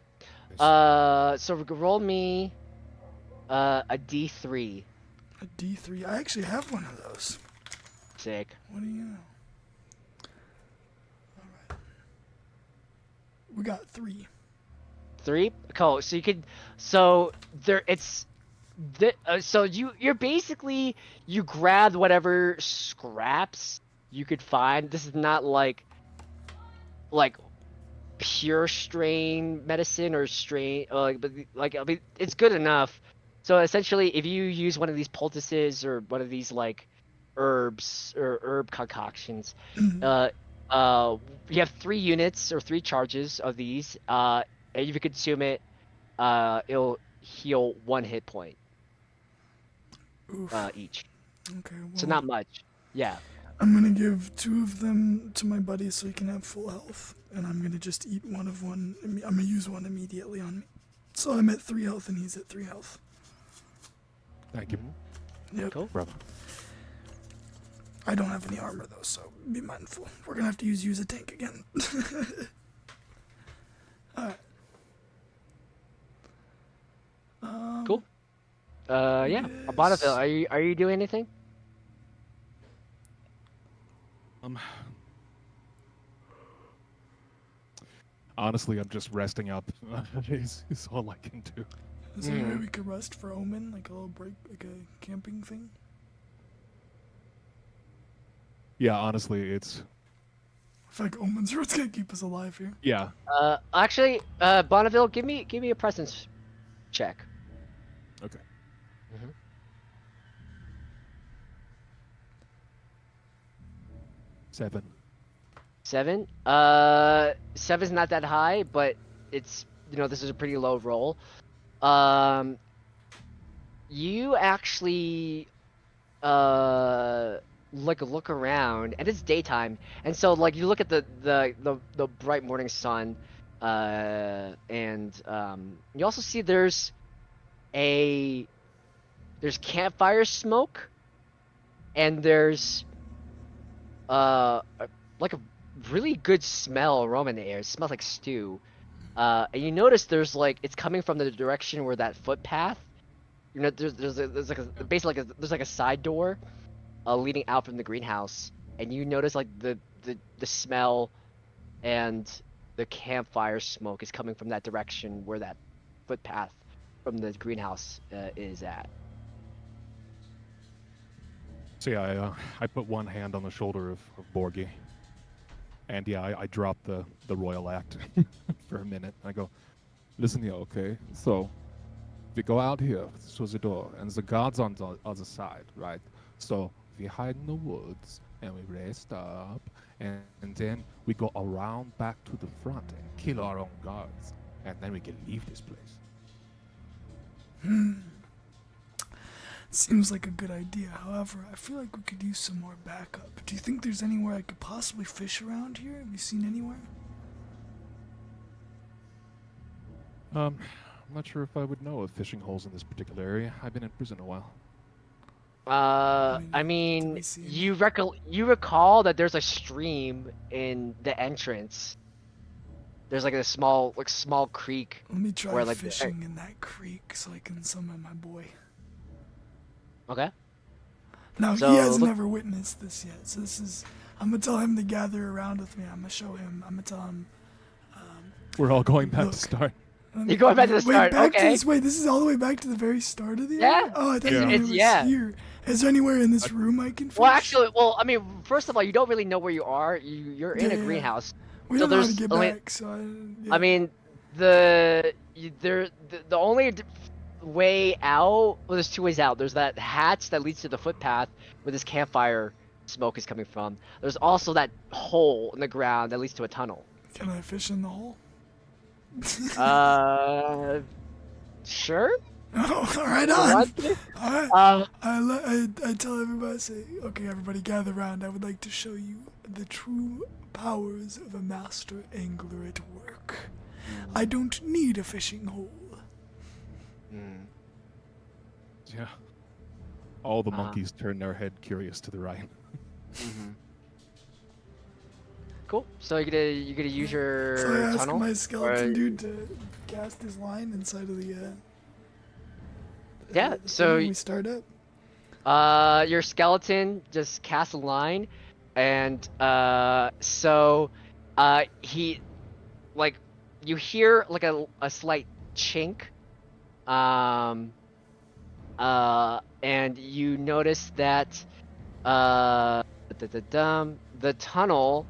So roll me a D3. A D3. I actually have one of those. Sick. What do you know? All right. We got 3. 3. Cool. So you could. So there. It's. So you're basically, you grabbed whatever scraps you could find. This is not like pure strain medicine or strain, but like, I mean, it's good enough. So essentially, if you use one of these poultices or one of these like herbs or herb concoctions, You have 3 units or 3 charges of these. And if you consume it, it'll heal 1 hit point Oof. each. Okay, So well, not much. Yeah. I'm gonna give 2 of them to my buddy so he can have full health, and I'm gonna just eat one of one. I'm gonna use one immediately on me. So I'm at 3 health and he's at 3 health. Thank you, Yep. Cool. brother. I don't have any armor though, so be mindful. We're gonna have to use a tank again. Alright. Cool. Yeah. Bonneville, are you doing anything? Honestly, I'm just resting up. is all I can do. Is there a way we could rest for Omen? Like a little break, like a camping thing? Yeah, honestly, it's I feel like Omen's what's gonna keep us alive here. yeah. Actually, Bonneville, give me a presence check. Okay. Mhm. 7. 7. 7's not that high, but it's this is a pretty low roll. You actually look around, and it's daytime, and so like you look at the bright morning sun, and you also see there's campfire smoke, and there's like a really good aroma in the air. It smells like stew. And you notice there's like it's coming from the direction where that footpath. There's like a side door, leading out from the greenhouse, and you notice like the smell, and the campfire smoke is coming from that direction where that footpath from the greenhouse is at. So yeah, I put one hand on the shoulder of Borgie, and yeah, I drop the royal act for a minute. I go, listen here, okay? So we go out here through the door, and the guards on the other side, right? So we hide in the woods, and we rest up, and then we go around back to the front and kill our own guards, and then we can leave this place. Seems like a good idea. However, I feel like we could use some more backup. Do you think there's anywhere I could possibly fish around here? Have you seen anywhere? I'm not sure if I would know of fishing holes in this particular area. I've been in prison a while. I do mean, we see you recall that there's a stream in the entrance. There's like a small creek. Let me try where, like, fishing in that creek so I can summon my boy. Okay. Now, So, he has look- never witnessed this yet, so I'm gonna tell him to gather around with me. I'm gonna tell him. We're all going back Look. to start. You're going back to the start, okay. This is all the way back to the very start of the Yeah. area? Oh, I thought Yeah. you It's- were yeah. here. Is there anywhere in this room I can fish? Well, actually, I mean, first of all, you don't really know where you are. You're in a Yeah. greenhouse. we so don't know how to there's get only- back, so I mean, the only way out. Well, there's 2 ways out. There's that hatch that leads to the footpath where this campfire smoke is coming from. There's also that hole in the ground that leads to a tunnel. Can I fish in the hole? Sure. Oh, all right, You on. want to? All right. I tell everybody, I say, okay, everybody gather around. I would like to show you the true powers of a master angler at work. I don't need a fishing hole. Yeah. All the Uh-huh. monkeys turn their head curious to the right. Cool. So you're gonna use your So I ask tunnel. my skeleton or- dude to cast his line inside of the. Yeah, the so thing when we start up. Your skeleton just casts a line, and he, like, you hear like a slight chink, and you notice that the tunnel,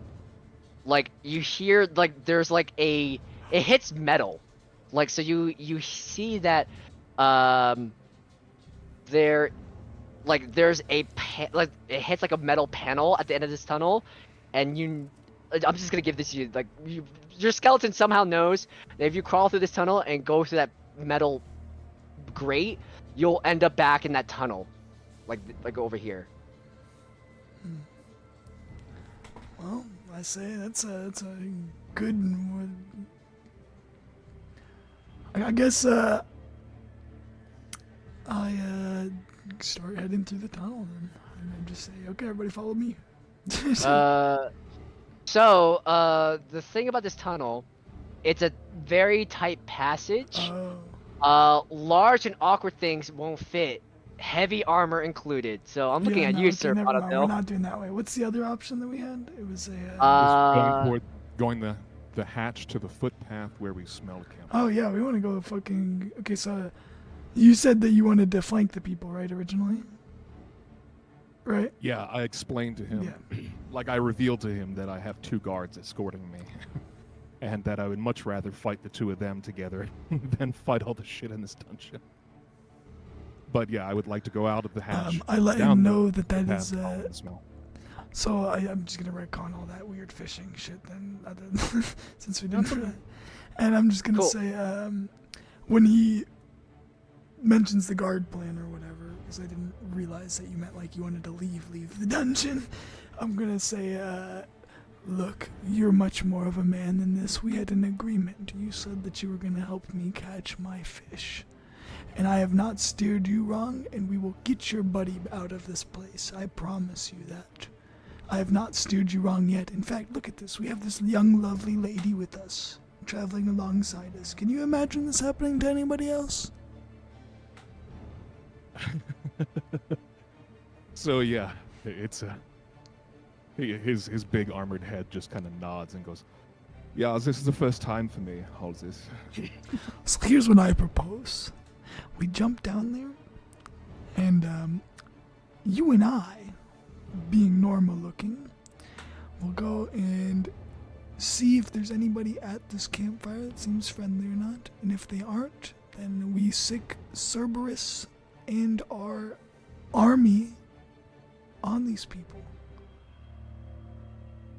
like, you hear like there's like it hits metal, like, so you see that there's like it hits like a metal panel at the end of this tunnel, and I'm just gonna give this to you. Like, your skeleton somehow knows that if you crawl through this tunnel and go through that metal grate, you'll end up back in that tunnel, like over here. Well, I say that's a good. I guess I start heading through the tunnel then, and then just say, "Okay, everybody, follow me." The thing about this tunnel, it's a very tight passage. Oh. Large and awkward things won't fit. Heavy armor included. So I'm looking Yeah, at no, you, okay, Sir never mind. We're Bottomdale. not doing that way. What's the other option that we had? It was a. Just going the hatch to the footpath where we smell camp. Oh yeah, we want to go fucking. Okay, so you said that you wanted to flank the people, right? Originally. Right. Yeah, I explained to him, like I revealed to him that I have 2 guards escorting me, and that I would much rather fight the 2 of them together than fight all the shit in this dungeon. But yeah, I would like to go out of the hatch. I let down him the know that is. following the smell. So I'm just gonna retcon all that weird fishing shit then, since we didn't. And I'm just gonna say, when he mentions the guard plan or whatever, because I didn't realize that you meant like you wanted to leave the dungeon. I'm gonna say, look, you're much more of a man than this. We had an agreement. You said that you were gonna help me catch my fish. And I have not steered you wrong, and we will get your buddy out of this place. I promise you that. I have not steered you wrong yet. In fact, look at this. We have this young, lovely lady with us, traveling alongside us. Can you imagine this happening to anybody else? So yeah, it's his big armored head just kind of nods and goes, "Yeah, this is the first time for me. All this." So here's what I propose. We jump down there, and you and I, being normal looking, will go and see if there's anybody at this campfire that seems friendly or not. And if they aren't, then we sick Cerberus and our army on these people.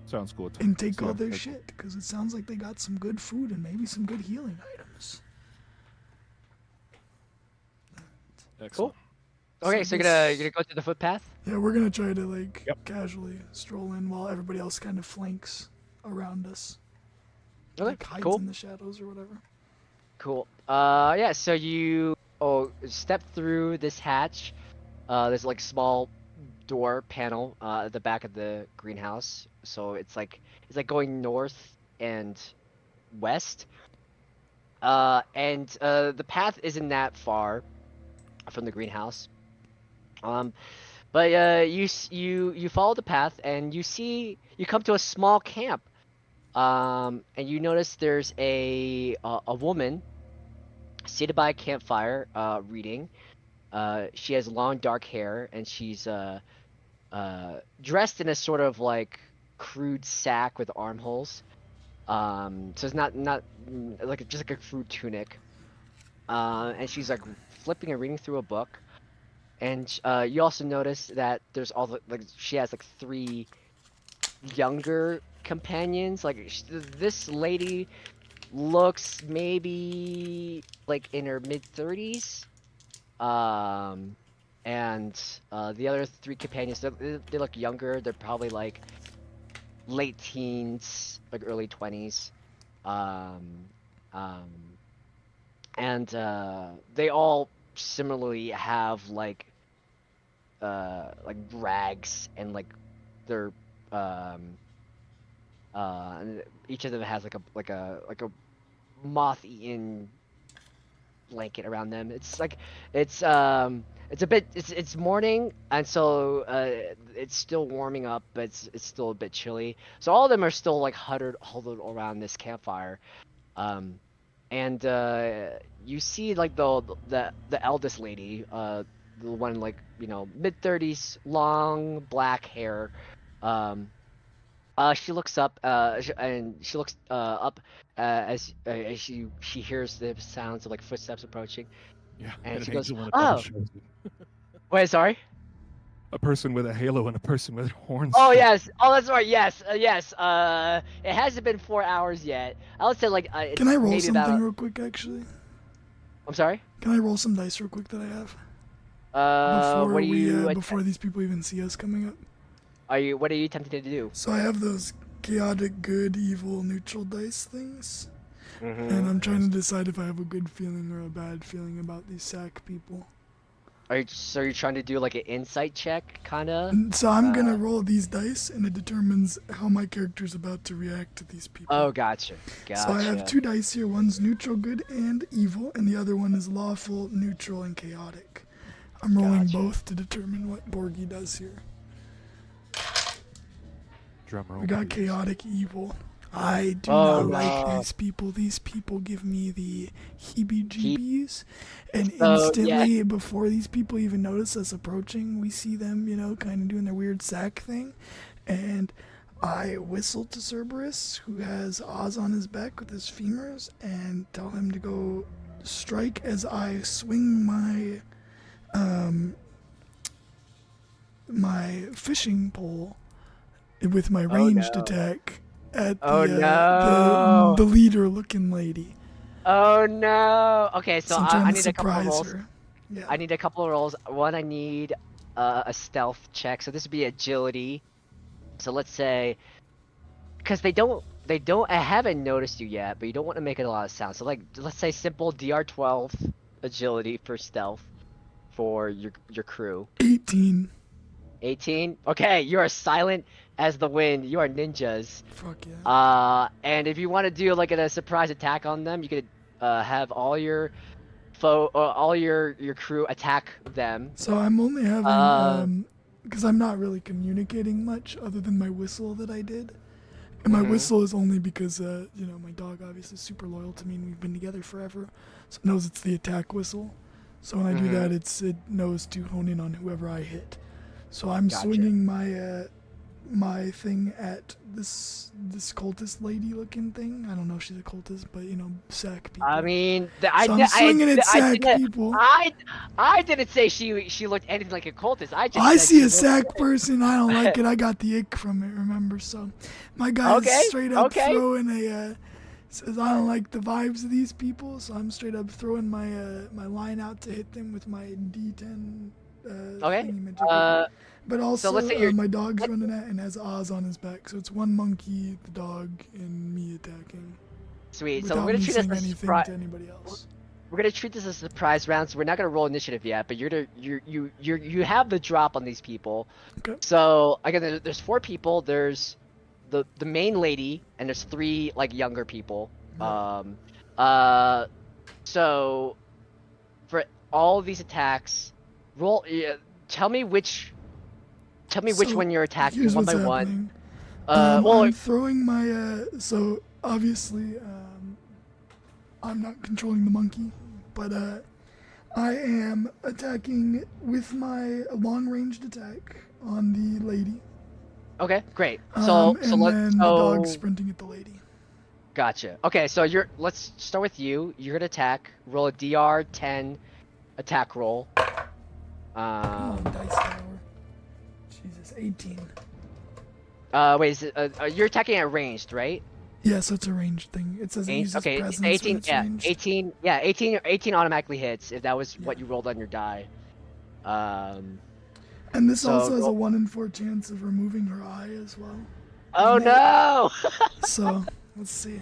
Sounds good. And take all their okay. shit, because it sounds like they got some good food and maybe some good healing items. Excellent. Okay, so you're gonna go through the footpath? Yeah, we're gonna try to casually stroll in while everybody else kind of flanks around us. Okay, Like hides cool. in the shadows or whatever. Cool. Yeah, so you step through this hatch. There's like small door panel at the back of the greenhouse. So it's like going north and west. And the path isn't that far from the greenhouse. But you follow the path and you come to a small camp. And you notice there's a woman seated by a campfire, reading. She has long dark hair and she's dressed in a sort of like crude sack with armholes. So it's not like just like a crude tunic. And she's like flipping and reading through a book. And you also notice that there's she has like 3 younger companions. Like this lady looks maybe like in her mid-30s. And the other 3 companions, they look younger. They're probably like late teens, like early 20s. And they all similarly have like rags and like their each of them has like a moth-eaten blanket around them. It's morning, and so it's still warming up, but it's still a bit chilly. So all of them are still like huddled around this campfire. And you see like the eldest lady, the one like mid-30s, long black hair. She looks up, and she looks up as she hears the sounds of like footsteps approaching. Yeah, And an she goes, angel in a devil "Oh, shows it. wait, sorry." a person with a halo and a person with horns. Oh yes. Oh, that's right. Yes. Yes. It hasn't been 4 hours yet. I would say like it's Can I roll maybe something about. real quick, actually? I'm sorry. Can I roll some dice real quick that I have What are you? before these people even see us coming up? Are you? What are you attempting to do? So I have those chaotic, good, evil, neutral dice things, Mm-hmm. and I'm trying to decide if I have a good feeling or a bad feeling about these sack people. So you're trying to do like an insight check, kinda? And so I'm gonna roll these dice, and it determines how my character's about to react to these people. Oh, gotcha. So I have 2 dice here. One's neutral, good, and evil, and the other one is lawful, neutral, and chaotic. I'm rolling Gotcha. both to determine what Borgie does here. Drum roll. We got please. chaotic evil. I do Oh, not like no. these people. These people give me the heebie-jeebies. And So, instantly, before these people even notice us approaching, we see them, kind of doing their weird sack thing. And I whistle to Cerberus, who has Oz on his back with his femurs, and tell him to go strike as I swing my my fishing pole with my ranged no. attack at Oh, no. the leader-looking lady. Oh no. Okay, so I'm trying I to need a couple of surprise rolls. her. Yeah. I need a couple of rolls. One, I need a stealth check. So this would be agility. So let's say, because I haven't noticed you yet, but you don't want to make it a lot of sound. So like, let's say simple DR12 agility for stealth for your crew. 18. 18. Okay, you are silent as the wind. You are ninjas. Fuck yeah. And if you want to do like a surprise attack on them, you could have all your all your crew attack them. So I'm only having because I'm not really communicating much other than my whistle that I did. And my whistle is only because my dog obviously is super loyal to me and we've been together forever. So it knows it's the attack whistle. So when I do that, it knows to hone in on whoever I hit. So I'm swinging my thing at this cultist lady looking thing. I don't know if she's a cultist, but sack people. I mean, I'm swinging at sack people. I didn't say she looked anything like a cultist. I said see she a sack person. I don't like it. I got the ick from it. Remember? So my guy is straight up throwing a. Says I don't like the vibes of these people, so I'm straight up throwing my my line out to hit them with my D10. Okay. But also, so let's say my dog's running at and has Oz on his back, so it's one monkey, the dog, and me attacking. Sweet. So Without we're gonna me treat this saying as a anything surprise. to anybody else. We're gonna treat this as a surprise round, so we're not gonna roll initiative yet. But you have the drop on these people. Okay. So again, there's 4 people. There's the main lady, and there's 3 like younger people. So for all these attacks, roll. Tell me which one you're attacking Here's one what's by one. happening. I'm throwing my so obviously I'm not controlling the monkey, but I am attacking with my long-ranged attack on the lady. Okay, great. And then the dog's sprinting at the lady. Gotcha. Okay, so let's start with you. You're gonna attack. Roll a DR 10 attack roll. Dice tower. Jesus, 18. Wait, is it, you're attacking at ranged, right? Yeah, so it's a ranged thing. It says it uses Okay, presence 18. when it's Yeah, ranged. 18. Yeah, 18 automatically hits if that was what you rolled on your die. And this also has a 1 in 4 chance of removing her eye as well. Oh no! So let's see.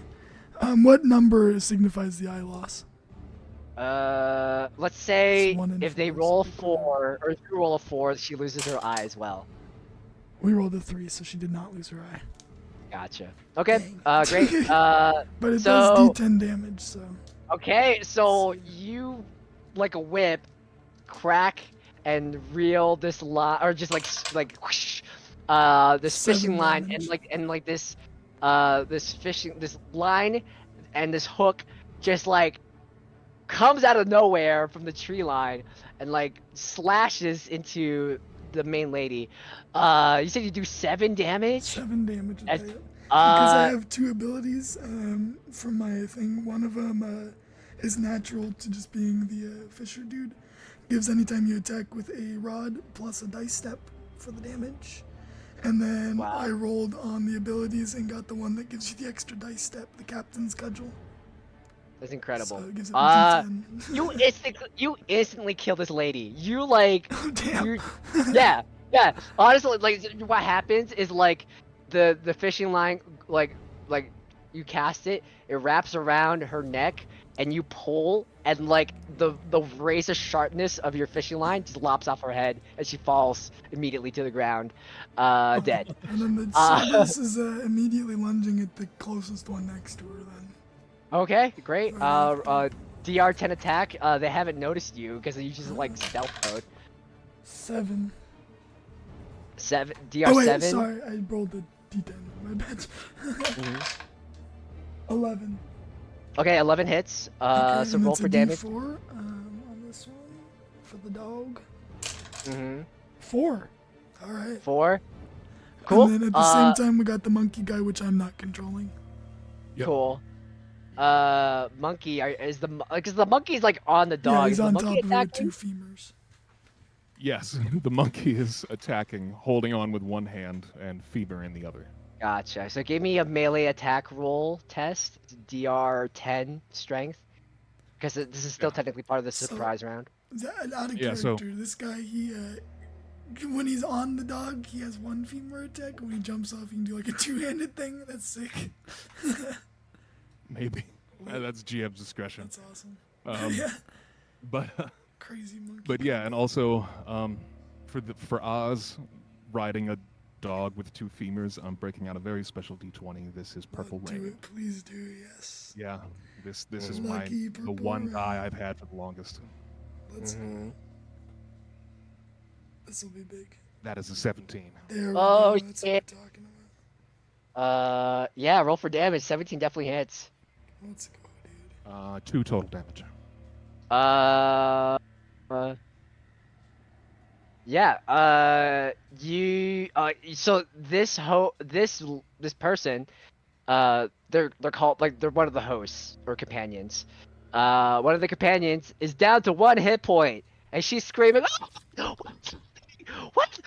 What number signifies the eye loss? Let's say It's 1 in if they 4, roll so 4, or if you roll a 4, she loses her eye as well. We rolled a 3, so she did not lose her eye. Gotcha. Okay. Dang. Great. But it does D10 damage, so. Okay, so you, like a whip, crack and reel this line, or just like whoosh, this 7 fishing line, damage. and this line and this hook just like comes out of nowhere from the tree line and like slashes into the main lady. You said you do 7 damage? 7 damage. As- Because I have 2 abilities from my thing. One of them is natural to just being the fisher dude. gives anytime you attack with a rod plus a dice step for the damage. And then Wow. I rolled on the abilities and got the one that gives you the extra dice step, the Captain's Cudgel. That's incredible. So it gives it D10. You instantly kill this lady. You like Oh, damn. yeah. Honestly, like what happens is like the fishing line like you cast it, it wraps around her neck and you pull and like the razor sharpness of your fishing line just lops off her head and she falls immediately to the ground, dead. And then the Cerberus is immediately lunging at the closest one next to her then. Okay, great. Right. DR10 attack. They haven't noticed you because you just like stealth mode. 7. 7. DR7. Oh wait, sorry, I rolled the D10. My bad. Mhm. 11. Okay, 11 hits. Okay, So and roll that's for a damage. D4 on this one for the dog. Mm-hmm. 4. All right. 4. Cool. And then at the same time, we got the monkey guy, which I'm not controlling. Yep. Cool. Monkey is the because the monkey's like on the dog. Yeah, Is he's the on monkey top of her with attacking? 2 femurs. Yes, the monkey is attacking, holding on with one hand and femur in the other. Gotcha. So give me a melee attack roll test. It's DR10 strength. Because this is still technically part of the So- surprise round. Out of Yeah, so- character, this guy, he when he's on the dog, he has 1 femur attack. When he jumps off, he can do like a 2-handed thing. That's sick. Maybe. That's GM's discretion. That's awesome. Um, but Crazy monkey. but yeah, and also for Oz riding a dog with 2 femurs, I'm breaking out a very special D20. This is Purple Do Rain. it, please do, yes. Yeah, this is Lucky the Purple one die Rain. I've had for the longest. Let's Mhm. go. This will be big. That is a 17. There we Oh, go. That's shit. what we're talking about. Yeah, roll for damage. 17 definitely hits. Let's go, dude. 2 total damage. Yeah. You. So this this person, they're called like they're one of the hosts or companions. One of the companions is down to 1 hit point, and she's screaming, "Oh, what?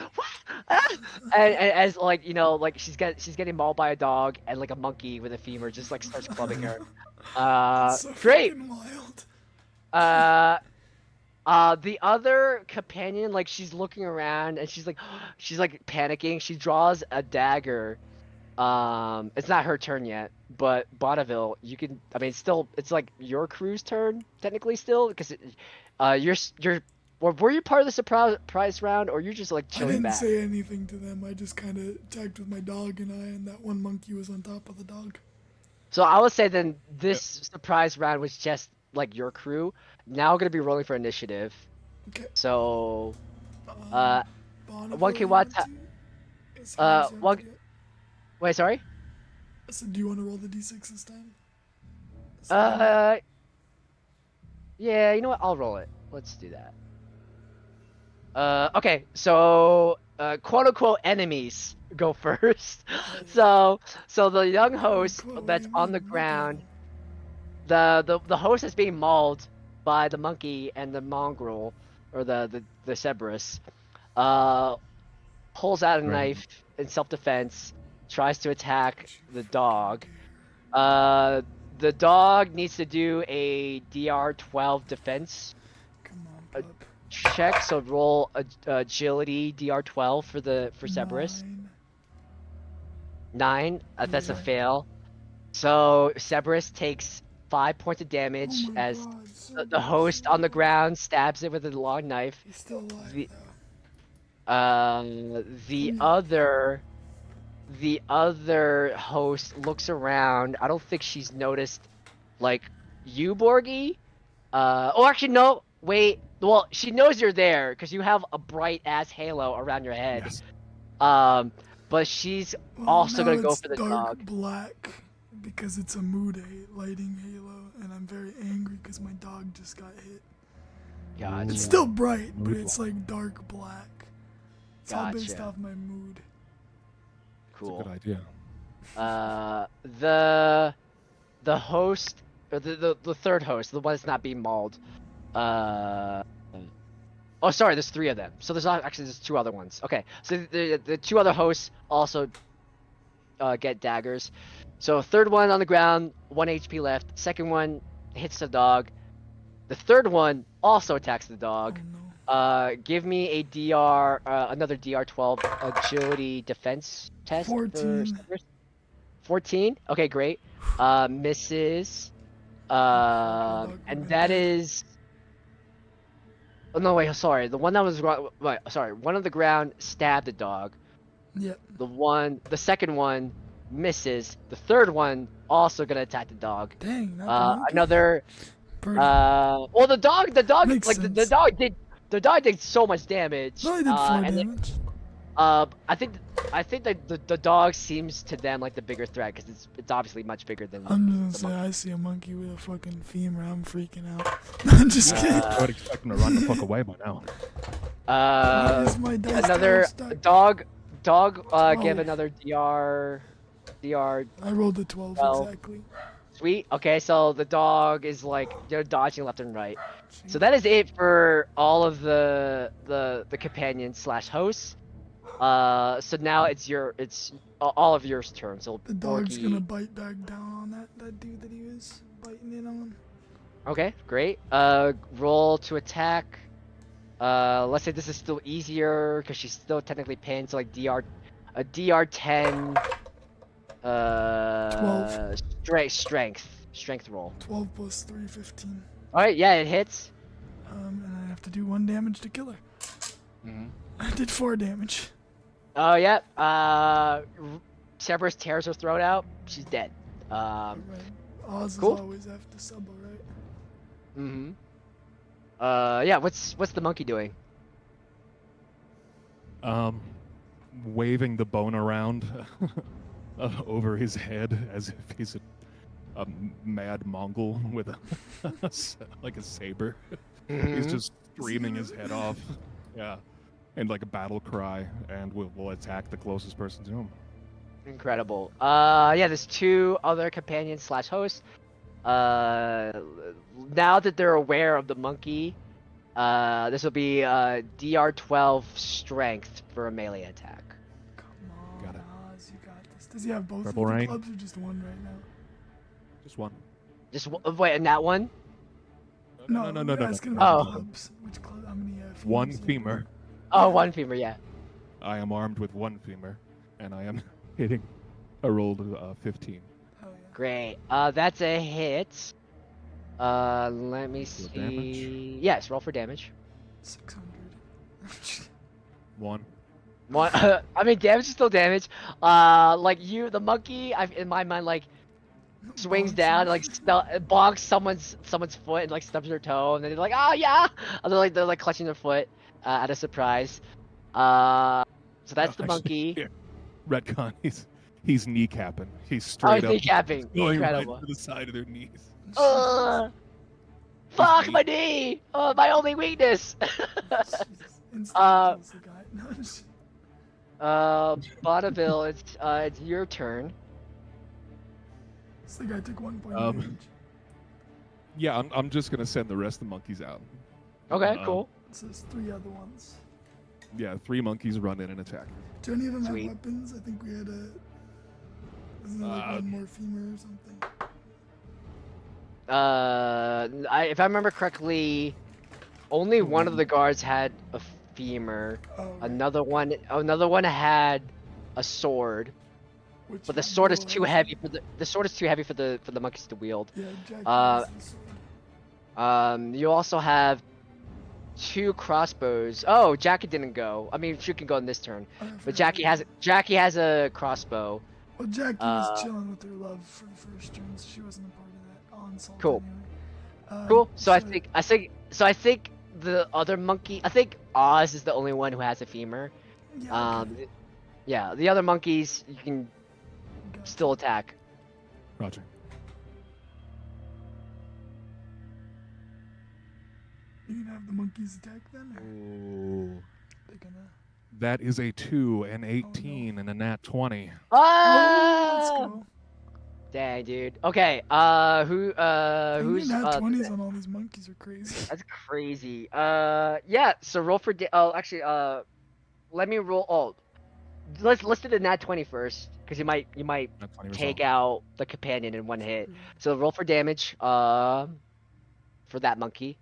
Ah!" And as like like she's getting mauled by a dog, and like a monkey with a femur just like starts clubbing her. That's so Great. freaking wild. The other companion, like she's looking around and she's like panicking. She draws a dagger. It's not her turn yet, but Bonneville, you can. I mean, still, it's like your crew's turn technically still because you're. Were you part of the surprise round, or you're just like I chilling didn't back? say anything to them. I just kind of attacked with my dog, and that one monkey was on top of the dog. So I would say then this surprise round was just like your crew. Now we're gonna be rolling for initiative. Okay. So Bonneville, one can you watch. want to? Is Hans one- empty yet? Wait, sorry. So do you want to roll the d6 this time? Yeah, you know what? I'll roll it. Let's do that. Okay, so quote unquote enemies go first. so the young host Quote, what that's do you on the mean? ground, the host that's being mauled by the monkey and the mongrel, or the Cerberus, pulls out a Right. knife in self-defense, tries to attack the dog. The dog needs to do a DR12 defense Come on, pup. check, so roll agility DR12 for Cerberus. 9. That's a Yeah. fail. So Cerberus takes 5 points of Oh damage my as God, so the host on the ground stabs it with a long knife. He's still alive, The- though. The Hmm. other host looks around. I don't think she's noticed like you, Borgie. Oh, actually no. Wait. Well, she knows you're there because you have a bright ass halo around your head. Yes. But she's Well, also now gonna go it's for the dark dog. black because it's a mood lighting halo, and I'm very angry because my dog just got hit. Gotcha. It's still bright, but Mood it's like dark black. It's all based Gotcha. off my mood. Cool. Good idea. The host, or the third host, the one that's not being mauled, Oh, sorry, there's 3 of them. So there's not actually there's 2 other ones. Okay, so the 2 other hosts also get daggers. So third one on the ground, 1 HP left. Second one hits the dog. The third one also attacks the Oh dog. no. Give me a DR, another DR12 agility defense test. 14. 14. Okay, great. Misses. Dog And went that dead. is. Oh no, wait, sorry. The one that was wait, sorry. One on the ground stabbed the dog. Yep. The second one misses. The third one also gonna attack the dog. Dang, not the monkey. Another. Birdie. Well, the dog, Makes like the sense. dog did so much damage. No, he did 4 and damage. I think that the dog seems to them like the bigger threat because it's obviously much bigger than. I'm just gonna say, I see a monkey with a fucking femur, I'm freaking out. I'm just kidding. I would expect him to run the fuck away by now. Why is my dice Another tower stuck? dog. Give Oh. another DR. I rolled a 12 12. exactly. Sweet. Okay, so the dog is like dodging left and right. So that is it for all of the companions / hosts. So now it's all of yours turn. So The dog's Borky- gonna bite back down on that dude that he was biting in on. Okay, great. Roll to attack. Let's say this is still easier because she's still technically pinned. So like a DR10. 12. Strength roll. 12 plus 3, 15. All right, yeah, it hits. And I have to do 1 damage to kill her. Mm-hmm. I did 4 damage. Oh yeah. Cerberus tears her throat out. She's dead. Right. Oz cool. is always after Subba, right? Mm-hmm. Yeah. What's the monkey doing? Waving the bone around over his head as if he's a mad Mongol with like a saber. He's just screaming his head off. Yeah. And like a battle cry, and we'll attack the closest person to him. Incredible. Yeah. There's 2 other companions / hosts. Now that they're aware of the monkey, this will be DR12 strength for a melee attack. Come on, Got it. Oz, you got this. Does he have both Rebel of the Rain? clubs or just 1 right now? Just one. Just wait, and that one? No, no. asking about Oh. clubs. Which club? How many? One femurs you have? femur. Oh, 1 femur. Yeah. I am armed with 1 femur, and I am hitting a roll of 15. Hell yeah. Great. That's a hit. Let me Roll see. damage? Yes, roll for damage. 600. 1. One. I mean, damage is still damage. Like the monkey, in my mind, like swings Bonks down, him. like bonks someone's foot and like stubs their toe, and then they're like, oh yeah, and they're like clutching their foot at a surprise. So that's the monkey. Here, retcon. He's kneecapping. He's Oh, straight he's up kneecapping. going Incredible. right to the side of their knees. Fuck deep. my knee! Oh, my only weakness. Jesus. Instantly kills the guy. No, just- Bonneville, it's your turn. This guy took 1 point Um, Yeah, I'm just gonna send the rest of the monkeys out. Okay, cool. So there's 3 other ones. Yeah, 3 monkeys run in and attack. Do any of them Sweet. have weapons? I think we had a. Isn't there like 1 more femur or something? If I remember correctly, only one of the guards had a femur. Oh, right. Another one had a sword, Which but the one sword is has too it? heavy for the sword is too heavy for the monkeys to wield. Yeah, Jack Uh, has the sword. You also have 2 crossbows. Oh, Jackie didn't go. I mean, she can go in this turn, I but forgot. Jackie has a crossbow. Well, Jackie was chilling with her love for the first turn, so she wasn't a part of that onslaught. Cool. Anyway. Cool. So I think the other monkey. I think Oz is the only one who has a femur. Yeah, okay. Yeah. The other monkeys you can Gotcha. still attack. Roger. You can have the monkeys attack then, or Ooh. they're gonna. That is a 2, an 18, and a nat 20. Oh, let's Ah! go. Dang, dude. Okay. Who's Nat 20s on all these monkeys are crazy. That's crazy. Yeah. So roll for. Oh, actually. Let me roll. Oh, let's do the nat 20 first, because you might Not 20 take result. out the companion in one hit. So roll for damage. For that monkey,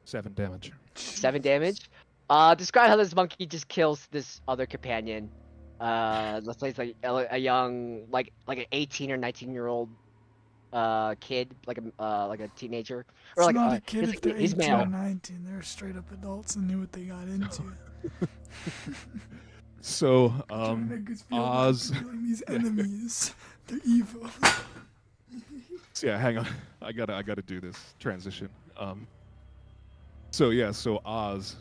7 damage. 7 damage. Describe how this monkey just kills this other companion. Let's say it's like a young, like an 18 or 19-year-old kid, like a teenager, or It's like not a kid he's if they're he's 18 or male. 19. They're straight up adults and knew what they got into. So, Trying to make us feel bad Oz. for killing these Yeah. enemies. They're evil. So yeah, hang on. I gotta do this transition. So Oz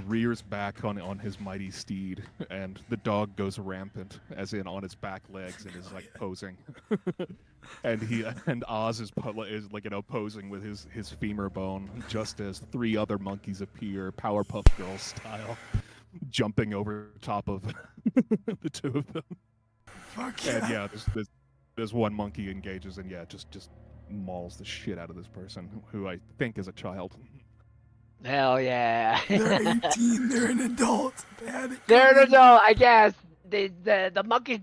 rears back on his mighty steed, and the dog goes rampant, as in on its back legs, and is like posing. and Oz is posing with his femur bone, just as 3 other monkeys appear, Powerpuff Girls style, jumping over top of the 2 of them. Fuck And yeah. yeah, there's one monkey engages and yeah, just mauls the shit out of this person who I think is a child. Hell yeah. They're 18. They're an adult. They had it They're coming. no, I guess the monkeys